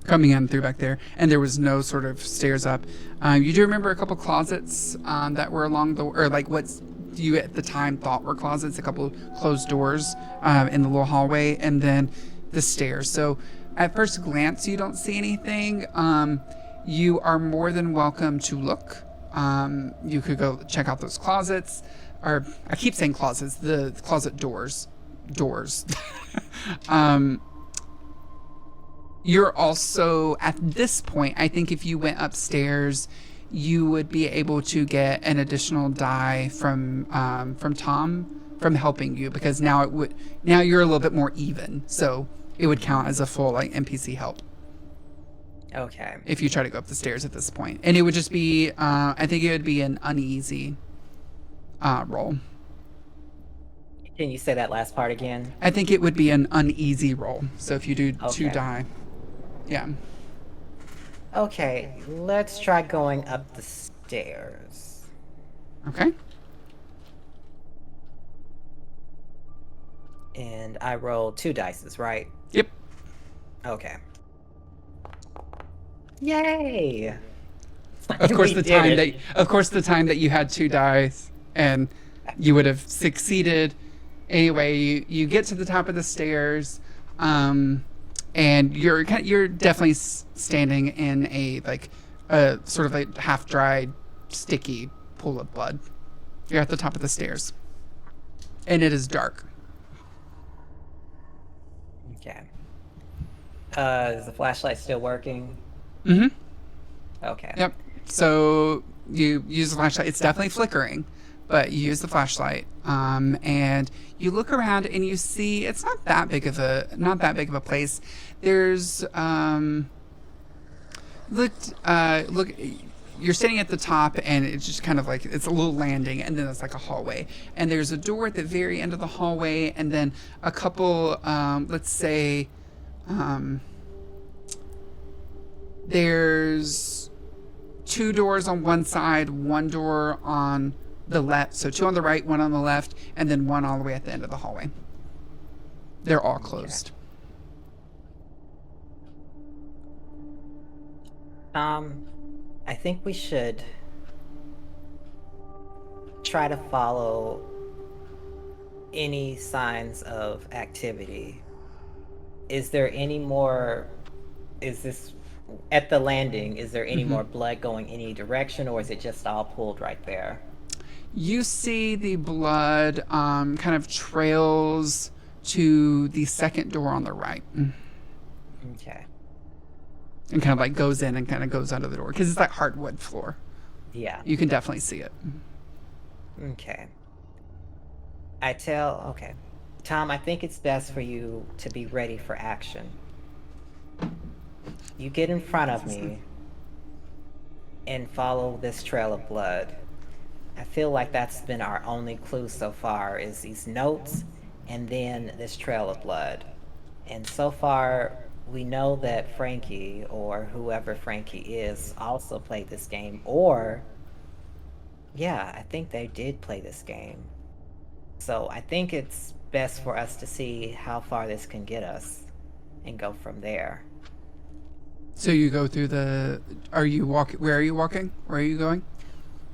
S1: coming in through back there, and there was no sort of stairs up. You do remember a couple closets that were along the, or like what you at the time thought were closets, a couple closed doors in the little hallway, and then the stairs. So at first glance, you don't see anything. You are more than welcome to look. You could go check out those closets, or I keep saying closets, the closet doors. You're also at this point, I think if you went upstairs, you would be able to get an additional die from Tom from helping you, because now you're a little bit more even. So it would count as a full like NPC help
S2: Okay.
S1: if you try to go up the stairs at this point. And it would just be I think it would be an uneasy roll.
S2: Can you say that last part again?
S1: I think it would be an uneasy roll. So if you do two
S2: Okay.
S1: die. Yeah.
S2: Okay, let's try going up the stairs.
S1: Okay.
S2: And I roll 2 dices, right?
S1: Yep.
S2: Okay. Yay!
S1: Of course,
S2: We did it.
S1: the time that you had 2 dice, and you would have succeeded. Anyway, you get to the top of the stairs, and you're definitely standing in a sort of a half-dried, sticky pool of blood. You're at the top of the stairs, and it is dark.
S2: Okay. Is the flashlight still working?
S1: Mm-hmm.
S2: Okay.
S1: Yep. So you use the flashlight. It's definitely flickering, but you use the flashlight, and you look around and you see it's not that big of a place. There's look. You're standing at the top, and it's just kind of like it's a little landing, and then it's like a hallway, and there's a door at the very end of the hallway, and then a couple, let's say, there's 2 doors on one side, 1 door on the left, so 2 on the right, 1 on the left, and then 1 all the way at the end of the hallway. They're all closed.
S2: I think we should try to follow any signs of activity. Is there any more? Is this at the landing? Is there any more blood going any direction, or is it just all pooled right there?
S1: You see the blood kind of trails to the second door on the right.
S2: Okay.
S1: And kind of like goes in and kind of goes under the door, because it's that hardwood floor.
S2: Yeah.
S1: You can definitely see it.
S2: Okay. Okay. Tom, I think it's best for you to be ready for action. You get in front of me and follow this trail of blood. I feel like that's been our only clue so far, is these notes and then this trail of blood. And so far, we know that Frankie, or whoever Frankie is, also played this game. Or, yeah, I think they did play this game. So I think it's best for us to see how far this can get us and go from there.
S1: So you go through the. Are you walking? Where are you walking? Where are you going?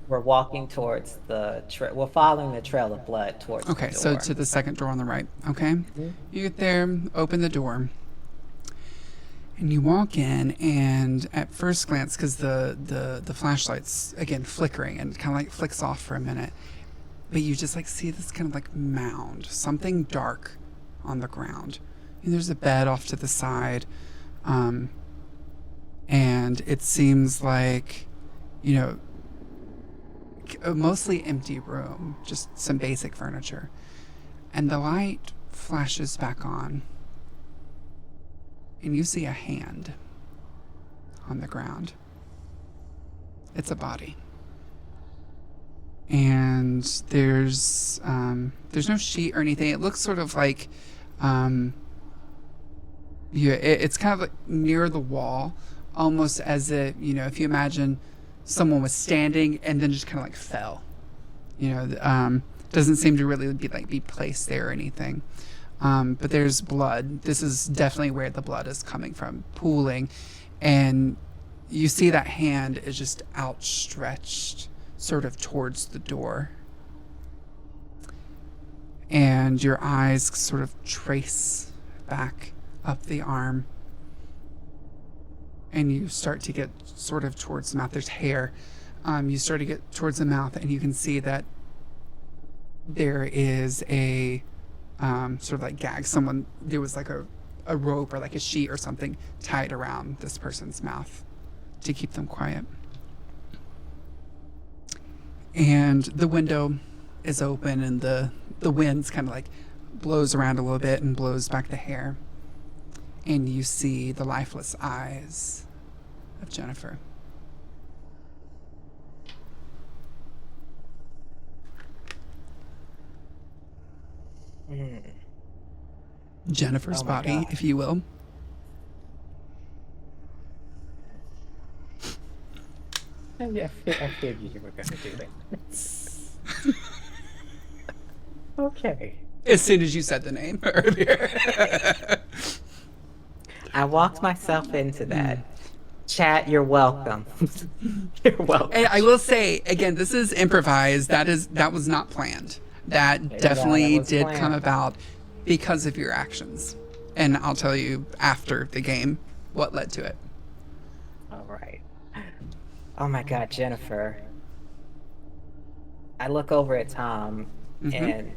S2: We're walking towards the we're following the trail of blood towards the
S1: Okay,
S2: door.
S1: so to the second door on the right. Okay. You get there, open the door, and you walk in, and at first glance, because the flashlight's again flickering and kind of like flicks off for a minute, but you just like see this kind of like mound, something dark on the ground. And there's a bed off to the side, and it seems like, a mostly empty room, just some basic furniture. And the light flashes back on, and you see a hand on the ground. It's a body. And there's no sheet or anything. It looks sort of like, it's kind of like near the wall, almost as if, if you imagine someone was standing and then just kind of like fell. Doesn't seem to really be placed there or anything. But there's blood. This is definitely where the blood is coming from, pooling. And you see that hand is just outstretched sort of towards the door. And your eyes sort of trace back up the arm. And you start to get sort of towards the mouth. There's hair. You start to get towards the mouth, and you can see that there is a sort of like gag. There was like a a rope or like a sheet or something tied around this person's mouth to keep them quiet. And the window is open, and the wind's kind of like blows around a little bit and blows back the hair. And you see the lifeless eyes of Jennifer. Jennifer's body, if you will.
S2: I figured you were going to do that. Okay.
S1: As soon as you said the name earlier.
S2: I walked myself into that. Chat, you're welcome. You're welcome.
S1: And I will say, again, this is improvised. That was not planned. That definitely did come about because of your actions. And I'll tell you after the game what led to it.
S2: All right. Oh my God, Jennifer. I look over at Tom, and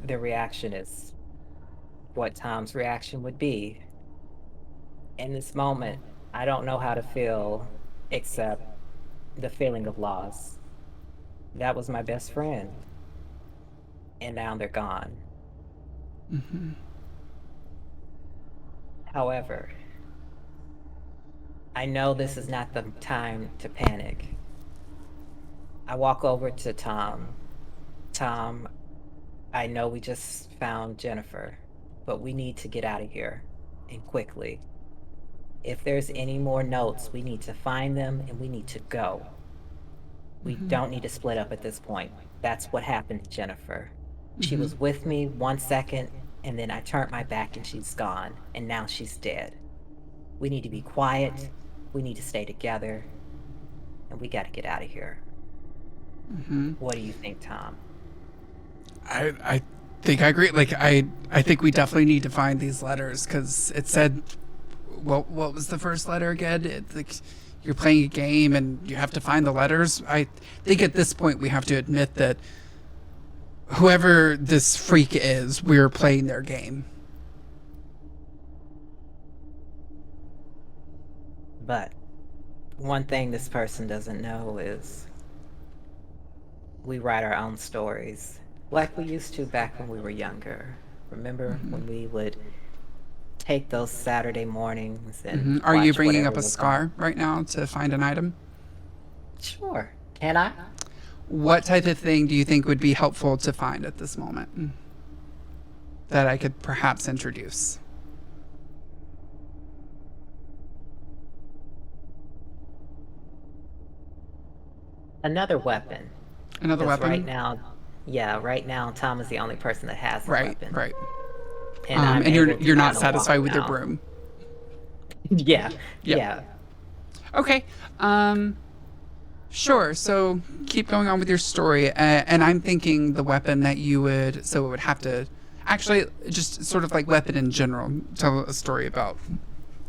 S2: the reaction is what Tom's reaction would be. In this moment, I don't know how to feel except the feeling of loss. That was my best friend. And now they're gone. However, I know this is not the time to panic. I walk over to Tom. Tom, I know we just found Jennifer, but we need to get out of here, and quickly. If there's any more notes, we need to find them and we need to go. We don't need to split up at this point. That's what happened to Jennifer. She was with me 1 second, and then I turned my back and she's gone, and now she's dead. We need to be quiet, we need to stay together, and we gotta get out of here. What do you think, Tom?
S1: I think I agree. Like, I think we definitely need to find these letters, because it said, what was the first letter again? It's like you're playing a game and you have to find the letters. I think at this point we have to admit that whoever this freak is, we're playing their game.
S2: But one thing this person doesn't know is we write our own stories like we used to back when we were younger. Remember when we would take those Saturday mornings and
S1: Are you
S2: watch
S1: bringing
S2: whatever
S1: up a
S2: was
S1: scar right now to find an item?
S2: on? Sure. Can I?
S1: What type of thing do you think would be helpful to find at this moment that I could perhaps introduce?
S2: Another weapon.
S1: Another
S2: 'Cause
S1: weapon?
S2: right now, Tom is the only person that has a weapon.
S1: Right.
S2: And,
S1: And you're not
S2: kinda
S1: satisfied
S2: walk
S1: with your
S2: now.
S1: broom.
S2: Yeah.
S1: Okay. Sure. So keep going on with your story. And I'm thinking the weapon that you would, so it would have to, actually, just sort of like weapon in general. Tell a story about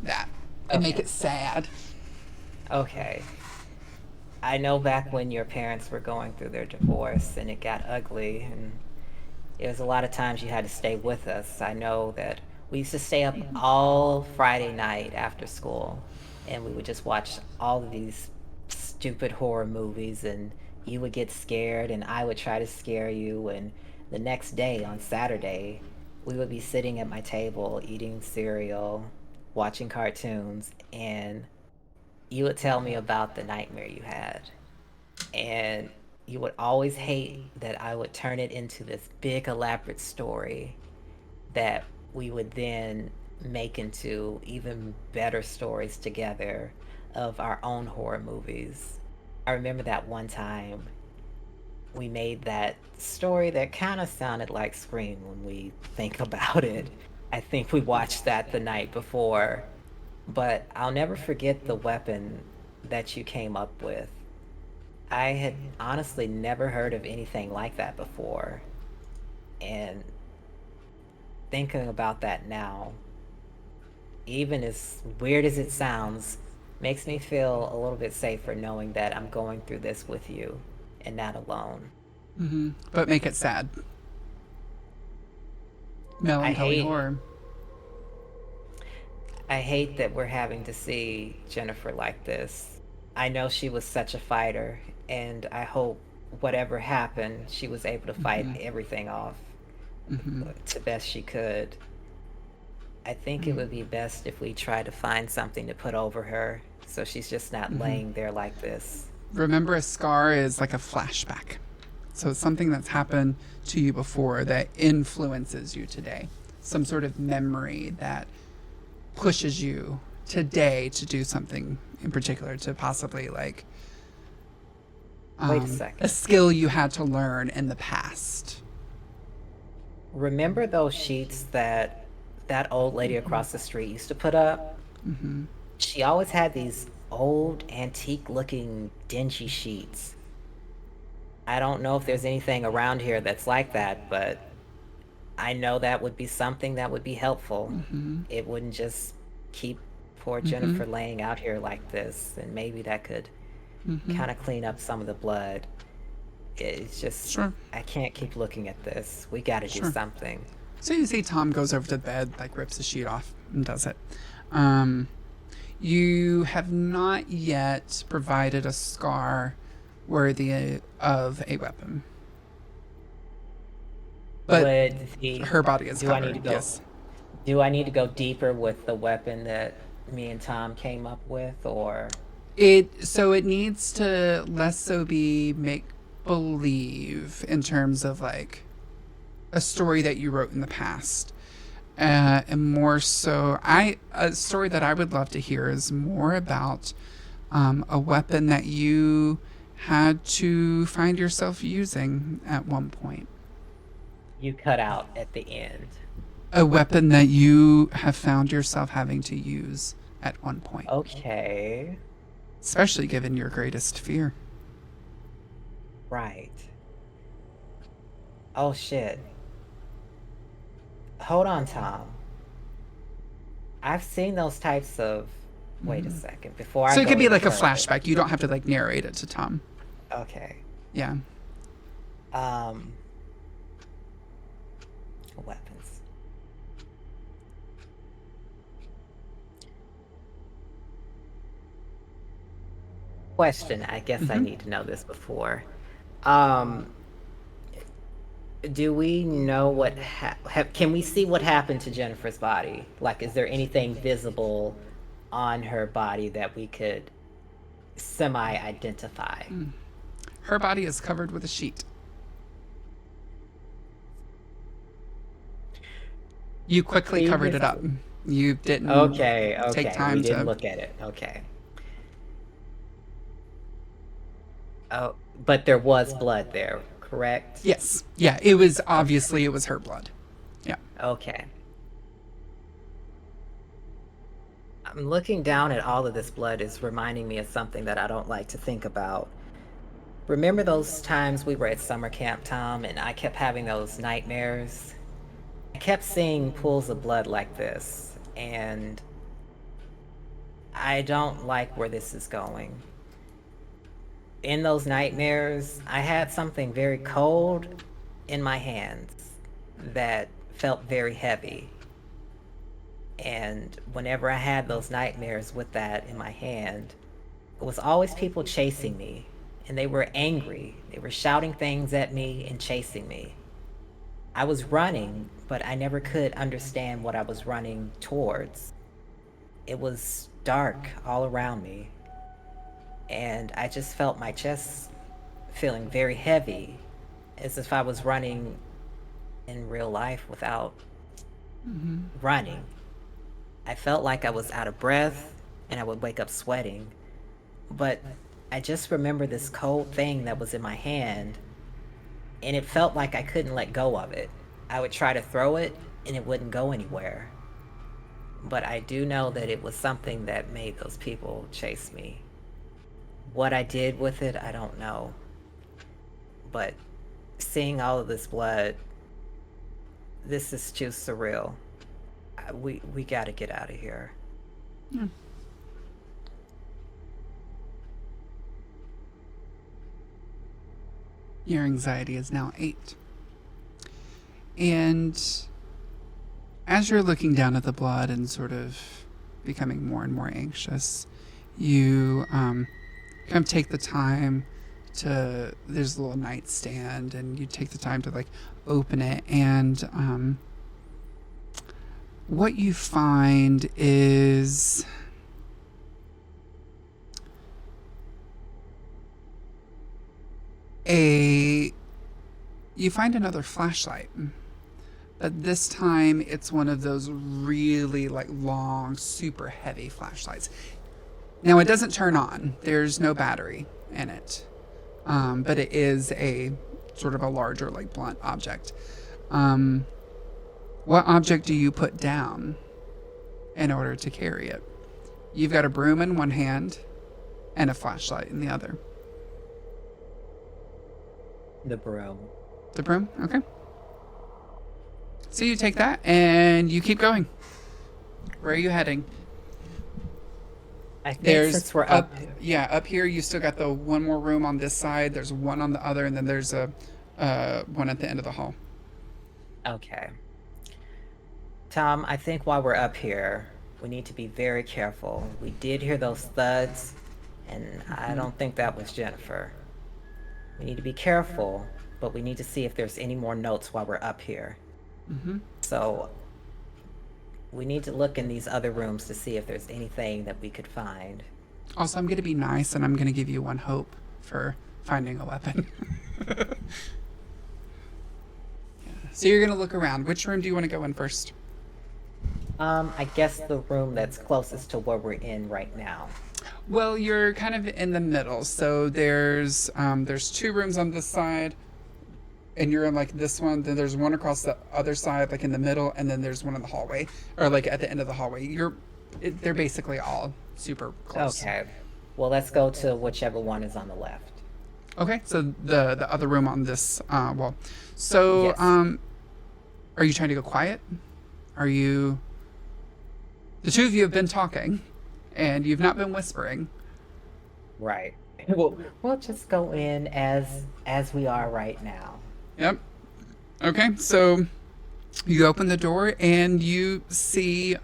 S1: that and make it sad.
S2: Okay. I know back when your parents were going through their divorce and it got ugly, and it was a lot of times you had to stay with us. I know that we used to stay up all Friday night after school, and we would just watch all of these stupid horror movies, and you would get scared and I would try to scare you, and the next day on Saturday we would be sitting at my table eating cereal, watching cartoons, and you would tell me about the nightmare you had. And you would always hate that I would turn it into this big elaborate story that we would then make into even better stories together of our own horror movies. I remember that one time we made that story that kind of sounded like Scream when we think about it. I think we watched that the night before, but I'll never forget the weapon that you came up with. I had honestly never heard of anything like that before, and thinking about that now, even as weird as it sounds, makes me feel a little bit safer knowing that I'm going through this with you and not alone.
S1: But make it sad. Melancholy horror.
S2: I hate that we're having to see Jennifer like this. I know she was such a fighter, and I hope whatever happened, she was able to fight everything off to best she could. I think it would be best if we try to find something to put over her so she's just not laying there like this.
S1: Remember, a scar is like a flashback. So it's something that's happened to you before that influences you today. Some sort of memory that pushes you today to do something in particular, to possibly like
S2: Wait a second.
S1: a skill you had to learn in the past.
S2: Remember those sheets that that old lady across the street used to put up? She always had these old, antique-looking, dingy sheets. I don't know if there's anything around here that's like that, but I know that would be something that would be helpful. It wouldn't just keep poor Jennifer laying out here like this, and maybe that could kind of clean up some of the blood. It's just,
S1: Sure.
S2: I can't keep looking at this. We got to do something.
S1: So you see Tom goes over to the bed, like rips the sheet off and does it. You have not yet provided a scar worthy of a weapon. But her body is
S2: do I
S1: covered,
S2: need to go?
S1: yes.
S2: Do I need to go deeper with the weapon that me and Tom came up with, or
S1: It needs to less so be make believe in terms of like a story that you wrote in the past, and more so, a story that I would love to hear is more about a weapon that you had to find yourself using at one point.
S2: you cut out at the end?
S1: A weapon that you have found yourself having to use at one point,
S2: Okay,
S1: especially given your greatest fear.
S2: right. Oh shit. Hold on, Tom. I've seen those types of. Wait a second. Before I
S1: So it
S2: go
S1: could be
S2: any
S1: like a
S2: further.
S1: flashback. You don't have to like narrate it to Tom.
S2: Okay.
S1: Yeah.
S2: Um. Weapons. Question. I guess I need to know this before. Um. Do we know what can we see what happened to Jennifer's body? Like, is there anything visible on her body that we could semi-identify?
S1: Her body is covered with a sheet. You quickly covered it up. You didn't
S2: Okay,
S1: take time
S2: we didn't
S1: to
S2: look at it. Okay. Oh, but there was blood there, correct?
S1: Yes. Yeah, it was obviously it was her blood. Yeah.
S2: Okay. I'm looking down at all of this blood is reminding me of something that I don't like to think about. Remember those times we were at summer camp, Tom, and I kept having those nightmares? I kept seeing pools of blood like this, and I don't like where this is going. In those nightmares, I had something very cold in my hands that felt very heavy. And whenever I had those nightmares with that in my hand, it was always people chasing me. And they were angry. They were shouting things at me and chasing me. I was running, but I never could understand what I was running towards. It was dark all around me. And I just felt my chest feeling very heavy, as if I was running in real life without running. I felt like I was out of breath, and I would wake up sweating. But I just remember this cold thing that was in my hand, and it felt like I couldn't let go of it. I would try to throw it, and it wouldn't go anywhere. But I do know that it was something that made those people chase me. What I did with it, I don't know. But seeing all of this blood, this is too surreal. We gotta get out of here.
S1: Yeah. Your anxiety is now 8. And as you're looking down at the blood and sort of becoming more and more anxious. You kind of take the time to, there's a little nightstand, and you take the time to like open it, and what you find is you find another flashlight, but this time it's one of those really like long, super heavy flashlights. Now it doesn't turn on. There's no battery in it, but it is a sort of a larger, like blunt object. What object do you put down in order to carry it? You've got a broom in one hand and a flashlight in the other.
S2: The broom.
S1: The broom? Okay. So you take that and you keep going. Where are you heading?
S2: I think since we're up,
S1: yeah, up here you still got the one more room on this side. There's one on the other, and then there's a one at the end of the hall.
S2: okay. Tom, I think while we're up here, we need to be very careful. We did hear those thuds, and I don't think that was Jennifer. We need to be careful, but we need to see if there's any more notes while we're up here. So we need to look in these other rooms to see if there's anything that we could find.
S1: Also, I'm going to be nice, and I'm going to give you one hope for finding a weapon. So you're going to look around. Which room do you want to go in first?
S2: I guess the room that's closest to where we're in right now.
S1: Well, you're kind of in the middle. So there's two rooms on this side, and you're in like this one. Then there's one across the other side, like in the middle, and then there's one in the hallway, or like at the end of the hallway. They're basically all super close.
S2: Okay. Well, let's go to whichever one is on the left.
S1: Okay. So the other room on this wall. So
S2: Yes.
S1: are you trying to go quiet? Are you? The two of you have been talking, and you've not been whispering.
S2: Right. We'll just go in as we are right now.
S1: Yep. Okay, so you open the door and you see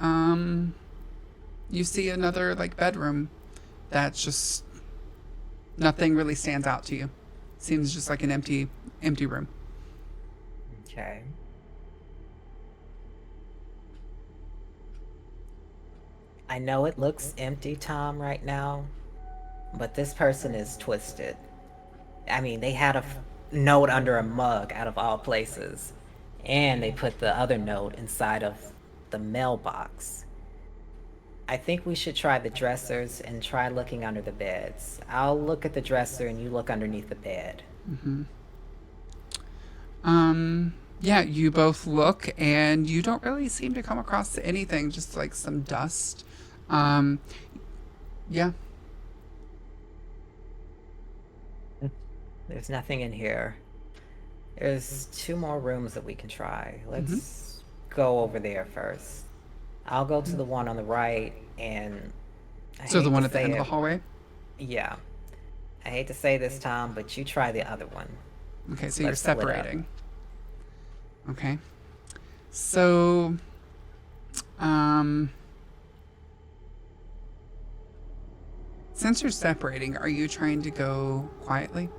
S1: another like bedroom that's just nothing really stands out to you. Seems just like an empty room.
S2: Okay. I know it looks empty, Tom, right now, but this person is twisted. I mean, they had a note under a mug out of all places, and they put the other note inside of the mailbox. I think we should try the dressers and try looking under the beds. I'll look at the dresser and you look underneath the bed.
S1: Yeah, you both look and you don't really seem to come across anything, just like some dust. Yeah.
S2: There's nothing in here. There's two more rooms that we can try. Let's go over there first. I'll go to the one on the right, and
S1: So the one at the end of the hallway?
S2: Yeah. I hate to say this, Tom, but you try the other one.
S1: Okay, so you're
S2: Let's split up.
S1: separating. Okay. So, since you're separating, are you trying to go quietly?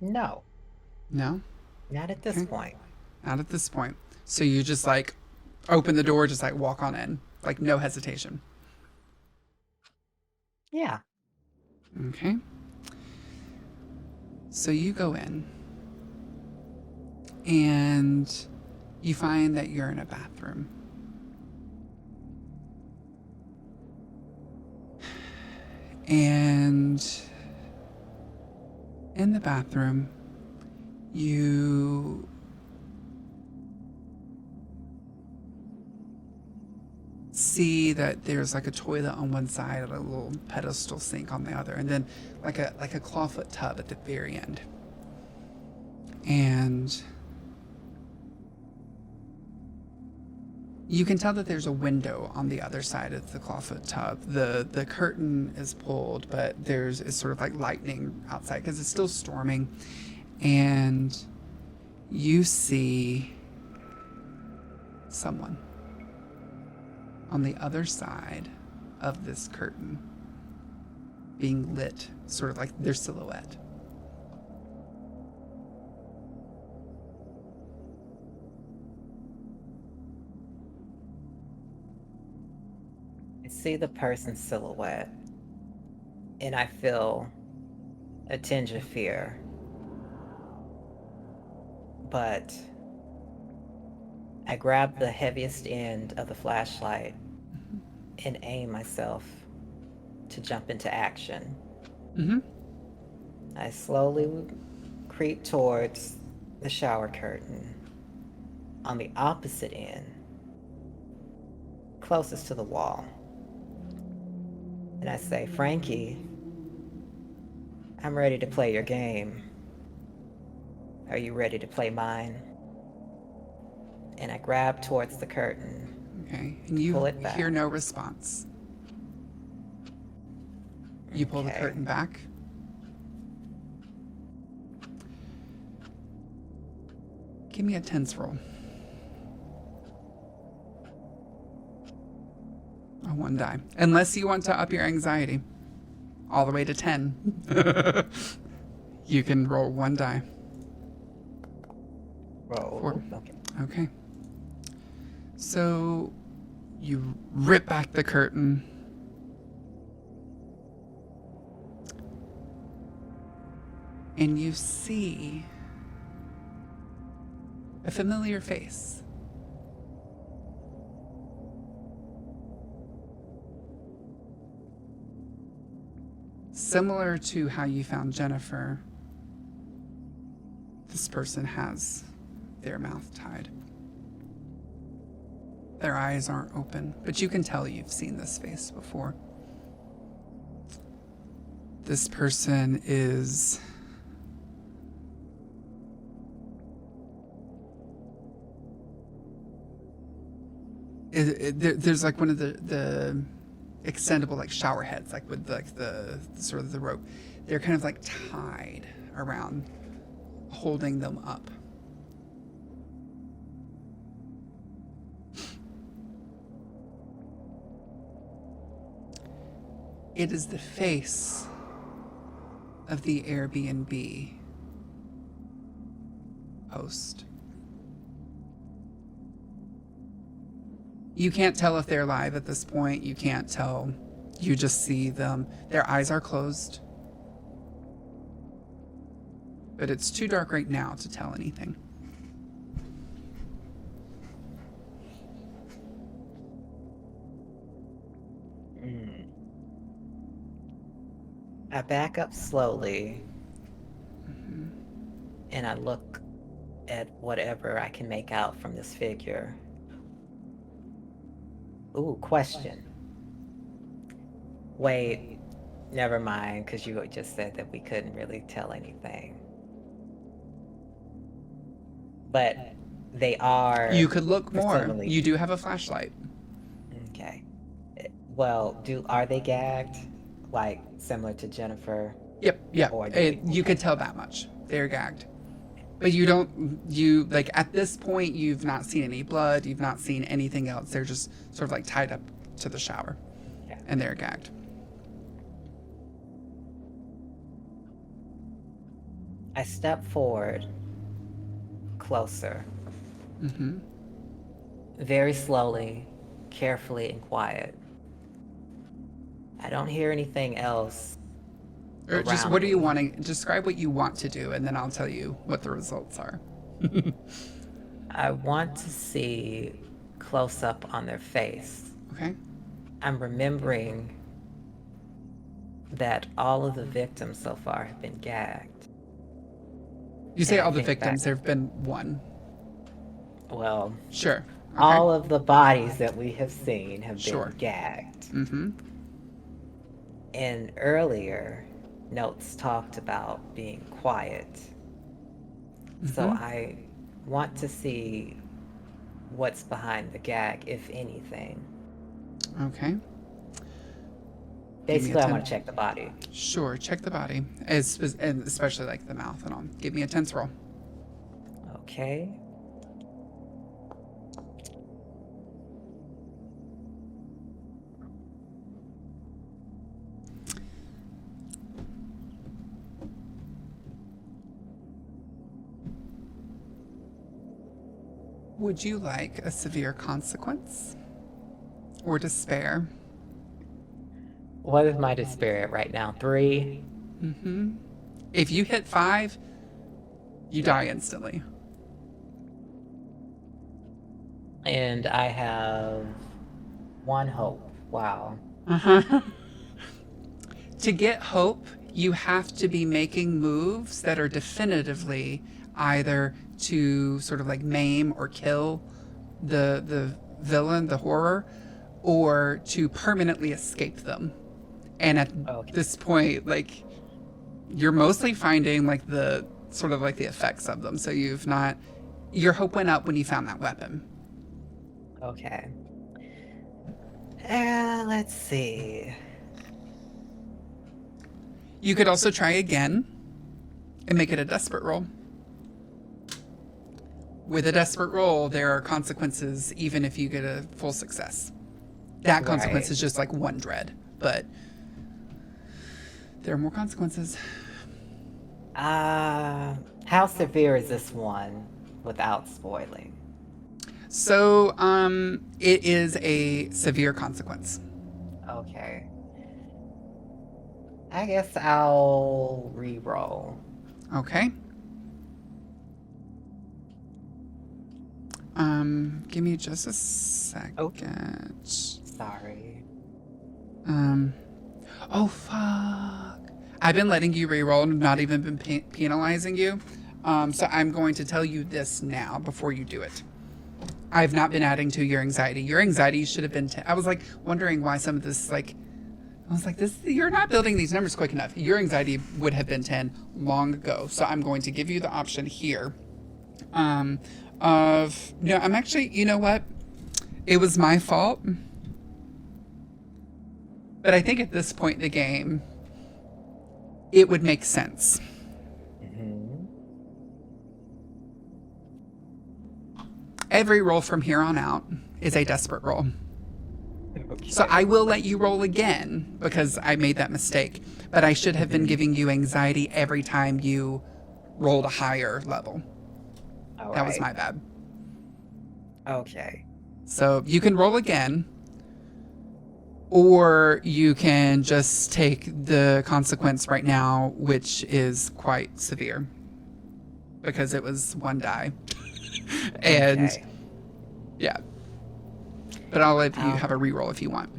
S2: No,
S1: No?
S2: not at this
S1: Okay.
S2: point.
S1: Not at this point. So you just like open the door, just like walk on in, like no hesitation.
S2: Yeah.
S1: Okay. So you go in and you find that you're in a bathroom. And in the bathroom, you see that there's like a toilet on one side and a little pedestal sink on the other, and then like a clawfoot tub at the very end. And you can tell that there's a window on the other side of the clawfoot tub. The curtain is pulled, but it's sort of like lightning outside because it's still storming. And you see someone on the other side of this curtain being lit, sort of like their silhouette.
S2: I see the person's silhouette, and I feel a tinge of fear. But I grab the heaviest end of the flashlight and aim myself to jump into action.
S1: Mm-hmm.
S2: I slowly creep towards the shower curtain on the opposite end, closest to the wall. And I say, Frankie, I'm ready to play your game. Are you ready to play mine? And I grab towards the curtain.
S1: Okay, and you
S2: pull it back.
S1: hear no response. You pull the
S2: Okay.
S1: curtain back. Give me a tense roll. A 1 die. Unless you want to up your anxiety all the way to 10. You can roll 1 die.
S2: Roll.
S1: 4.
S2: Okay.
S1: Okay. So you rip back the curtain. And you see a familiar face. Similar to how you found Jennifer, this person has their mouth tied. Their eyes aren't open, but you can tell you've seen this face before. This person is there's like one of the extendable like shower heads, like with like the sort of the rope. They're kind of like tied around, holding them up. It is the face of the Airbnb host. You can't tell if they're live at this point. You can't tell. You just see them. Their eyes are closed. But it's too dark right now to tell anything.
S2: I back up slowly, and I look at whatever I can make out from this figure. Ooh, question. Wait, never mind, because you just said that we couldn't really tell anything. But they are...
S1: You could look more.
S2: similarly-
S1: You do have a flashlight.
S2: Okay. Well, are they gagged? Like, similar to Jennifer?
S1: Yep, yeah.
S2: Or
S1: You could tell that much. They're gagged. But like, at this point, you've not seen any blood. You've not seen anything else. They're just sort of like tied up to the shower.
S2: Yeah.
S1: And they're gagged.
S2: I step forward, closer, very slowly, carefully, and quiet. I don't hear anything else.
S1: Or just
S2: around
S1: what are you
S2: me.
S1: wanting? Describe what you want to do, and then I'll tell you what the results are.
S2: I want to see close up on their face.
S1: Okay?
S2: I'm remembering that all of the victims so far have been gagged.
S1: You say
S2: Yeah, I
S1: all the
S2: think
S1: victims.
S2: that-
S1: There have been one.
S2: Well,
S1: Sure. Okay.
S2: all of the bodies that we have seen have been
S1: Sure.
S2: gagged.
S1: Mm-hmm.
S2: And earlier, notes talked about being quiet. So I want to see what's behind the gag, if anything.
S1: Okay.
S2: Basically, I
S1: 10.
S2: want to check the body.
S1: Sure. Check the body, and especially like the mouth and all. Give me a tense roll.
S2: Okay.
S1: Would you like a severe consequence or despair?
S2: What is my despair at right now? 3?
S1: If you hit 5, you die instantly.
S2: And I have 1 hope. Wow.
S1: To get hope, you have to be making moves that are definitively either to sort of like maim or kill the villain, the horror, or to permanently escape them. And at this point, like, you're mostly finding like the sort of like the effects of them. So you've not, your hope went up when you found that weapon.
S2: Okay. Let's see.
S1: You could also try again and make it a desperate roll. With a desperate roll, there are consequences even if you get a full success. That consequence is just like 1 dread, but there are more consequences.
S2: How severe is this one without spoiling?
S1: So, it is a severe consequence.
S2: Okay. I guess I'll re-roll.
S1: Okay. Give me just a second.
S2: Sorry.
S1: Oh, fuck. I've been letting you reroll and not even been penalizing you. So I'm going to tell you this now before you do it. I've not been adding to your anxiety. Your anxiety should have been 10. I was like wondering why some of this, like, I was like, you're not building these numbers quick enough. Your anxiety would have been 10 long ago. So I'm going to give you the option here I'm actually, you know what? It was my fault. But I think at this point in the game, it would make sense. Every roll from here on out is a desperate roll. Okay. So I will let you roll again because I made that mistake. But I should have been giving you anxiety every time you rolled a higher level. That was my bad.
S2: Okay.
S1: So you can roll again, or you can just take the consequence right now, which is quite severe because it was 1 die. And yeah. But I'll let you have a reroll if you want.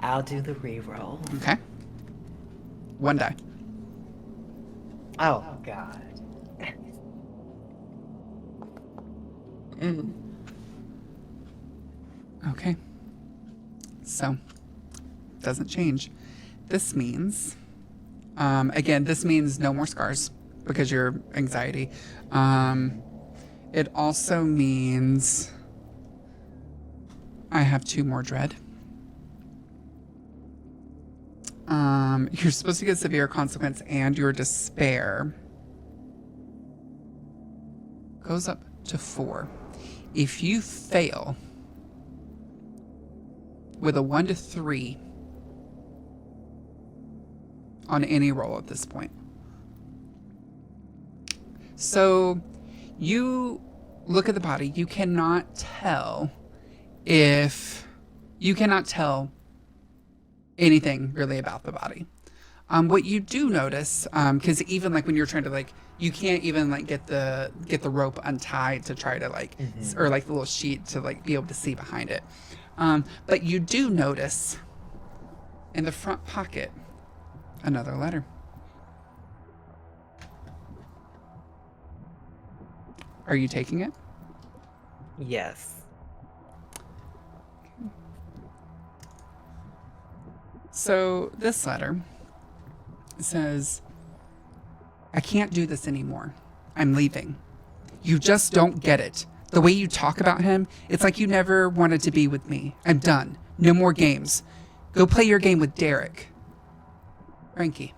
S2: I'll do the reroll.
S1: Okay. 1 die.
S2: Oh, God.
S1: Okay. So, doesn't change. This means, again, this means no more scars because your anxiety. It also means I have 2 more dread. You're supposed to get severe consequence, and your despair goes up to 4. If you fail with a 1 to 3 on any roll at this point. So you look at the body, you cannot tell anything really about the body. What you do notice, because even like when you're trying to like, you can't even like get the rope untied to try to like, or like the little sheet to like be able to see behind it. But you do notice in the front pocket another letter. Are you taking it?
S2: Yes.
S1: So this letter says, I can't do this anymore. I'm leaving. You just don't get it. The way you talk about him, it's like you never wanted to be with me. I'm done. No more games. Go play your game with Derek. Frankie.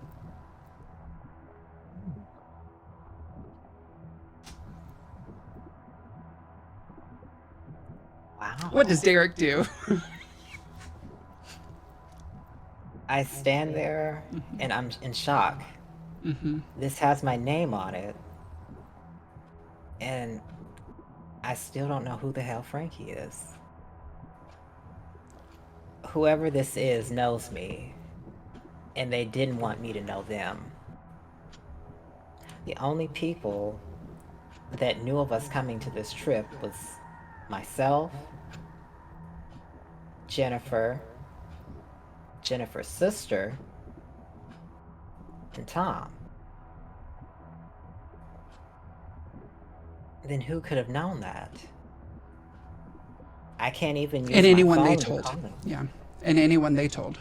S1: What does
S2: Wow.
S1: Derek do?
S2: I stand there and I'm in shock. This has my name on it, and I still don't know who the hell Frankie is. Whoever this is knows me, and they didn't want me to know them. The only people that knew of us coming to this trip was myself, Jennifer, Jennifer's sister, and Tom. Then who could have known that? I can't even use
S1: And
S2: my
S1: anyone
S2: phone
S1: they
S2: to
S1: told.
S2: call them.
S1: Yeah. And anyone they told.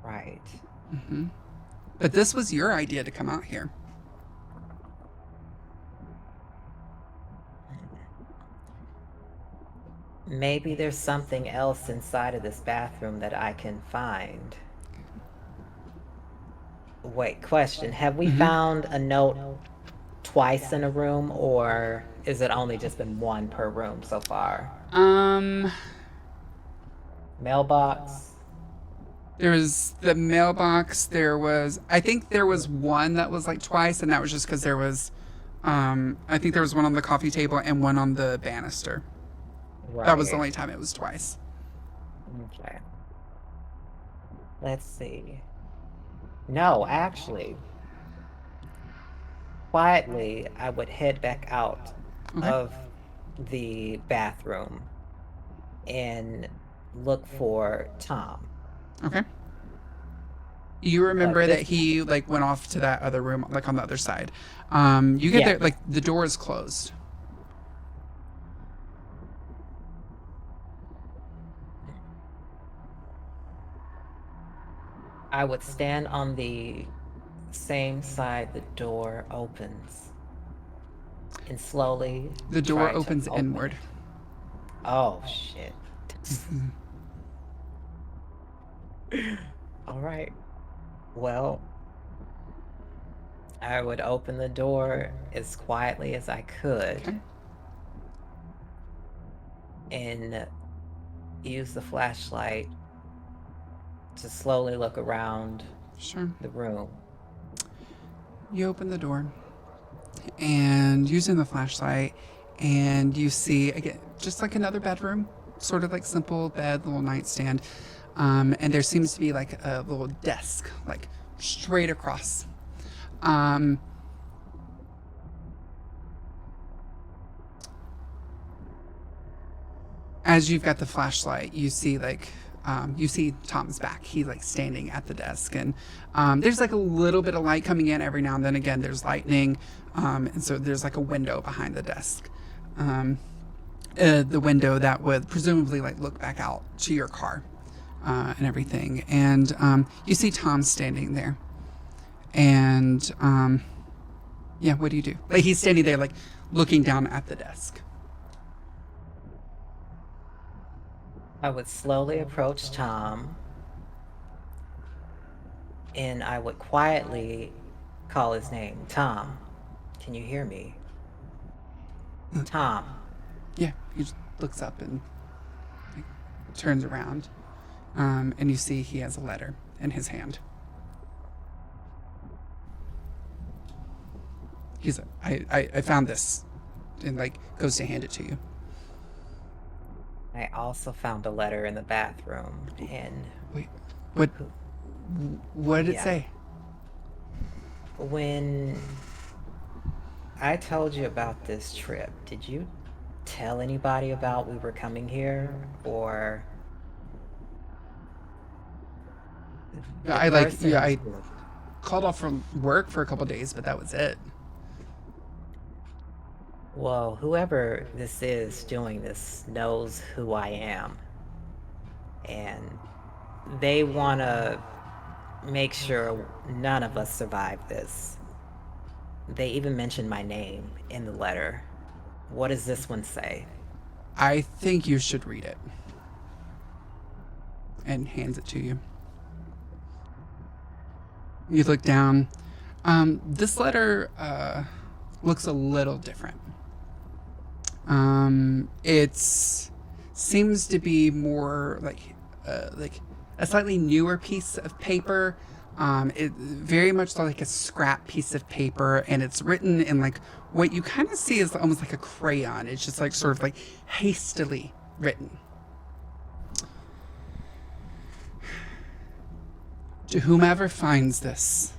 S2: Right.
S1: But this was your idea to come out here.
S2: Maybe there's something else inside of this bathroom that I can find. Wait, question. Have we found a note twice in a room, or is it only just been one per room so far? Mailbox?
S1: There was the mailbox. I think there was one that was like twice, and that was just because there was, I think there was one on the coffee table and one on the banister.
S2: Right.
S1: That was the only time it was twice.
S2: Okay. Let's see. No, actually. Quietly, I would head back out of the bathroom and look for Tom.
S1: Okay. You remember
S2: this-
S1: that he like went off to that other room, like on the other side. You get
S2: Yeah.
S1: there, like the door is closed.
S2: I would stand on the same side the door opens and slowly
S1: The door
S2: try to
S1: opens
S2: open
S1: inward.
S2: it. Oh, shit. All right. Well, I would open the door as quietly as I could
S1: Okay.
S2: and use the flashlight to slowly look around
S1: Sure.
S2: the room.
S1: You open the door and using the flashlight, and you see again just like another bedroom, sort of like simple bed, little nightstand, and there seems to be like a little desk like straight across. As you've got the flashlight, you see like you see Tom's back. He's like standing at the desk, and there's like a little bit of light coming in every now and then. Again, there's lightning, and so there's like a window behind the desk, the window that would presumably like look back out to your car and everything. And you see Tom standing there, and yeah, what do you do? Like he's standing there, like looking down at the desk.
S2: I would slowly approach Tom and I would quietly call his name. Tom, can you hear me? Tom.
S1: Yeah, he just looks up and like, turns around, and you see he has a letter in his hand. He's I found this, and like goes to hand it to you.
S2: I also found a letter in the bathroom, and
S1: Wait, what did it
S2: Yeah.
S1: say?
S2: when I told you about this trip, did you tell anybody about we were coming here, or
S1: I
S2: the
S1: like
S2: person
S1: yeah, I
S2: who-
S1: called off from work for a couple days, but that was it.
S2: Well, whoever this is doing this knows who I am, and they want to make sure none of us survive this. They even mentioned my name in the letter. What does this one say?
S1: I think you should read it. And hands it to you. You look down. This letter looks a little different. It's seems to be more like a slightly newer piece of paper. It very much like a scrap piece of paper, and it's written in like what you kind of see is almost like a crayon. It's just like sort of like hastily written. To whomever finds this,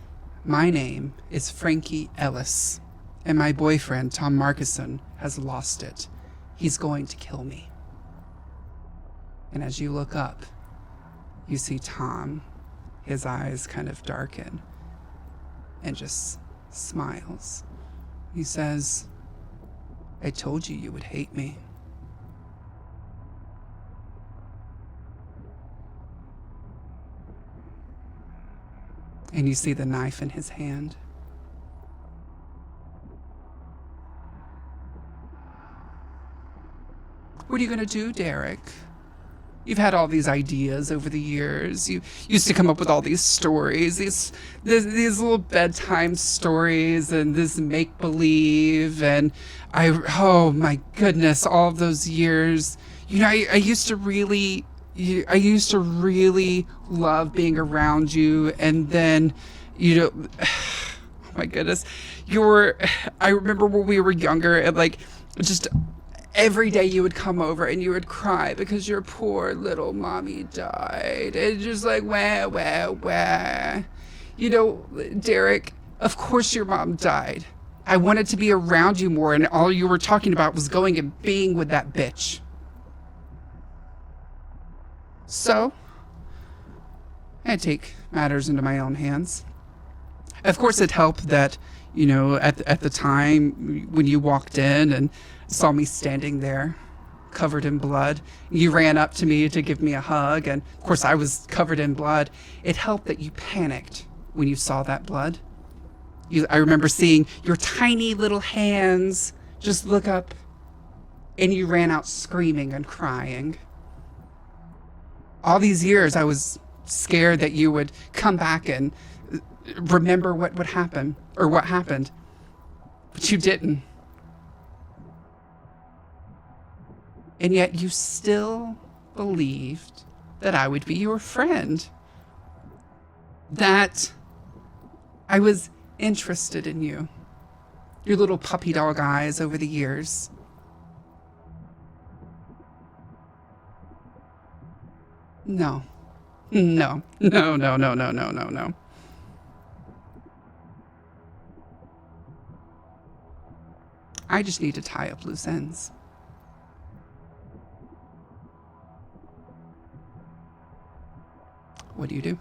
S1: my name is Frankie Ellis, and my boyfriend, Tom Markison, has lost it. He's going to kill me. And as you look up, you see Tom, his eyes kind of darken, and just smiles. He says, I told you you would hate me. And you see the knife in his hand. What are you going to do, Derek? You've had all these ideas over the years. You used to come up with all these stories, these little bedtime stories and this make-believe. And oh my goodness, all of those years. You know, I used to really love being around you, and then, you know, oh my goodness, I remember when we were younger, and like, just every day you would come over and you would cry because your poor little mommy died, and just like, wah. You know, Derek, of course your mom died. I wanted to be around you more, and all you were talking about was going and being with that bitch. So, I take matters into my own hands. Of course, it helped that, you know, at the time when you walked in and saw me standing there, covered in blood, you ran up to me to give me a hug, and of course I was covered in blood. It helped that you panicked when you saw that blood. I remember seeing your tiny little hands just look up, and you ran out screaming and crying. All these years, I was scared that you would come back and remember what would happen, or what happened. But you didn't. And yet you still believed that I would be your friend. That I was interested in you. Your little puppy dog eyes over the years. No. No. I just need to tie up loose ends. What do you do?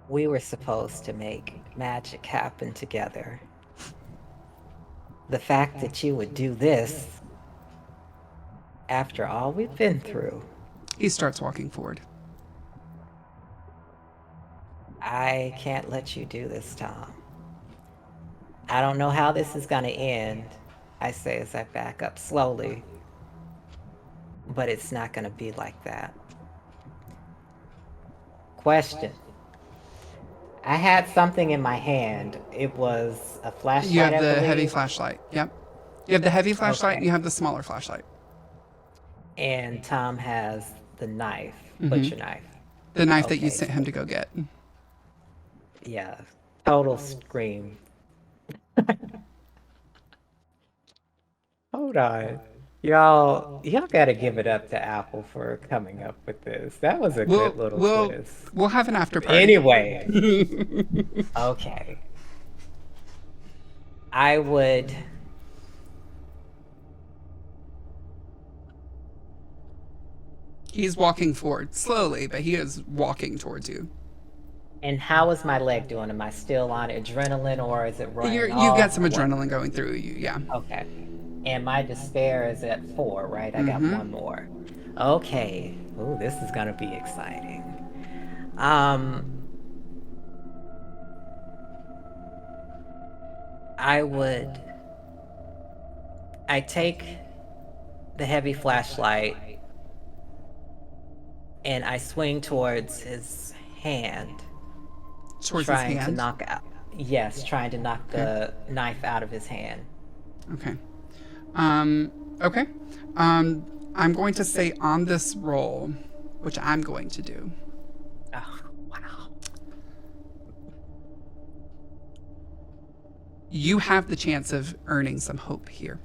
S2: We were supposed to make magic happen together. The fact that you would do this after all we've been through.
S1: He starts walking forward.
S2: I can't let you do this, Tom. I don't know how this is gonna end, I say as I back up slowly, but it's not gonna be like that. Question. I had something in my hand. It was a flashlight.
S1: You have the heavy flashlight. Yep. You have the heavy flashlight, and you have the smaller flashlight.
S2: And Tom has the knife, butcher knife.
S1: The knife that you sent him to go get.
S2: Yeah. Total scream. Hold on. Y'all gotta give it up to Apple for coming up with this. That was a good little twist.
S1: We'll have an after party.
S2: Anyway. Okay.
S1: He's walking forward, slowly, but he is walking towards you.
S2: And how is my leg doing? Am I still on adrenaline, or is it running?
S1: You've got some adrenaline going through you, yeah.
S2: Okay. And my despair is at 4, right? I got one more. Okay. Ooh, this is gonna be exciting. I take the heavy flashlight and I swing towards his hand.
S1: Towards
S2: trying
S1: his hand?
S2: to knock out. Yes, trying to knock
S1: Okay.
S2: the knife out of his hand.
S1: Okay. Okay. I'm going to say on this roll, which I'm going to do,
S2: Oh, wow.
S1: you have the chance of earning some hope here.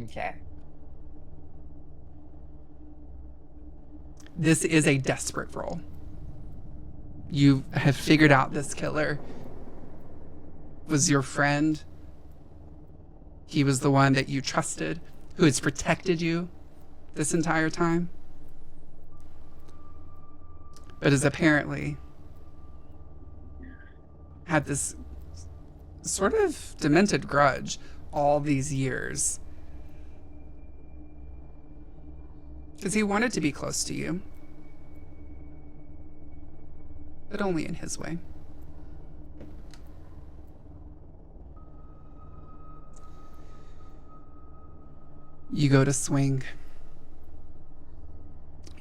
S2: Okay.
S1: This is a desperate roll. You have figured out this killer was your friend. He was the one that you trusted, who has protected you this entire time, but has apparently had this sort of demented grudge all these years. Because he wanted to be close to you, but only in his way. You go to swing.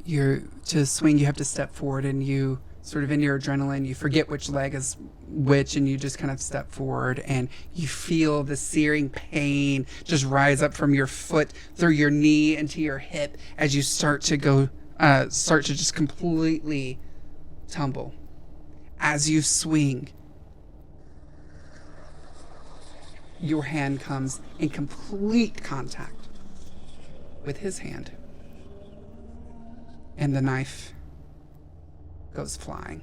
S1: To swing, you have to step forward, and you sort of in your adrenaline, you forget which leg is which, and you just kind of step forward, and you feel the searing pain just rise up from your foot through your knee into your hip as you start to just completely tumble. As you swing, your hand comes in complete contact with his hand, and the knife goes flying.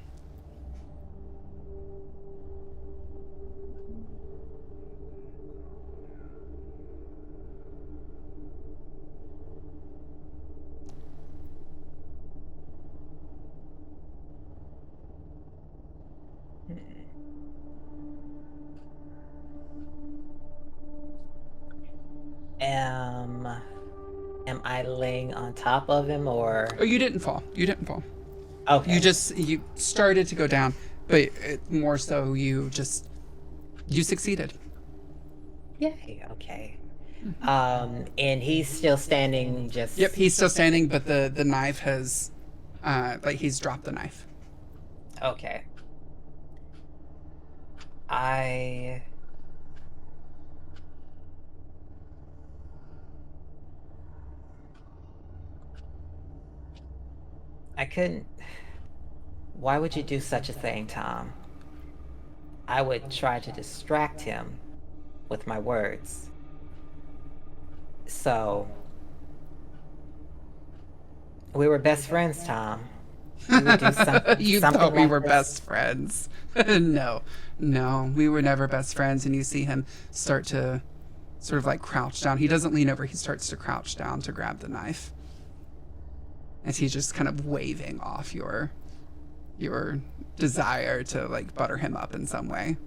S2: Am I laying on top of him or?
S1: Oh, you didn't fall. You didn't fall.
S2: Okay.
S1: You started to go down, but more so you succeeded.
S2: Yay. Okay. And he's still standing. Just.
S1: Yep, he's still standing, but the knife has, he's dropped the knife.
S2: Okay. I couldn't. Why would you do such a thing, Tom? I would try to distract him with my words. So, we were best friends, Tom. We would do
S1: You
S2: something
S1: thought we
S2: like
S1: were
S2: this.
S1: best friends. No, we were never best friends. And you see him start to sort of like crouch down. He doesn't lean over, he starts to crouch down to grab the knife. As he's just kind of waving off your desire to like butter him up in some way.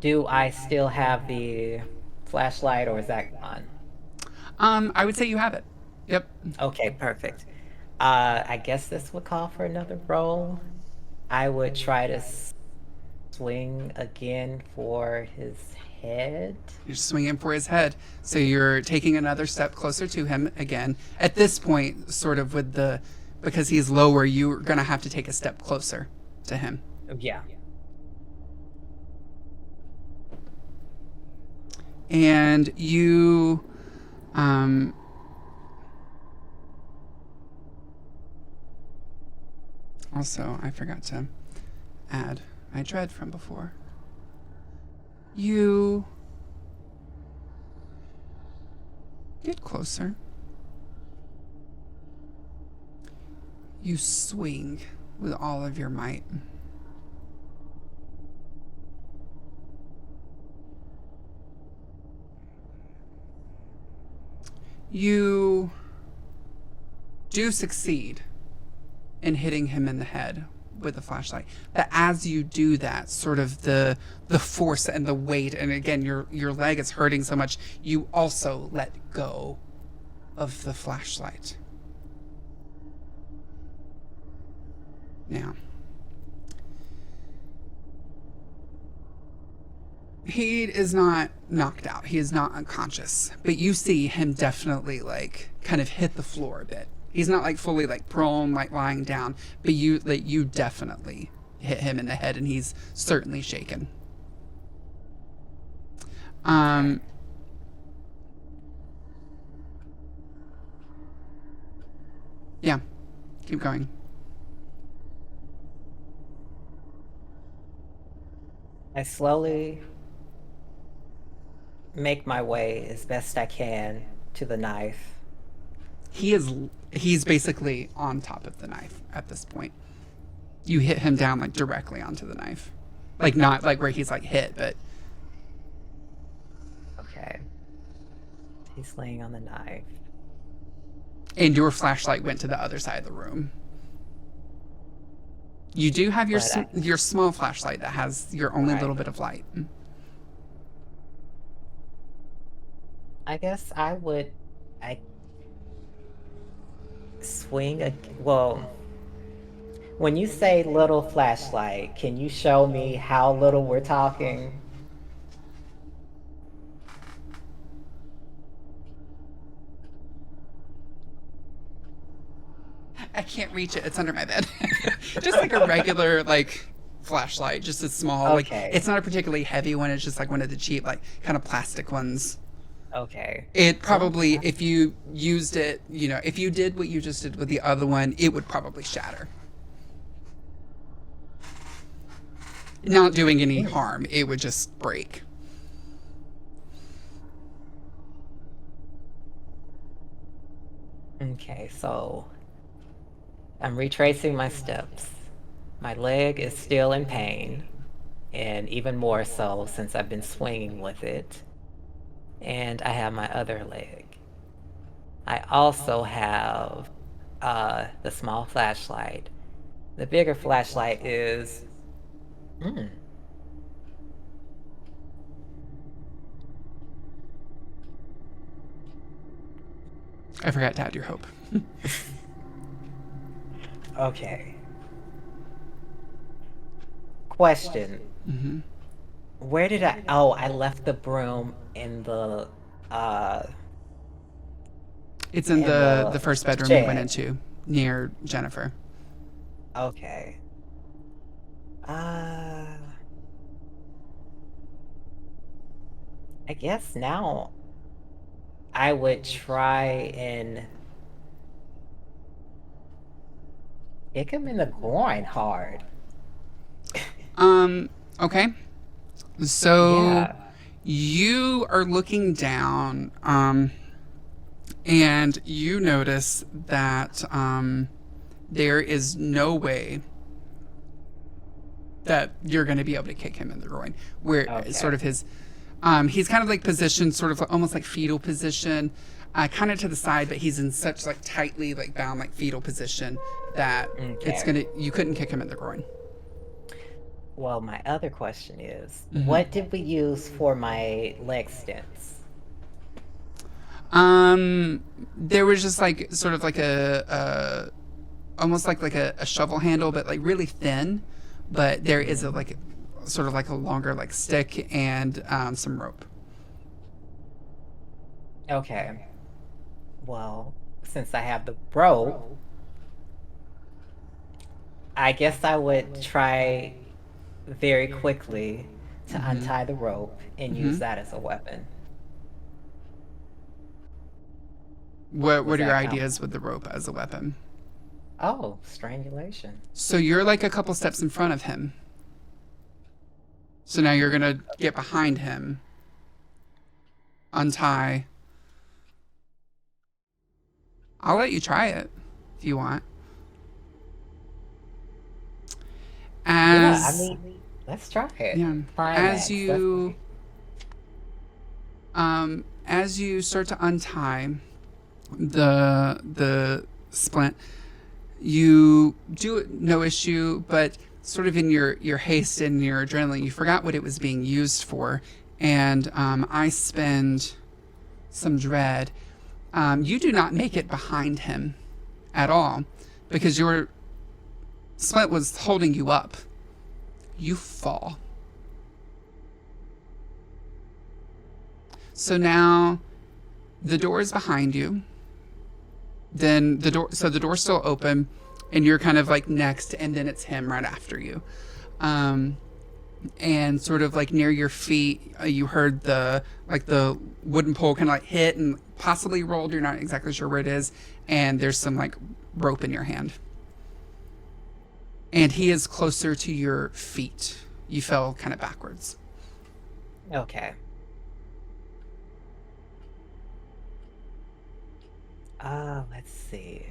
S2: Do I still have the flashlight, or is that gone?
S1: I would say you have it. Yep.
S2: Okay, perfect. I guess this would call for another roll. I would try to swing again for his head.
S1: You're swinging for his head. So you're taking another step closer to him again. At this point, sort of because he's lower, you're going to have to take a step closer to him.
S2: Yeah.
S1: And you, also, I forgot to add my dread from before. You get closer. You swing with all of your might. You do succeed in hitting him in the head with the flashlight. But as you do that, sort of the force and the weight, and again, your leg is hurting so much, you also let go of the flashlight. Now, he is not knocked out. He is not unconscious. But you see him definitely like kind of hit the floor a bit. He's not like fully like prone, like lying down, but you definitely hit him in the head, and he's certainly shaken. Yeah, keep going.
S2: I slowly make my way as best I can to the knife.
S1: He's basically on top of the knife at this point. You hit him down like directly onto the knife. Like not like where he's like hit, but
S2: Okay. He's laying on the knife.
S1: and your flashlight went to the other side of the room. You do have your your small flashlight that has your only little bit of light.
S2: I guess I swing a well. When you say little flashlight, can you show me how little we're talking?
S1: I can't reach it. It's under my bed. Just like a regular like flashlight, just a small like it's not a particularly heavy one. It's just like one of the cheap like kind of plastic ones.
S2: Okay.
S1: It probably, if you used it, you know, if you did what you just did with the other one, it would probably shatter. Not doing any harm, it would just break.
S2: Okay, so I'm retracing my steps. My leg is still in pain, and even more so since I've been swinging with it. And I have my other leg. I also have the small flashlight. The bigger flashlight is...
S1: I forgot to add your hope.
S2: Okay. Question.
S1: Mm-hmm.
S2: Where did I... Oh, I left the broom in the...
S1: It's in the first bedroom you went into, near Jennifer.
S2: Okay. I guess now I would try and kick him in the groin hard.
S1: Okay. So
S2: Yeah.
S1: you are looking down, and you notice that there is no way that you're going to be able to kick him in the groin. Where sort of his, he's kind of like positioned, sort of almost like fetal position, kind of to the side, but he's in such like tightly like bound like fetal position that you couldn't kick him in the groin.
S2: Well, my other question is, what did we use for my leg stents?
S1: There was just like sort of like a almost like a shovel handle, but like really thin. But there is a like sort of like a longer like stick and some rope.
S2: Okay. Well, since I have the rope, I guess I would try very quickly to untie the rope and use that as a weapon.
S1: What are your ideas with the rope as a weapon?
S2: Oh, strangulation.
S1: So you're like a couple steps in front of him. So now you're gonna get behind him, untie. I'll let you try it if you want.
S2: Yeah, I mean, let's try it.
S1: Yeah.
S2: Climax,
S1: As you start to untie the splint, you do it no issue, but sort of in your haste and your adrenaline, you forgot what it was being used for, and I spend some dread. You do not make it behind him at all because your splint was holding you up. You fall. So now the door is behind you. Then the door's still open, and you're kind of like next, and then it's him right after you. And sort of like near your feet, you heard the wooden pole kind of like hit and possibly rolled. You're not exactly sure where it is, and there's some like rope in your hand. And he is closer to your feet. You fell kind of backwards.
S2: Okay. Let's see.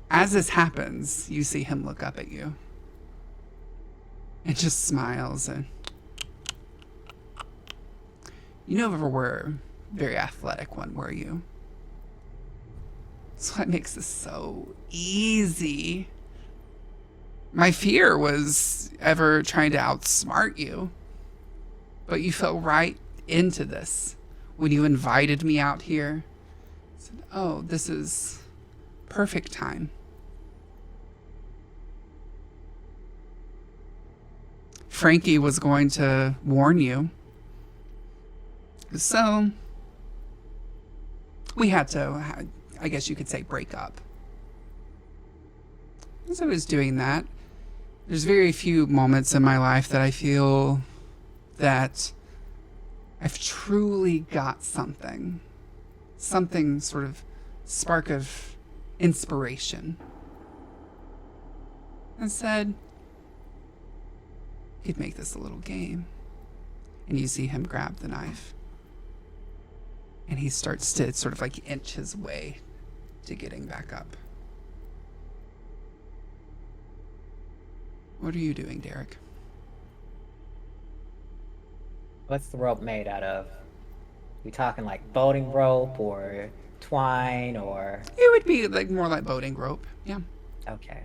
S1: As this happens, you see him look up at you and just smiles. And you never were a very athletic one, were you? That's what makes this so easy. My fear was ever trying to outsmart you, but you fell right into this when you invited me out here. I said, oh, this is perfect time. Frankie was going to warn you. So we had to, I guess you could say, break up. As I was doing that, there's very few moments in my life that I feel that I've truly got something sort of spark of inspiration. And said, he'd make this a little game. And you see him grab the knife. And he starts to sort of like inch his way to getting back up. What are you doing, Derek?
S2: What's the rope made out of? We talking like boating rope or twine or?
S1: It would be like more like boating rope. Yeah.
S2: Okay.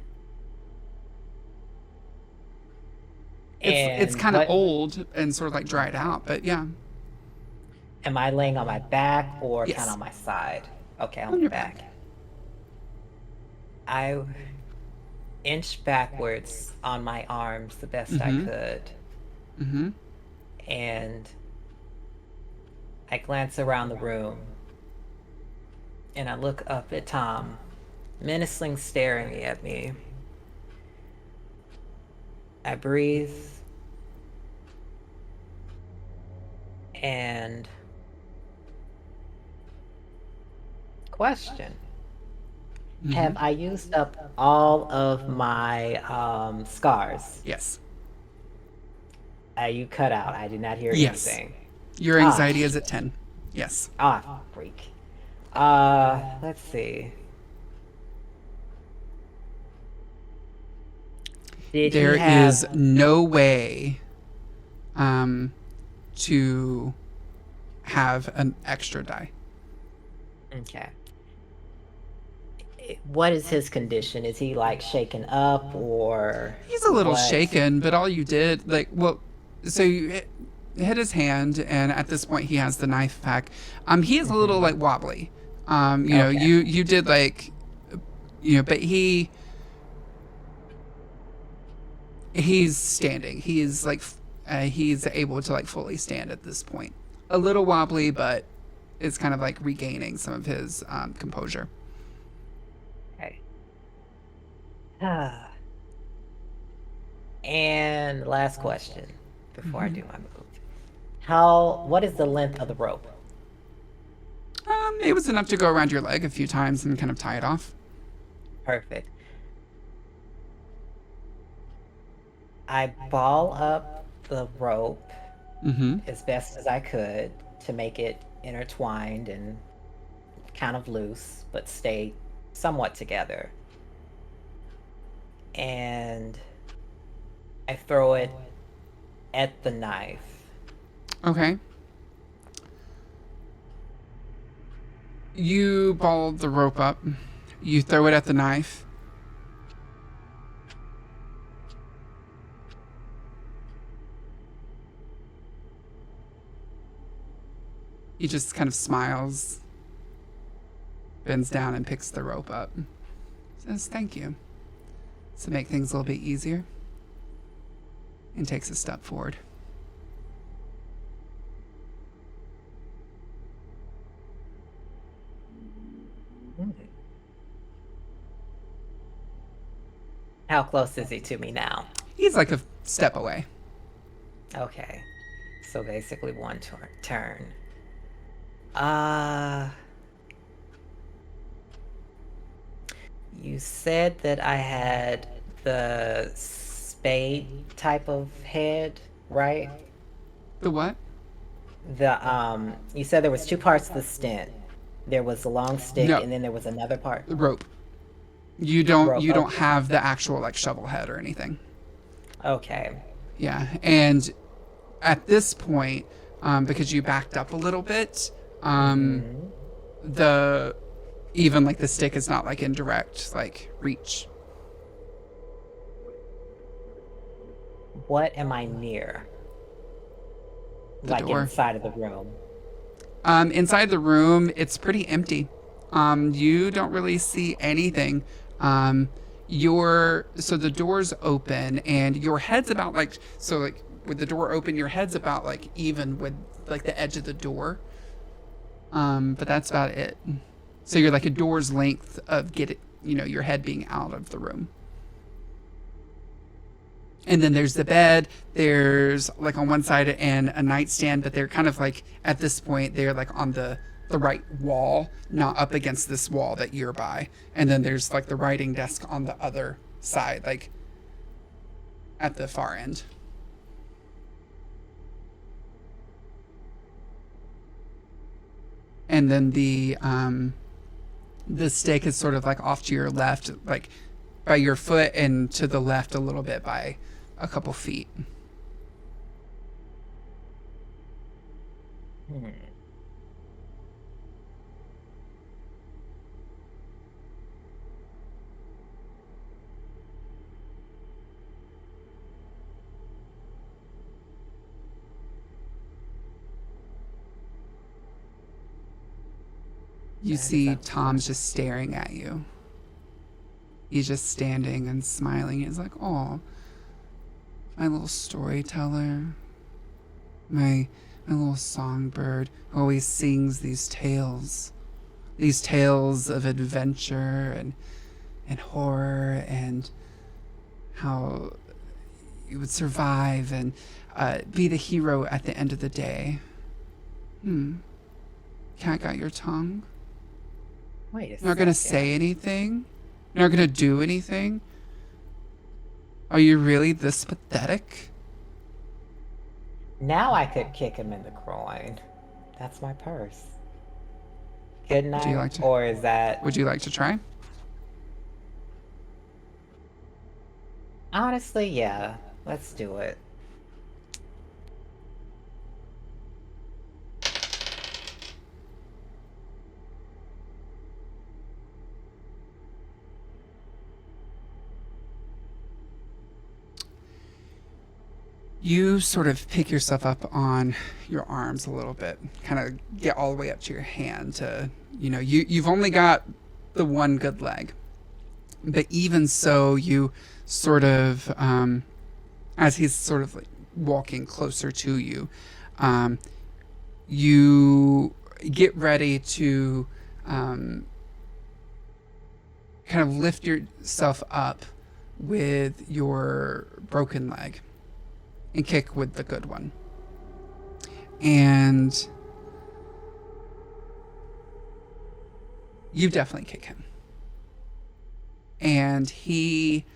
S1: It's kind of old and sort of like dried out, but yeah.
S2: Am I laying on my back or
S1: Yes.
S2: kind of on my side? Okay, on
S1: On
S2: my
S1: your
S2: back.
S1: back.
S2: I inched backwards on my arms the best I could.
S1: Mm-hmm.
S2: And I glance around the room. And I look up at Tom, menacing staring at me. I breathe. And question. Have I used up all of my scars?
S1: Yes.
S2: You cut out. I did not hear
S1: Yes.
S2: anything.
S1: Your anxiety is at 10. Yes.
S2: Freak. Let's see.
S1: There is no way to have an extra die.
S2: Okay. What is his condition? Is he like shaken up or?
S1: He's a little
S2: what?
S1: shaken, but all you did, so you hit his hand, and at this point he has the knife back. He is a little like wobbly.
S2: Okay.
S1: You did like, but he's standing. He's like, he's able to like fully stand at this point. A little wobbly, but it's kind of like regaining some of his composure.
S2: Okay. And last question before I do my move. What is the length of the rope?
S1: It was enough to go around your leg a few times and kind of tie it off.
S2: Perfect. I ball up the rope as best as I could to make it intertwined and kind of loose, but stay somewhat together. And I throw it at the knife.
S1: Okay. You ball the rope up. You throw it at the knife. He just kind of smiles, bends down and picks the rope up. Says, thank you. To make things a little bit easier. And takes a step forward.
S2: How close is he to me now?
S1: He's like a step away.
S2: Okay. So basically one turn. You said that I had the spade type of head, right?
S1: The what?
S2: You said there was two parts to the stent. There was the long stick,
S1: No.
S2: and then there was another part.
S1: The rope. You don't
S2: Okay.
S1: have the actual like shovel head or anything.
S2: Okay.
S1: Yeah, and at this point, because you backed up a little bit, the even like the stick is not like in direct like reach.
S2: What am I near?
S1: The
S2: Like
S1: door.
S2: inside of the room.
S1: Inside the room, it's pretty empty. You don't really see anything. So the door's open and your head's about like, so like with the door open, your head's about like even with like the edge of the door. But that's about it. So you're like a door's length of your head being out of the room. And then there's the bed, there's like on one side and a nightstand, but they're kind of like, at this point, they're like on the right wall, not up against this wall that you're by. And then there's like the writing desk on the other side, like at the far end. And then the stake is sort of like off to your left, like by your foot, and to the left a little bit by a couple feet. You see Tom's just staring at you. He's just standing and smiling. He's like, "Oh, my little storyteller, my little songbird always sings these tales of adventure and horror and how you would survive and be the hero at the end of the day." Cat got your tongue?
S2: Wait a
S1: You're
S2: second.
S1: not gonna say anything? You're not gonna do anything? Are you really this pathetic?
S2: Now I could kick him in the groin. That's my purse. Couldn't
S1: Would
S2: I?
S1: you like to-
S2: Or is that...
S1: Would you like to try?
S2: Honestly, yeah. Let's do it.
S1: You sort of pick yourself up on your arms a little bit, kind of get all the way up to your hand to, you've only got the one good leg. But even so, you sort of, as he's sort of like walking closer to you, you get ready to kind of lift yourself up with your broken leg and kick with the good one. And you definitely kick him. And he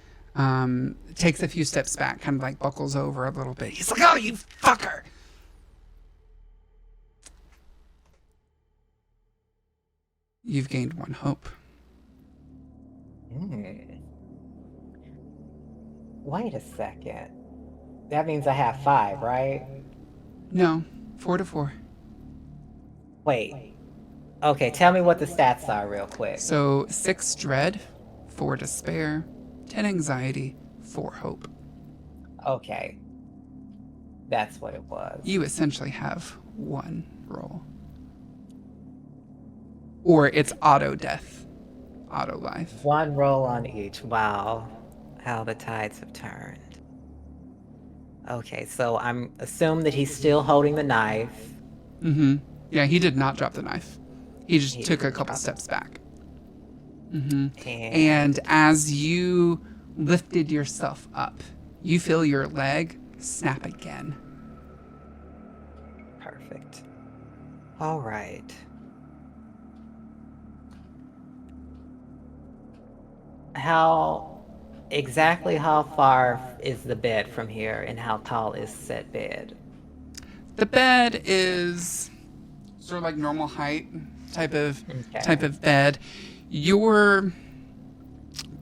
S1: takes a few steps back, kind of like buckles over a little bit. He's like, "Oh, you fucker!" You've gained one hope.
S2: Wait a second. That means I have 5, right?
S1: No, 4 to 4.
S2: Wait. Okay, tell me what the stats are real quick.
S1: So 6 dread, 4 despair, 10 anxiety, 4 hope.
S2: Okay. That's what it was.
S1: You essentially have 1 roll. Or it's auto death, auto life.
S2: 1 roll on each. Wow. How the tides have turned. Okay, so I'm assume that he's still holding the knife.
S1: Yeah, he did not drop the knife. He just
S2: He
S1: took a
S2: didn't
S1: couple
S2: drop
S1: steps back.
S2: And
S1: And as you lifted yourself up, you feel your leg snap again.
S2: Perfect. All right. Exactly how far is the bed from here, and how tall is said bed?
S1: The bed is sort of like normal height type of
S2: Okay.
S1: bed. You're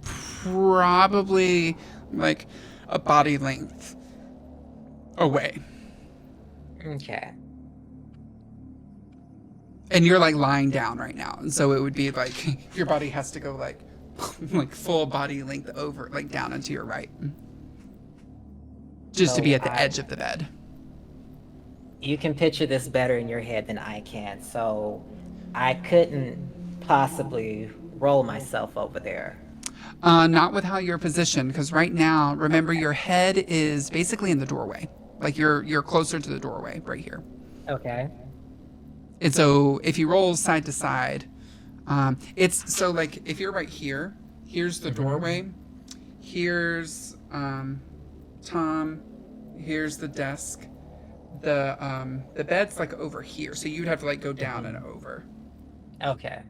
S1: probably like a body length away.
S2: Okay.
S1: And you're like lying down right now. And so it would be like your body has to go like like full body length over, like down and to your right. Just to be
S2: So
S1: at the edge of the bed.
S2: you can picture this better in your head than I can. So I couldn't possibly roll myself over there.
S1: Not with how you're positioned, because right now, remember, your head is basically in the doorway. Like you're closer to the doorway right here.
S2: Okay.
S1: And so if you roll side to side, it's so like if you're right here, here's the doorway, here's Tom, here's the desk, the bed's like over here, so you'd have to like go down and over.
S2: Okay.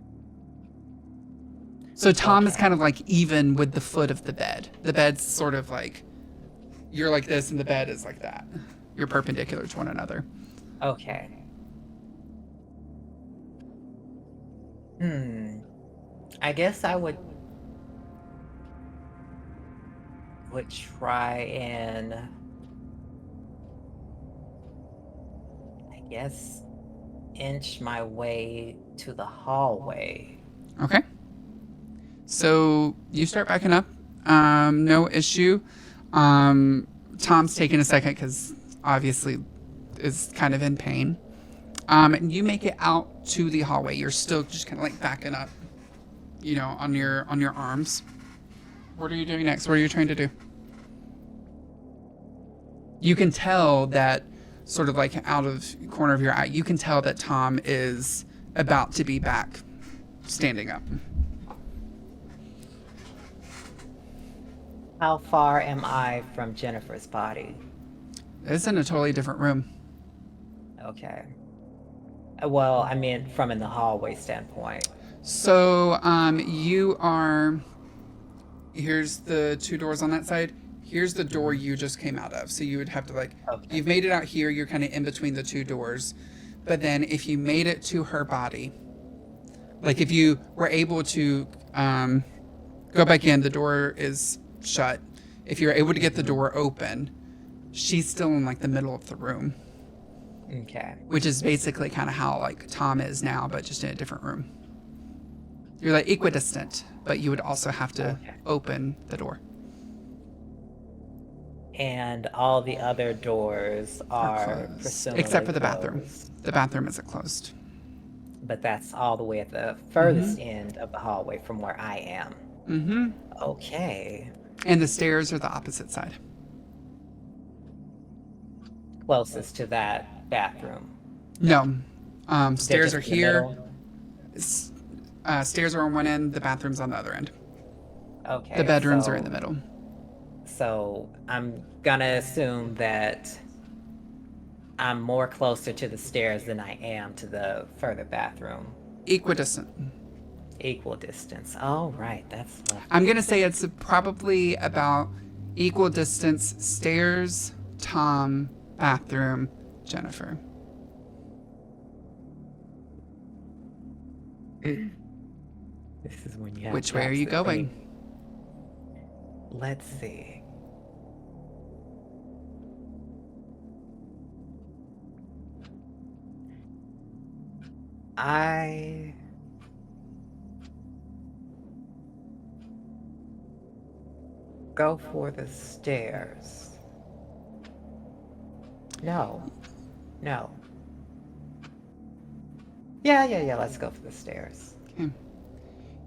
S1: So Tom is kind of like even with the foot of the bed. The bed's sort of like you're like this, and the bed is like that. You're perpendicular to one another.
S2: Okay. I guess I would try and I guess inch my way to the hallway.
S1: Okay. So you start backing up. No issue. Tom's taking a second because obviously is kind of in pain. And you make it out to the hallway. You're still just kind of like backing up, you know, on your arms. What are you doing next? What are you trying to do? You can tell that sort of like out of the corner of your eye, you can tell that Tom is about to be back standing up.
S2: How far am I from Jennifer's body?
S1: It's in a totally different room.
S2: Okay. Well, I mean, from in the hallway standpoint.
S1: So you are, here's the two doors on that side. Here's the door you just came out of. So you would have to like, you've made it out here. You're kind of in between the two doors. But then if you made it to her body, like if you were able to go back in, the door is shut. If you're able to get the door open, she's still in like the middle of the room.
S2: Okay.
S1: Which is basically kind of how like Tom is now, but just in a different room. You're like equidistant, but you would also have to open the door.
S2: And all the other doors are presumably
S1: except for the bathroom.
S2: closed.
S1: The bathroom isn't closed.
S2: But that's all the way at the furthest end of the hallway from where I am.
S1: Mm-hmm.
S2: Okay.
S1: And the stairs are the opposite side.
S2: Closest to that bathroom.
S1: No. Stairs
S2: just
S1: are
S2: in the
S1: here.
S2: middle?
S1: Stairs are on one end, the bathroom's on the other end.
S2: Okay.
S1: The bedrooms are in the middle.
S2: So I'm gonna assume that I'm more closer to the stairs than I am to the further bathroom.
S1: Equidistant.
S2: Equal distance. Oh, right. That's left.
S1: I'm going to say it's probably about equal distance. Stairs, Tom, bathroom, Jennifer.
S2: This is when you have
S1: Which way are you going?
S2: Let's see. I go for the stairs. No. Yeah, let's go for the stairs.
S1: Okay.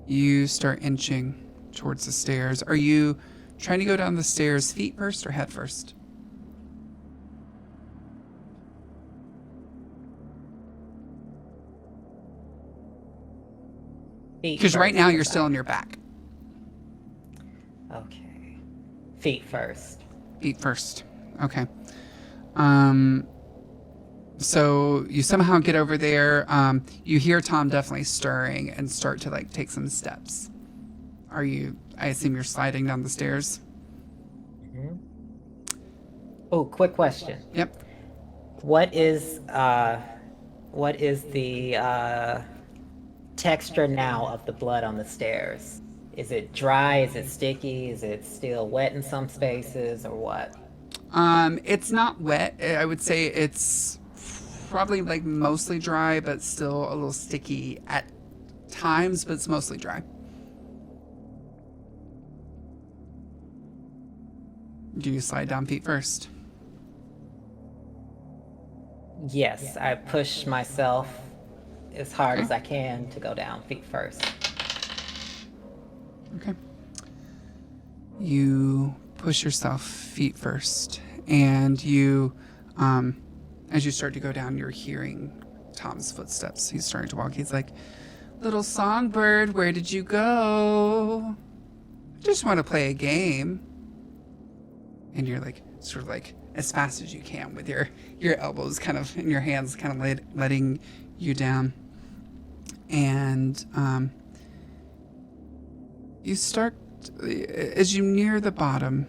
S1: You start inching towards the stairs. Are you trying to go down the stairs feet first or head first? Because right now you're still on your back.
S2: Okay. Feet first.
S1: Feet first. Okay. So you somehow get over there. You hear Tom definitely stirring and start to like take some steps. I assume you're sliding down the stairs?
S2: Mhm. Oh, quick question.
S1: Yep.
S2: What is the texture now of the blood on the stairs? Is it dry? Is it sticky? Is it still wet in some spaces, or what?
S1: It's not wet. I would say it's probably like mostly dry, but still a little sticky at times, but it's mostly dry. Do you slide down feet first?
S2: Yes, I push myself as hard as I can to go down feet first.
S1: Okay. You push yourself feet first, and as you start to go down, you're hearing Tom's footsteps. He's starting to walk. He's like, "Little songbird, where did you go? I just want to play a game." And you're like, sort of like as fast as you can with your elbows kind of and your hands kind of letting you down. And you start, as you near the bottom,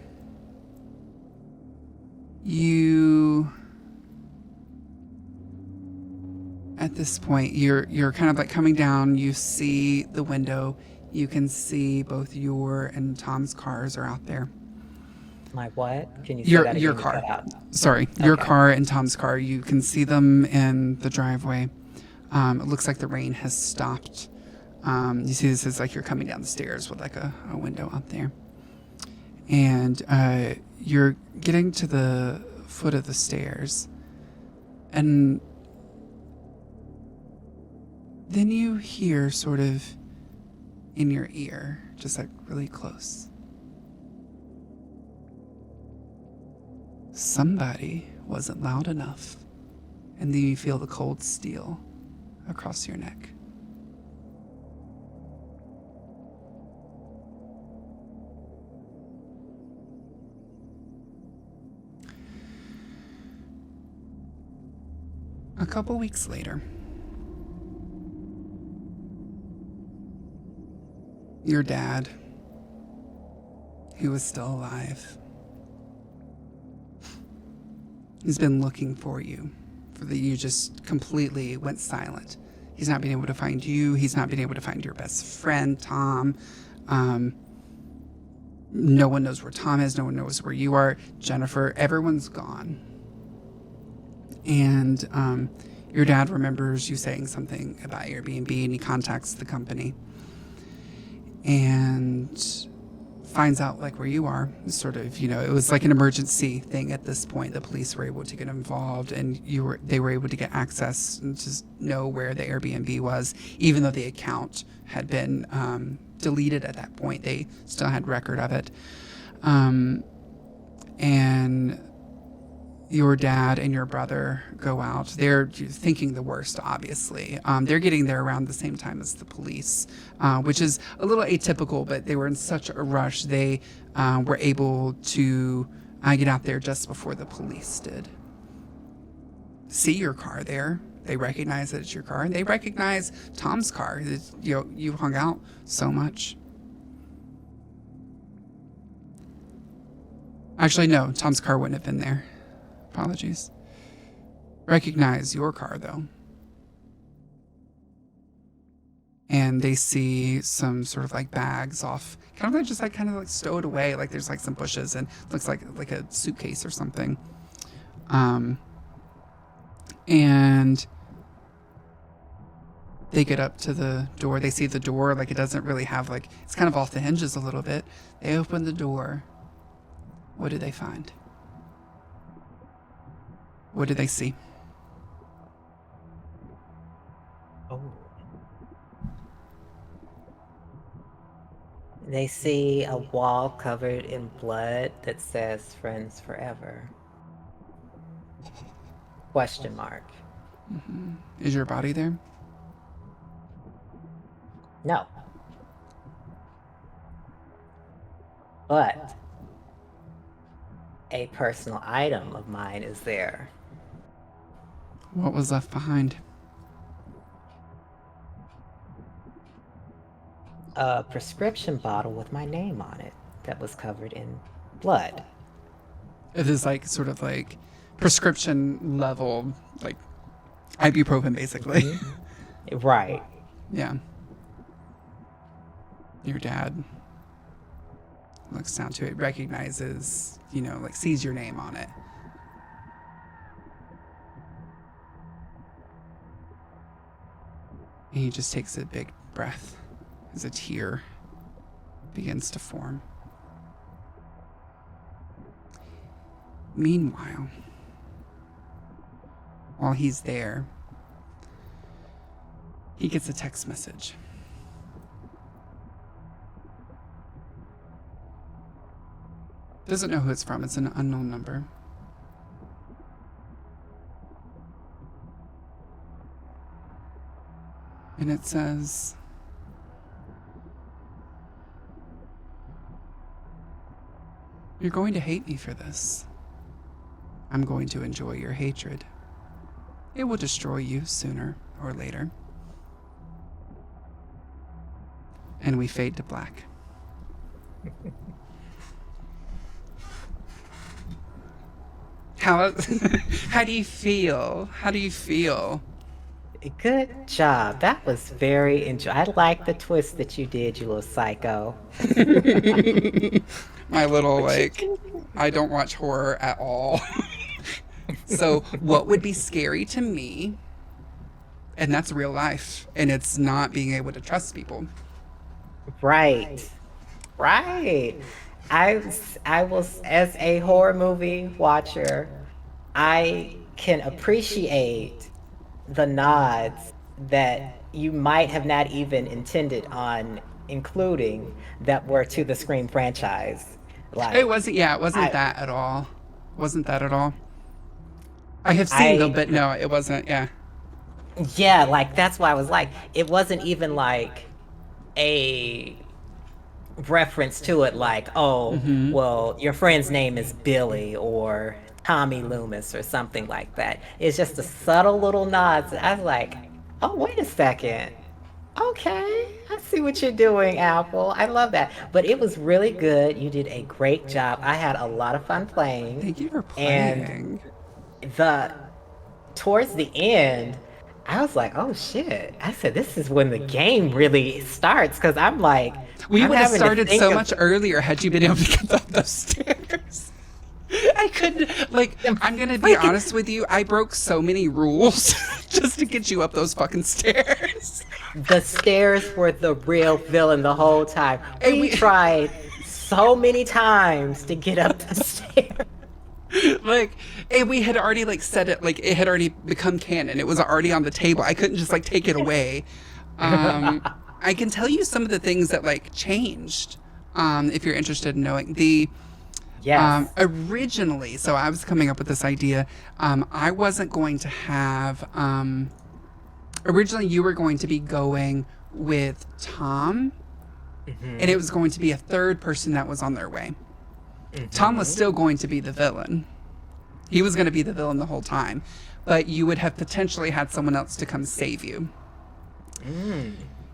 S1: at this point, you're kind of like coming down. You see the window. You can see both your and Tom's cars are out there.
S2: My what? Can you say that again?
S1: Your car. Sorry, your car and Tom's car. You can see them in the driveway. It looks like the rain has stopped. You see this is like you're coming down the stairs with like a window out there. And you're getting to the foot of the stairs. And then you hear sort of in your ear, just like really close, somebody wasn't loud enough. And then you feel the cold steel across your neck. A couple weeks later, your dad, he was still alive. He's been looking for you. You just completely went silent. He's not been able to find you. He's not been able to find your best friend, Tom. No one knows where Tom is. No one knows where you are. Jennifer, everyone's gone. And your dad remembers you saying something about Airbnb, and he contacts the company and finds out like where you are. Sort of, it was like an emergency thing at this point. The police were able to get involved, and they were able to get access and just know where the Airbnb was, even though the account had been deleted at that point. They still had record of it. And your dad and your brother go out. They're thinking the worst, obviously. They're getting there around the same time as the police, which is a little atypical, but they were in such a rush. They were able to get out there just before the police did. See your car there. They recognize that it's your car. And they recognize Tom's car. You hung out so much. Actually, no, Tom's car wouldn't have been there. Apologies. Recognize your car, though. And they see some sort of like bags off, kind of like stowed away, like there's like some bushes and looks like a suitcase or something. And they get up to the door. They see the door, like it doesn't really have it's kind of off the hinges a little bit. They open the door. What do they find? What do they see?
S2: Oh. They see a wall covered in blood that says "Friends Forever." Question mark.
S1: Mm-hmm. Is your body there?
S2: No. But A personal item of mine is there.
S1: What was left behind?
S2: A prescription bottle with my name on it that was covered in blood.
S1: It is like sort of like prescription level, like ibuprofen, basically.
S2: Right.
S1: Yeah. Your dad looks down to it, recognizes, like sees your name on it. And he just takes a big breath as a tear begins to form. Meanwhile, while he's there, he gets a text message. Doesn't know who it's from. It's an unknown number. And it says, "You're going to hate me for this. I'm going to enjoy your hatred. It will destroy you sooner or later." And we fade to black. How do you feel? How do you feel?
S2: Good job. That was very I like the twist that you did, you little psycho.
S1: My little, I don't watch horror at all. So what would be scary to me, and that's real life, and it's not being able to trust people.
S2: Right. Right. I was, as a horror movie watcher, I can appreciate the nods that you might have not even intended on including that were to the Scream franchise. Like,
S1: It wasn't that at all. Wasn't that at all. I have seen them, but no, it wasn't, yeah.
S2: Yeah, like that's why I was like, it wasn't even like a reference to it like, oh, well, your friend's name is Billy or Tommy Loomis or something like that. It's just a subtle little nod. I was like, oh, wait a second. Okay, I see what you're doing, Apple. I love that. But it was really good. You did a great job. I had a lot of fun playing.
S1: Thank you for
S2: And
S1: playing.
S2: towards the end, I was like, oh shit. I said, this is when the game really starts, because I'm like,
S1: We
S2: I'm
S1: would have
S2: having to
S1: started
S2: think
S1: so
S2: of-
S1: much earlier had you been able to get up those stairs. I couldn't, I'm going to be honest with you. I broke so many rules just to get you up those fucking stairs.
S2: The stairs were the real villain the whole time. We tried so many times to get up the stairs.
S1: And we had already set it, it had already become canon. It was already on the table. I couldn't just take it away. I can tell you some of the things that changed, if you're interested in knowing.
S2: Yes.
S1: Originally, so I was coming up with this idea. I wasn't going to have, originally you were going to be going with Tom, and it was going to be a third person that was on their way. Tom was still going to be the villain. He was going to be the villain the whole time, but you would have potentially had someone else to come save you.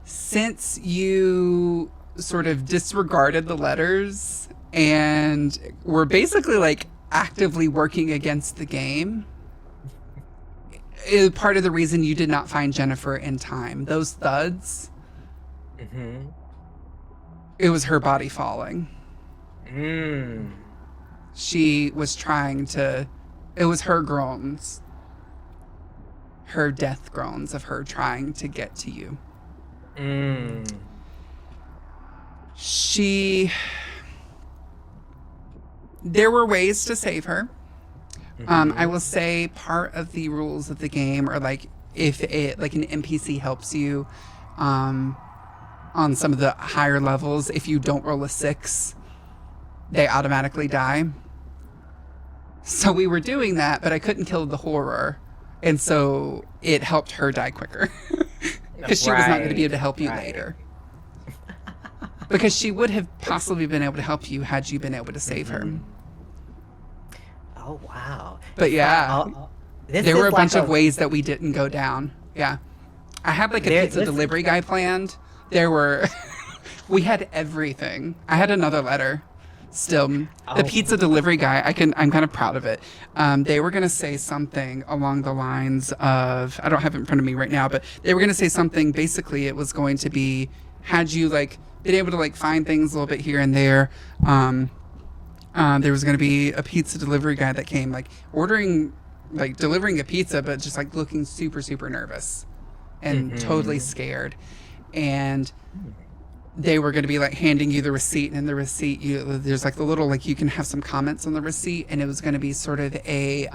S1: Since you sort of disregarded the letters and were basically actively working against the game, part of the reason you did not find Jennifer in time, those thuds, it was her body falling. She was trying to, it was her groans, her death groans of her trying to get to you. There were ways to save her. I will say part of the rules of the game are if it, an NPC helps you on some of the higher levels, if you don't roll a 6, they automatically die. So we were doing that, but I couldn't kill the horror. And so it helped her die quicker. Because she was not going to be able to help you later. Because she would have possibly been able to help you had you been able to save her.
S2: Oh wow.
S1: But yeah,
S2: This
S1: there
S2: is
S1: were a
S2: like
S1: bunch of ways that we didn't go down. Yeah. I had like a pizza delivery guy planned. There were, we had everything. I had another letter still. The pizza delivery guy, I'm kind of proud of it. They were going to say something along the lines of, I don't have it in front of me right now, but they were going to say something, basically it was going to be, had you like been able to like find things a little bit here and there, there was going to be a pizza delivery guy that came like delivering a pizza, but just like looking super, super nervous and totally scared. And they were going to be like handing you the receipt, and the receipt, there's like the little, like you can have some comments on the receipt, and it was going to be sort of a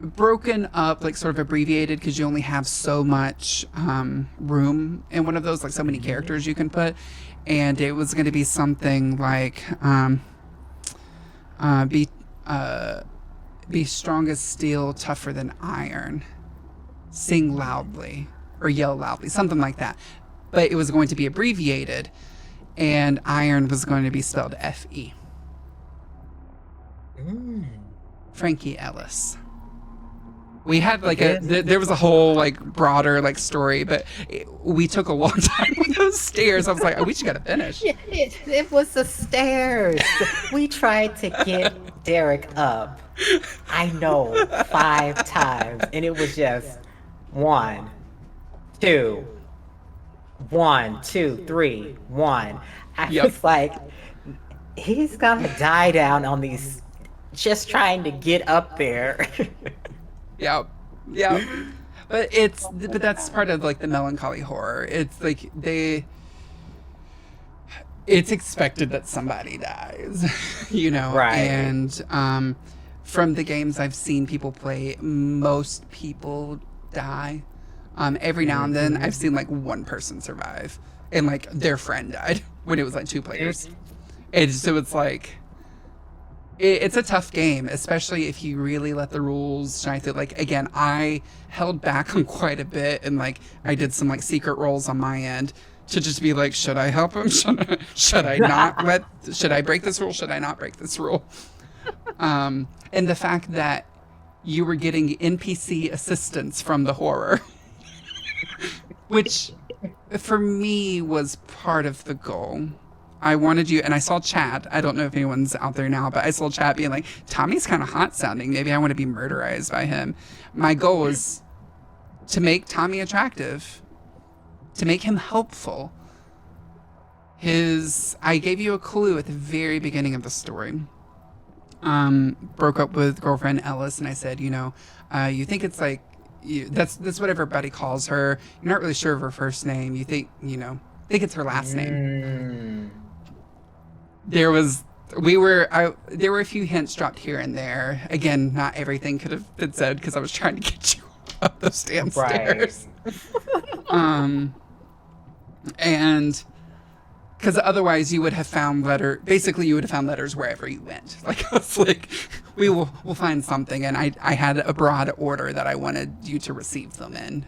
S1: broken up, like sort of abbreviated, because you only have so much room in one of those, like so many characters you can put. And it was going to be something like be strong as steel, tougher than iron, sing loudly or yell loudly, something like that. But it was going to be abbreviated, and iron was going to be spelled F-E. Frankie Ellis. We had like there was a whole like broader like story, but we took a long time with those stairs. I was like, we just got to finish.
S2: It was the stairs. We tried to get Derek up, I know, 5 times, and it was just 1, 2, 1, 2, 3, 1. I was like, he's gonna die down on these, just trying to get up there.
S1: Yeah. But that's part of like the melancholy horror. It's like it's expected that somebody dies, you know.
S2: Right.
S1: And from the games I've seen people play, most people die. Every now and then I've seen like one person survive, and like their friend died when it was like 2 players. So it's like, it's a tough game, especially if you really let the rules shine through. Like, again, I held back on quite a bit, and like I did some like secret rolls on my end to just be like, should I help him? Should I not should I break this rule? Should I not break this rule? And the fact that you were getting NPC assistance from the horror, which for me was part of the goal. I wanted you, and I saw chat. I don't know if anyone's out there now, but I saw chat being like, Tommy's kind of hot sounding. Maybe I want to be murderized by him. My goal is to make Tommy attractive, to make him helpful. I gave you a clue at the very beginning of the story. Broke up with girlfriend Ellis, and I said, you think it's like, that's what everybody calls her. You're not really sure of her first name. You think it's her last name. There were a few hints dropped here and there. Again, not everything could have been said because I was trying to get you up those damn stairs. And because otherwise you would have found letters wherever you went. Like, I was like, we'll find something. And I had a broad order that I wanted you to receive them in.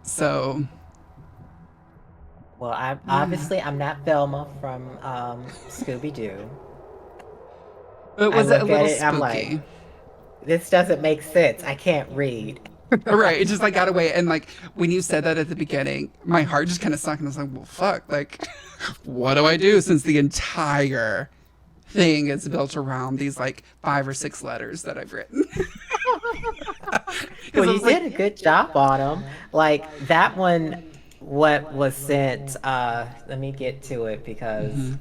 S1: So...
S2: Well, I'm not Velma from Scooby-Doo.
S1: But was it a little spooky?
S2: I'm like, this doesn't make sense. I can't read.
S1: Right. It just like got away. And like when you said that at the beginning, my heart just kind of sunk, and I was like, well, fuck. Like, what do I do, since the entire thing is built around these like 5 or 6 letters that I've written?
S2: Well, you did a good job on them. Like that one. What was sent, let me get to it because,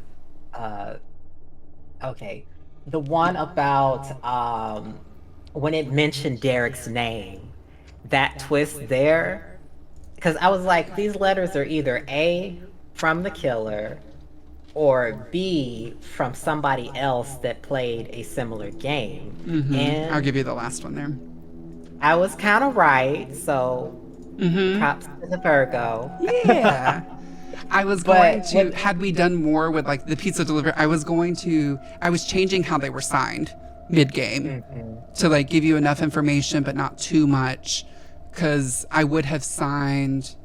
S2: okay. The one about when it mentioned Derek's name, that twist there, because I was like, these letters are either A, from the killer, or B, from somebody else that played a similar game. And
S1: I'll give you the last one there.
S2: I was kind of right, so... props to the Virgo.
S1: Yeah. I was going to, had we done more with like the pizza delivery, I was changing how they were signed mid-game to like give you enough information, but not too much. Because I would have signed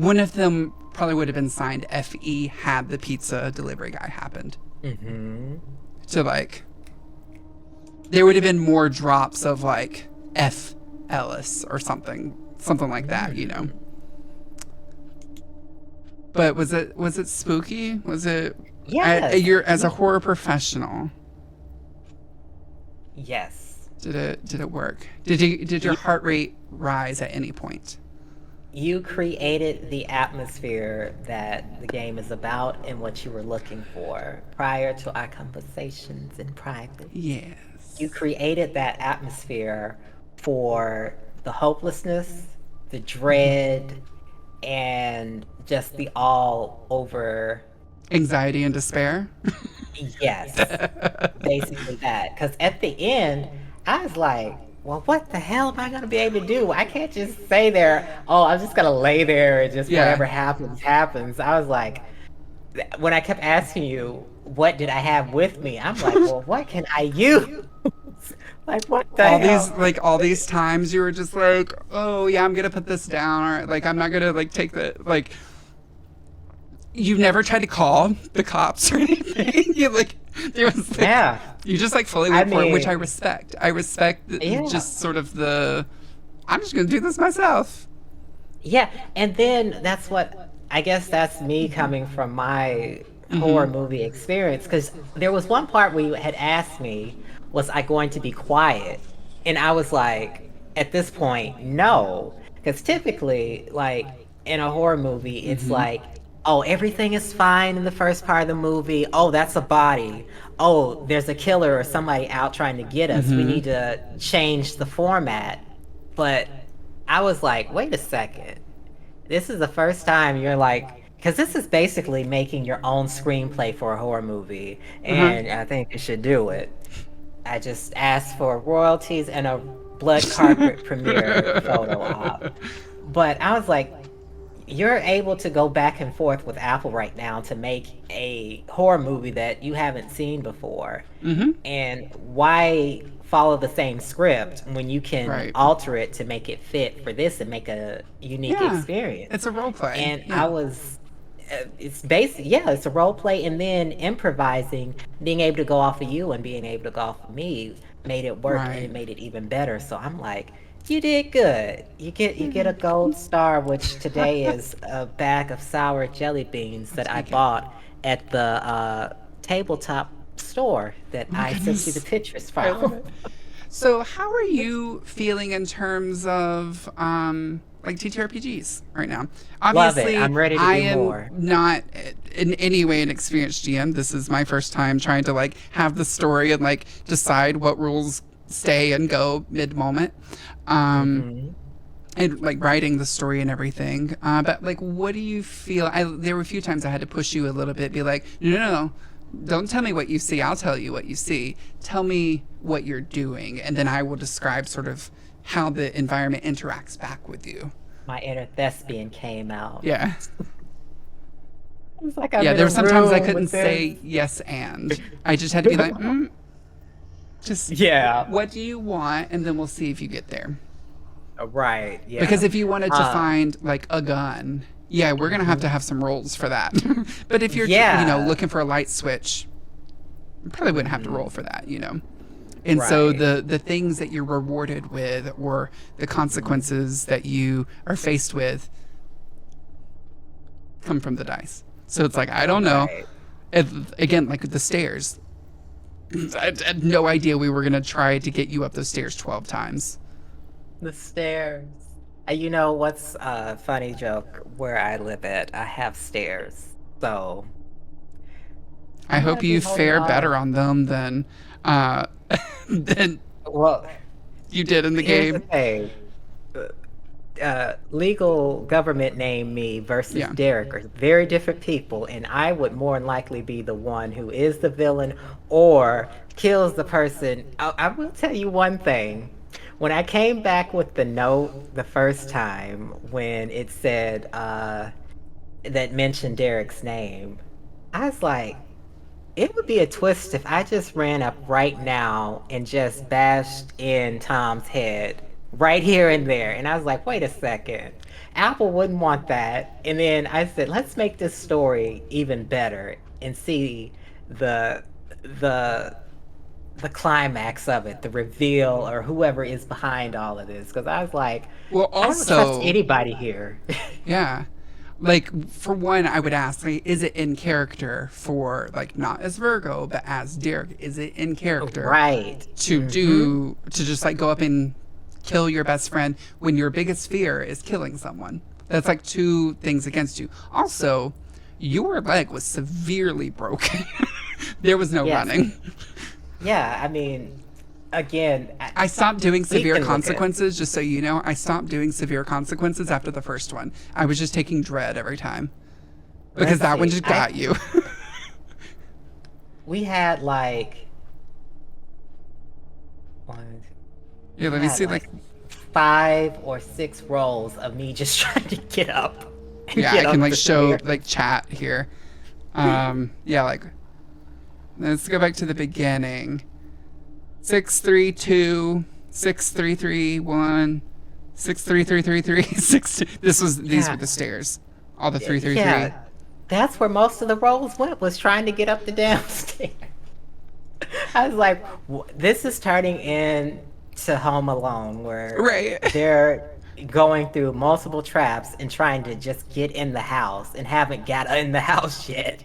S1: one of them probably would have been signed FE had the pizza delivery guy happened.
S2: Mm-hmm.
S1: So like, there would have been more drops of like F Ellis or something like that, you know. But was it spooky? Was it?
S2: Yes.
S1: You're as a horror professional.
S2: Yes.
S1: Did it work? Did your heart rate rise at any point?
S2: You created the atmosphere that the game is about and what you were looking for prior to our conversations in private.
S1: Yes.
S2: You created that atmosphere for the hopelessness, the dread, and just the all over
S1: Anxiety and despair.
S2: yes, basically that. Because at the end, I was like, well, what the hell am I going to be able to do? I can't just say there, oh, I'm just going to lay there and just whatever happens, happens. I was like, when I kept asking you, what did I have with me? I'm like, well, what can I use? Like, what the hell?
S1: All these times you were just like, oh yeah, I'm gonna put this down, or like I'm not gonna like take the like. You've never tried to call the cops or anything. You like there was like, you just like fully went for it, which I respect. I respect just sort of the. I'm just gonna do this myself.
S2: Yeah, and then that's what I guess that's me coming from my horror movie experience, because there was one part where you had asked me, was I going to be quiet? And I was like, at this point, no. Because typically, like, in a horror movie, it's like, oh, everything is fine in the first part of the movie. Oh, that's a body. Oh, there's a killer or somebody out trying to get us. We need to change the format. But I was like, wait a second. This is the first time you're like, because this is basically making your own screenplay for a horror movie. And I think you should do it. I just asked for royalties and a blood carpet premiere photo op. But I was like, you're able to go back and forth with Apple right now to make a horror movie that you haven't seen before. And why follow the same script when you can alter it to make it fit for this and make a unique experience?
S1: It's a role play.
S2: And I was... it's basic, it's a role play, and then improvising, being able to go off of you and being able to go off of me made it work, and it made it even better. So I'm like, you did good. You get a gold star, which today is a bag of sour jelly beans that I bought at the tabletop store that I sent you the pictures from.
S1: So how are you feeling in terms of like TTRPGs right now? Obviously,
S2: love it. I'm ready to do more.
S1: I am not in any way an experienced GM. This is my first time trying to like have the story and like decide what rules stay and go mid-moment. And like writing the story and everything. But like, what do you feel? There were a few times I had to push you a little bit, be like, no. Don't tell me what you see. I'll tell you what you see. Tell me what you're doing, and then I will describe sort of how the environment interacts back with you.
S2: My inner thespian came out.
S1: Yeah.
S2: It's like
S1: there were sometimes I couldn't say yes and. I just had to be like, what do you want? And then we'll see if you get there.
S2: Right, yeah.
S1: Because if you wanted to find like a gun, we're going to have some rolls for that. But if you're, looking for a light switch, you probably wouldn't have to roll for that, And so the things that you're rewarded with or the consequences that you are faced with come from the dice. So it's like, I don't know. Again, like with the stairs, I had no idea we were going to try to get you up those stairs 12 times.
S2: The stairs. You know what's a funny joke? Where I live at, I have stairs. So
S1: I hope you fare better on them than you did in the game.
S2: Legal government named me versus Derek are very different people, and I would more than likely be the one who is the villain or kills the person. I will tell you one thing. When I came back with the note the first time, when it said that mentioned Derek's name, I was like, it would be a twist if I just ran up right now and just bashed in Tom's head right here and there. And I was like, wait a second. Apple wouldn't want that. And then I said, let's make this story even better and see the the the climax of it, the reveal, or whoever is behind all of this. Because I was like,
S1: Well,
S2: I don't trust
S1: also,
S2: anybody here.
S1: yeah. Like, for one, I would ask, like, is it in character for, like, not as Virgo, but as Derek? Is it in character
S2: Right.
S1: to just, like, go up and kill your best friend when your biggest fear is killing someone? That's, like, two things against you. Also, your leg was severely broken. There was no
S2: Yes.
S1: running.
S2: Yeah, I mean, again,
S1: I stopped doing severe
S2: can look at-
S1: consequences, just so you know. I stopped doing severe consequences after the first one. I was just taking dread every time. Because
S2: Let's
S1: that one
S2: see,
S1: just got you.
S2: we had like one,
S1: Yeah, let
S2: we
S1: me
S2: had
S1: see,
S2: like
S1: like,
S2: 5 or 6 rolls of me just trying to get up. And
S1: yeah,
S2: get
S1: I can,
S2: up
S1: like,
S2: the
S1: show,
S2: stairs.
S1: like, chat here. Yeah, like, let's go back to the beginning. 632, 6331, 63333, 6. These
S2: Yeah.
S1: were the stairs. All the 333.
S2: Yeah, that's where most of the rolls went, was trying to get up the downstairs. I was like, this is turning into Home Alone, where
S1: Right.
S2: they're going through multiple traps and trying to just get in the house and haven't got in the house yet.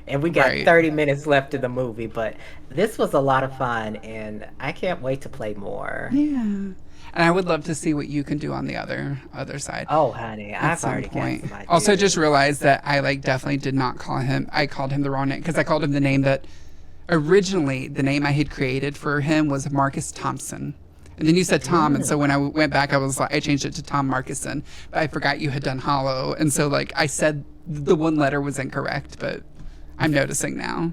S2: And we got
S1: Right.
S2: 30 minutes left of the movie, but this was a lot of fun, and I can't wait to play more.
S1: Yeah. And I would love to see what you can do on the other side.
S2: Oh, honey,
S1: At
S2: I've
S1: some
S2: already got
S1: point.
S2: some ideas.
S1: Also, just realized that I, like, definitely did not call him. I called him the wrong name because I called him the name that originally the name I had created for him was Marcus Thompson. And then you said Tom, and so when I went back, I was like, I changed it to Tom Marcuson, but I forgot you had done Hollow, and so, like, I said the one letter was incorrect, but I'm noticing now.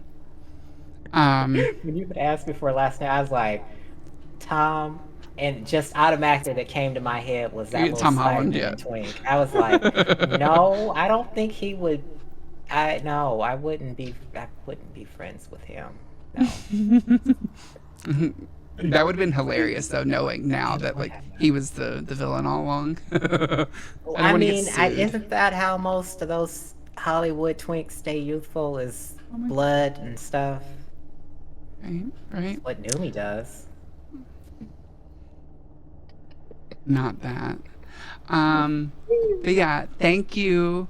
S2: When you had asked me for a last name, I was like, Tom, and just automatically that came to my head was that little
S1: Tom Holland,
S2: Spider-Man
S1: yeah.
S2: twink. I was like, no, I don't think he would. I wouldn't be friends with him. No.
S1: That would have been hilarious, though, knowing now that, like, he was the villain all along. I don't
S2: I
S1: wanna
S2: mean,
S1: get sued.
S2: isn't that how most of those Hollywood twinks stay youthful? Is blood and stuff?
S1: Right?
S2: What Numi does.
S1: Not that. But yeah, thank you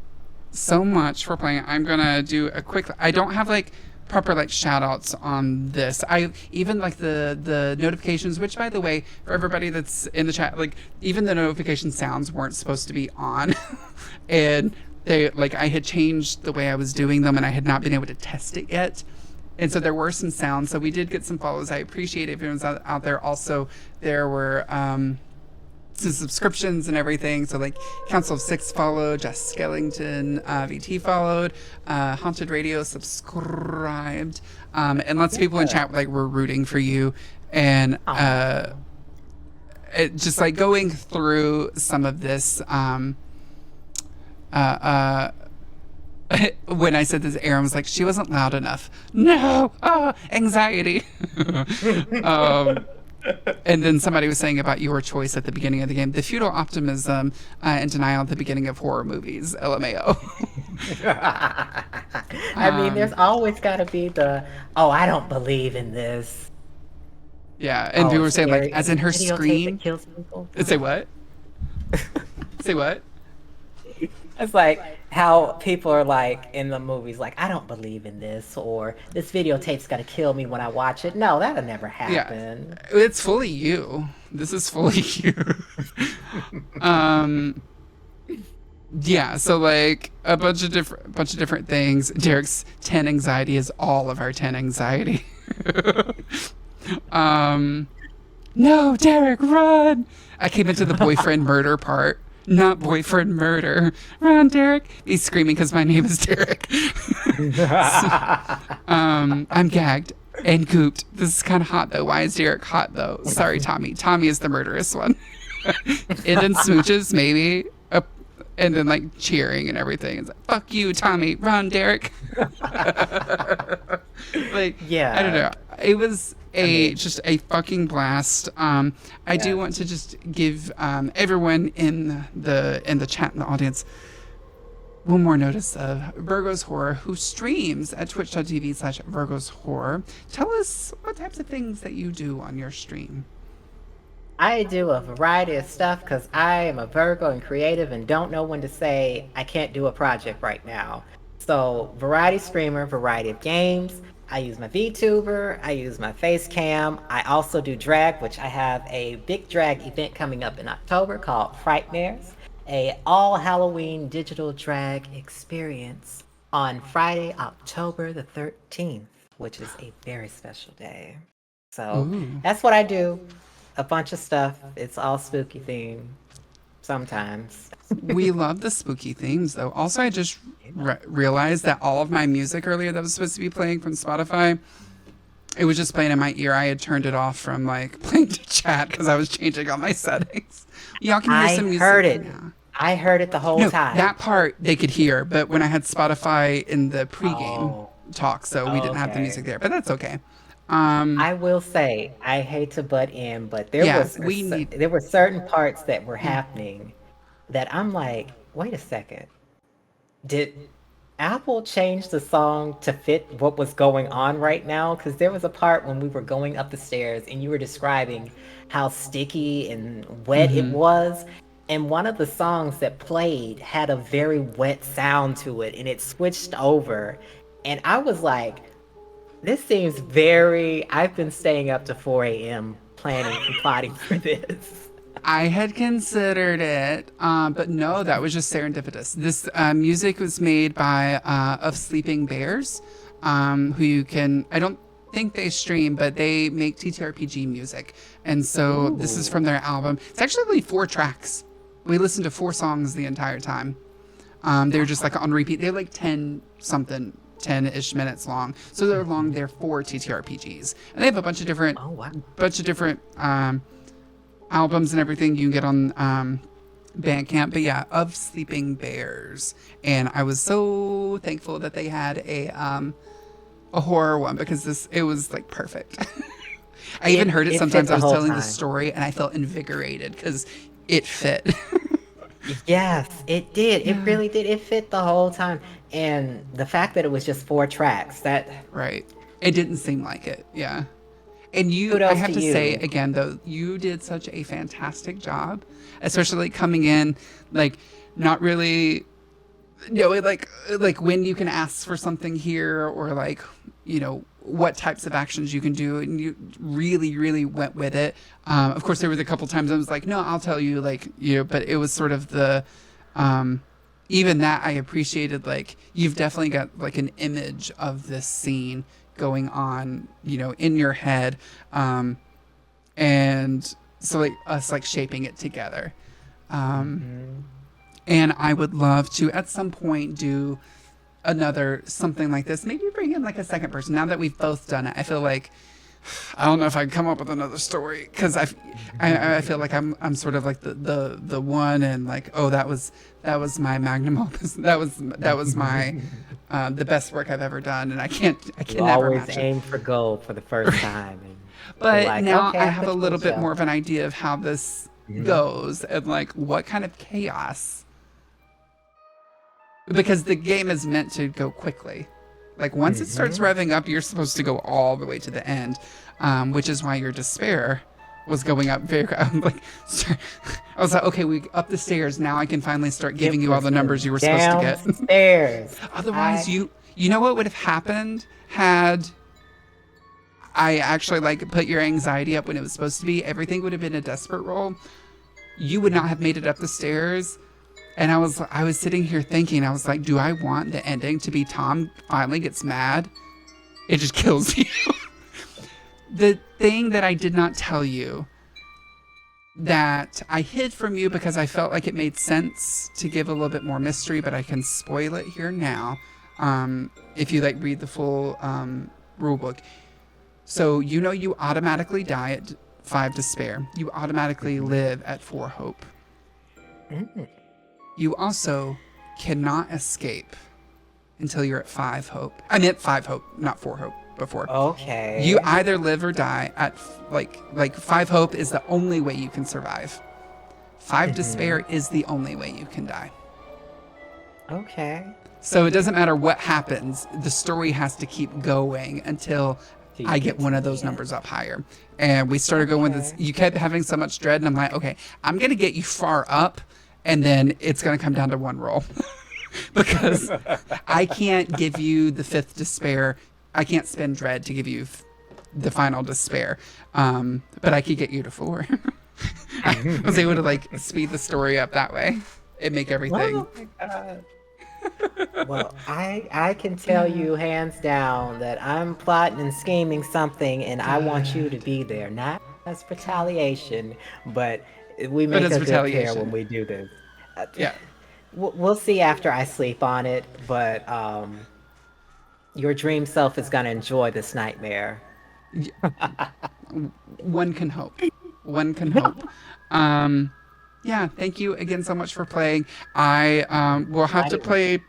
S1: so much for playing. I'm gonna do a quick. I don't have, like, proper, like, shout outs on this. I even, like, the notifications, which, by the way, for everybody that's in the chat, like, even the notification sounds weren't supposed to be on. And they, like, I had changed the way I was doing them and I had not been able to test it yet. And so there were some sounds. So we did get some follows. I appreciate it if anyone's out there. Also, there were some subscriptions and everything. So, like, Council of Six followed, Jess Skellington, VT followed, Haunted Radio subscribed, and lots of people in chat, like, were rooting for you. And it just, like, going through some of this, when I said this, Aaron was like, she wasn't loud enough. No, anxiety. And then somebody was saying about your choice at the beginning of the game, the feudal optimism and denial at the beginning of horror movies, LMAO.
S2: I mean, there's always got to be the, oh, I don't believe in this.
S1: Yeah, and people were saying, like, as in her
S2: Videotape that
S1: scream.
S2: kills people.
S1: Say what? Say what?
S2: It's like how people are like in the movies, like, I don't believe in this, or this videotape's gonna kill me when I watch it. No, that'll never happen.
S1: Yeah, it's fully you. This is fully you. Yeah, so, like, a bunch of different things. Derek's 10 anxiety is all of our 10 anxiety. No, Derek, run! I came into the boyfriend murder part. Not boyfriend murder. Run, Derek. He's screaming because my name is Derek. I'm gagged and gooped. This is kind of hot, though. Why is Derek hot, though? Sorry, Tommy. Tommy is the murderous one. And then smooches, maybe. And then, like, cheering and everything. It's like, fuck you, Tommy. Run, Derek. Like,
S2: Yeah.
S1: I don't know. It was just a fucking blast. I do want to just give everyone in the chat in the audience one more notice of Virgos Horror, who streams at twitch.tv/Virgos Horror. Tell us what types of things that you do on your stream.
S2: I do a variety of stuff because I am a Virgo and creative and don't know when to say I can't do a project right now. So, variety streamer, variety of games. I use my VTuber, I use my face cam. I also do drag, which I have a big drag event coming up in October called Frightmares, a all Halloween digital drag experience on Friday, October the 13th, which is a very special day. So that's what I do. A bunch of stuff. It's all spooky themed sometimes.
S1: We love the spooky themes, though. Also, I just realized that all of my music earlier that was supposed to be playing from Spotify, it was just playing in my ear. I had turned it off from like playing to chat because I was changing all my settings. Y'all can hear some music.
S2: I heard it. I heard it the whole time.
S1: That part they could hear, but when I had Spotify in the pregame talk, so we didn't have the music there. But that's okay.
S2: I will say, I hate to butt in, but there were certain parts that were happening that I'm like, wait a second. Did Apple change the song to fit what was going on right now? Because there was a part when we were going up the stairs and you were describing how sticky and wet it was. And one of the songs that played had a very wet sound to it, and it switched over. And I was like, this seems I've been staying up to 4 a.m. planning and plotting for this.
S1: I had considered it, but no, that was just serendipitous. This music was made by Of Sleeping Bears, who you can, I don't think they stream, but they make ttrpg music. And so this is from their album. It's actually 4 tracks. We listened to 4 songs the entire time. They're just like on repeat. They're like 10-ish minutes long. So they're long. They're 4 ttrpgs. And they have a bunch of different albums and everything you can get on Bandcamp. But yeah, Of Sleeping Bears. And I was so thankful that they had a horror one because it was like perfect. I even heard it sometimes. I was telling the story and I felt invigorated because it fit.
S2: Yes, it did. It really did. It fit the whole time. And the fact that it was just 4 tracks,
S1: right. It didn't seem like it. Yeah. And I have to say again, though, you did such a fantastic job, especially coming in, like, not really, like when you can ask for something here or like, what types of actions you can do. And you really, really went with it. Of course, there was a couple times I was like, no, I'll tell you, like, but it was sort of the, even that I appreciated, like, you've definitely got like an image of this scene going on, in your head. And so like us like shaping it together. And I would love to at some point do another something like this. Maybe bring in like a second person. Now that we've both done it, I feel like I don't know if I can come up with another story because I feel like I'm sort of like the one and like, oh, that was my magnum opus. That was my the best work I've ever done, and I can never
S2: always
S1: match it.
S2: aim for gold for the first time.
S1: But like, now I have a little bit more of an idea of how this goes and like what kind of chaos. Because the game is meant to go quickly. Like once it starts revving up, you're supposed to go all the way to the end, which is why your despair was going up very. I'm like, I was like, okay, we up the stairs now. I can finally start giving you all the numbers you were supposed to get.
S2: Stairs.
S1: Otherwise, you know what would have happened had I actually like put your anxiety up when it was supposed to be? Everything would have been a desperate roll. You would not have made it up the stairs. And I was sitting here thinking, I was like, do I want the ending to be Tom finally gets mad? It just kills you. The thing that I did not tell you that I hid from you because I felt like it made sense to give a little bit more mystery, but I can spoil it here now. If you like read the full rule book. So you automatically die at 5 despair. You automatically live at 4 hope. You also cannot escape until you're at 5 hope. I meant 5 hope, not 4 hope. before.
S2: Okay.
S1: You either live or die at like 5 hope is the only way you can survive. 5 despair is the only way you can die.
S2: Okay.
S1: So it doesn't matter what happens, the story has to keep going until I get one of those numbers up higher. And we started going with this. You kept having so much dread, and I'm like, okay, I'm going to get you far up, and then it's going to come down to 1 roll. Because I can't give you the 5th despair. I can't spend dread to give you the final despair. But I could get you to 4. I was able to like speed the story up that way and make everything.
S2: Oh my God. Well, I can tell you hands down that I'm plotting and scheming something, and I want you to be there, not as retaliation, but we make a good pair when we do this.
S1: Yeah.
S2: We'll see after I sleep on it, but your dream self is gonna enjoy this nightmare.
S1: One can hope. One can hope. Yeah, thank you again so much for playing. I will have to play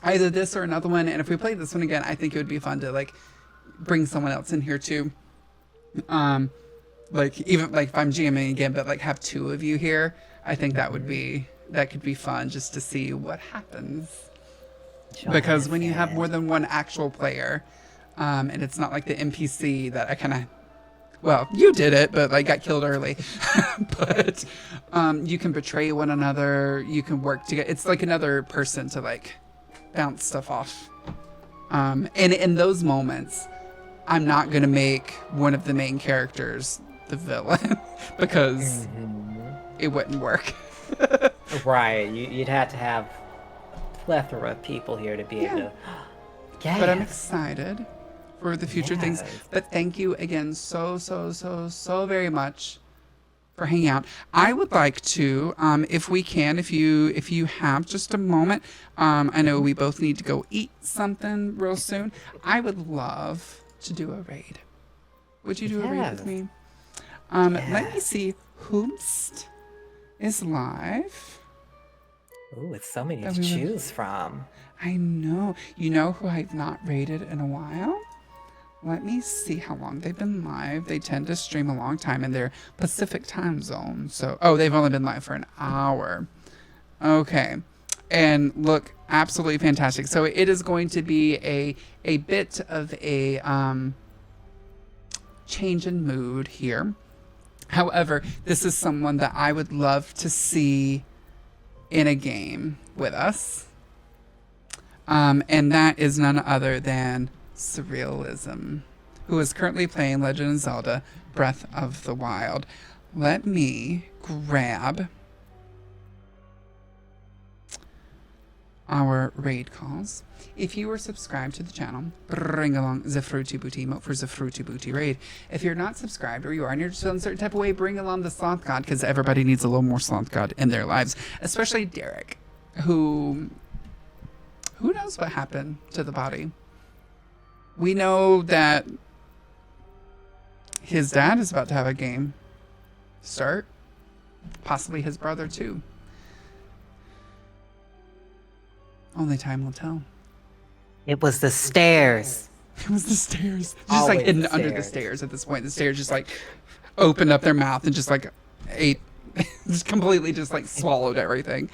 S1: either this or another one, and if we play this one again, I think it would be fun to like bring someone else in here too. Like even like if I'm GMing again, but like have 2 of you here, I think that could be fun just to see what happens. Because when you have more than one actual player, and it's not like the NPC that I kind of, well, you did it, but like got killed early. But you can betray one another. You can work together. It's like another person to like bounce stuff off. And in those moments, I'm not going to make one of the main characters the villain because it wouldn't work.
S2: Right. You'd have to have a plethora of people here to be able to. Yes.
S1: But I'm excited for the future things. But thank you again so very much for hanging out. I would like to, if we can, if you have just a moment, I know we both need to go eat something real soon. I would love to do a raid. Would you do a raid with me? Let me see. Whomst is live.
S2: Ooh, it's so many to choose from.
S1: I know. You know who I've not raided in a while? Let me see how long they've been live. They tend to stream a long time in their Pacific time zone. So, they've only been live for an hour. Okay. And look, absolutely fantastic. So it is going to be a bit of a change in mood here. However, this is someone that I would love to see in a game with us. And that is none other than Surrealism, who is currently playing Legend of Zelda Breath of the Wild. Let me grab our raid calls. If you are subscribed to the channel, bring along the Fruity Booty emote for the Fruity Booty raid. If you're not subscribed or you are and you're just feeling a certain type of way, bring along the Sloth God, because everybody needs a little more Sloth God in their lives, especially Derek, who knows what happened to the body. We know that his dad is about to have a game start, possibly his brother too. Only time will tell.
S2: It was the stairs.
S1: It was the stairs. Just like hidden under the stairs at this point. The stairs just like opened up their mouth and just like ate, just completely just like swallowed everything.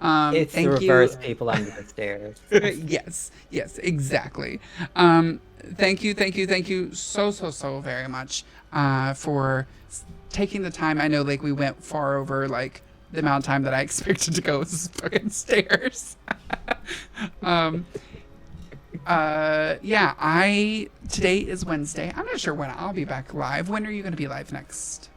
S2: It's the reverse people under the stairs.
S1: yes, exactly. Thank you so very much for taking the time. I know like we went far over like the amount of time that I expected to go with this fucking stairs. Today is Wednesday. I'm not sure when I'll be back live. When are you going to be live next?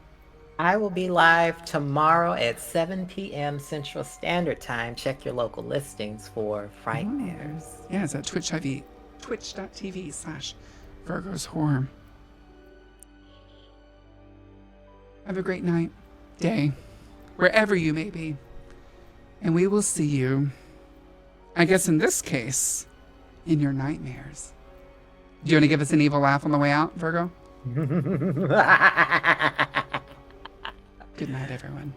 S2: I will be live tomorrow at 7 p.m. Central Standard Time. Check your local listings for Frightmares.
S1: Yeah, it's at twitch.tv/Virgos Horror. Have a great night, day, wherever you may be. And we will see you, I guess in this case, in your nightmares. Do you want to give us an evil laugh on the way out, Virgo? Good night, everyone.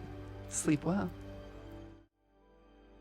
S1: Sleep well.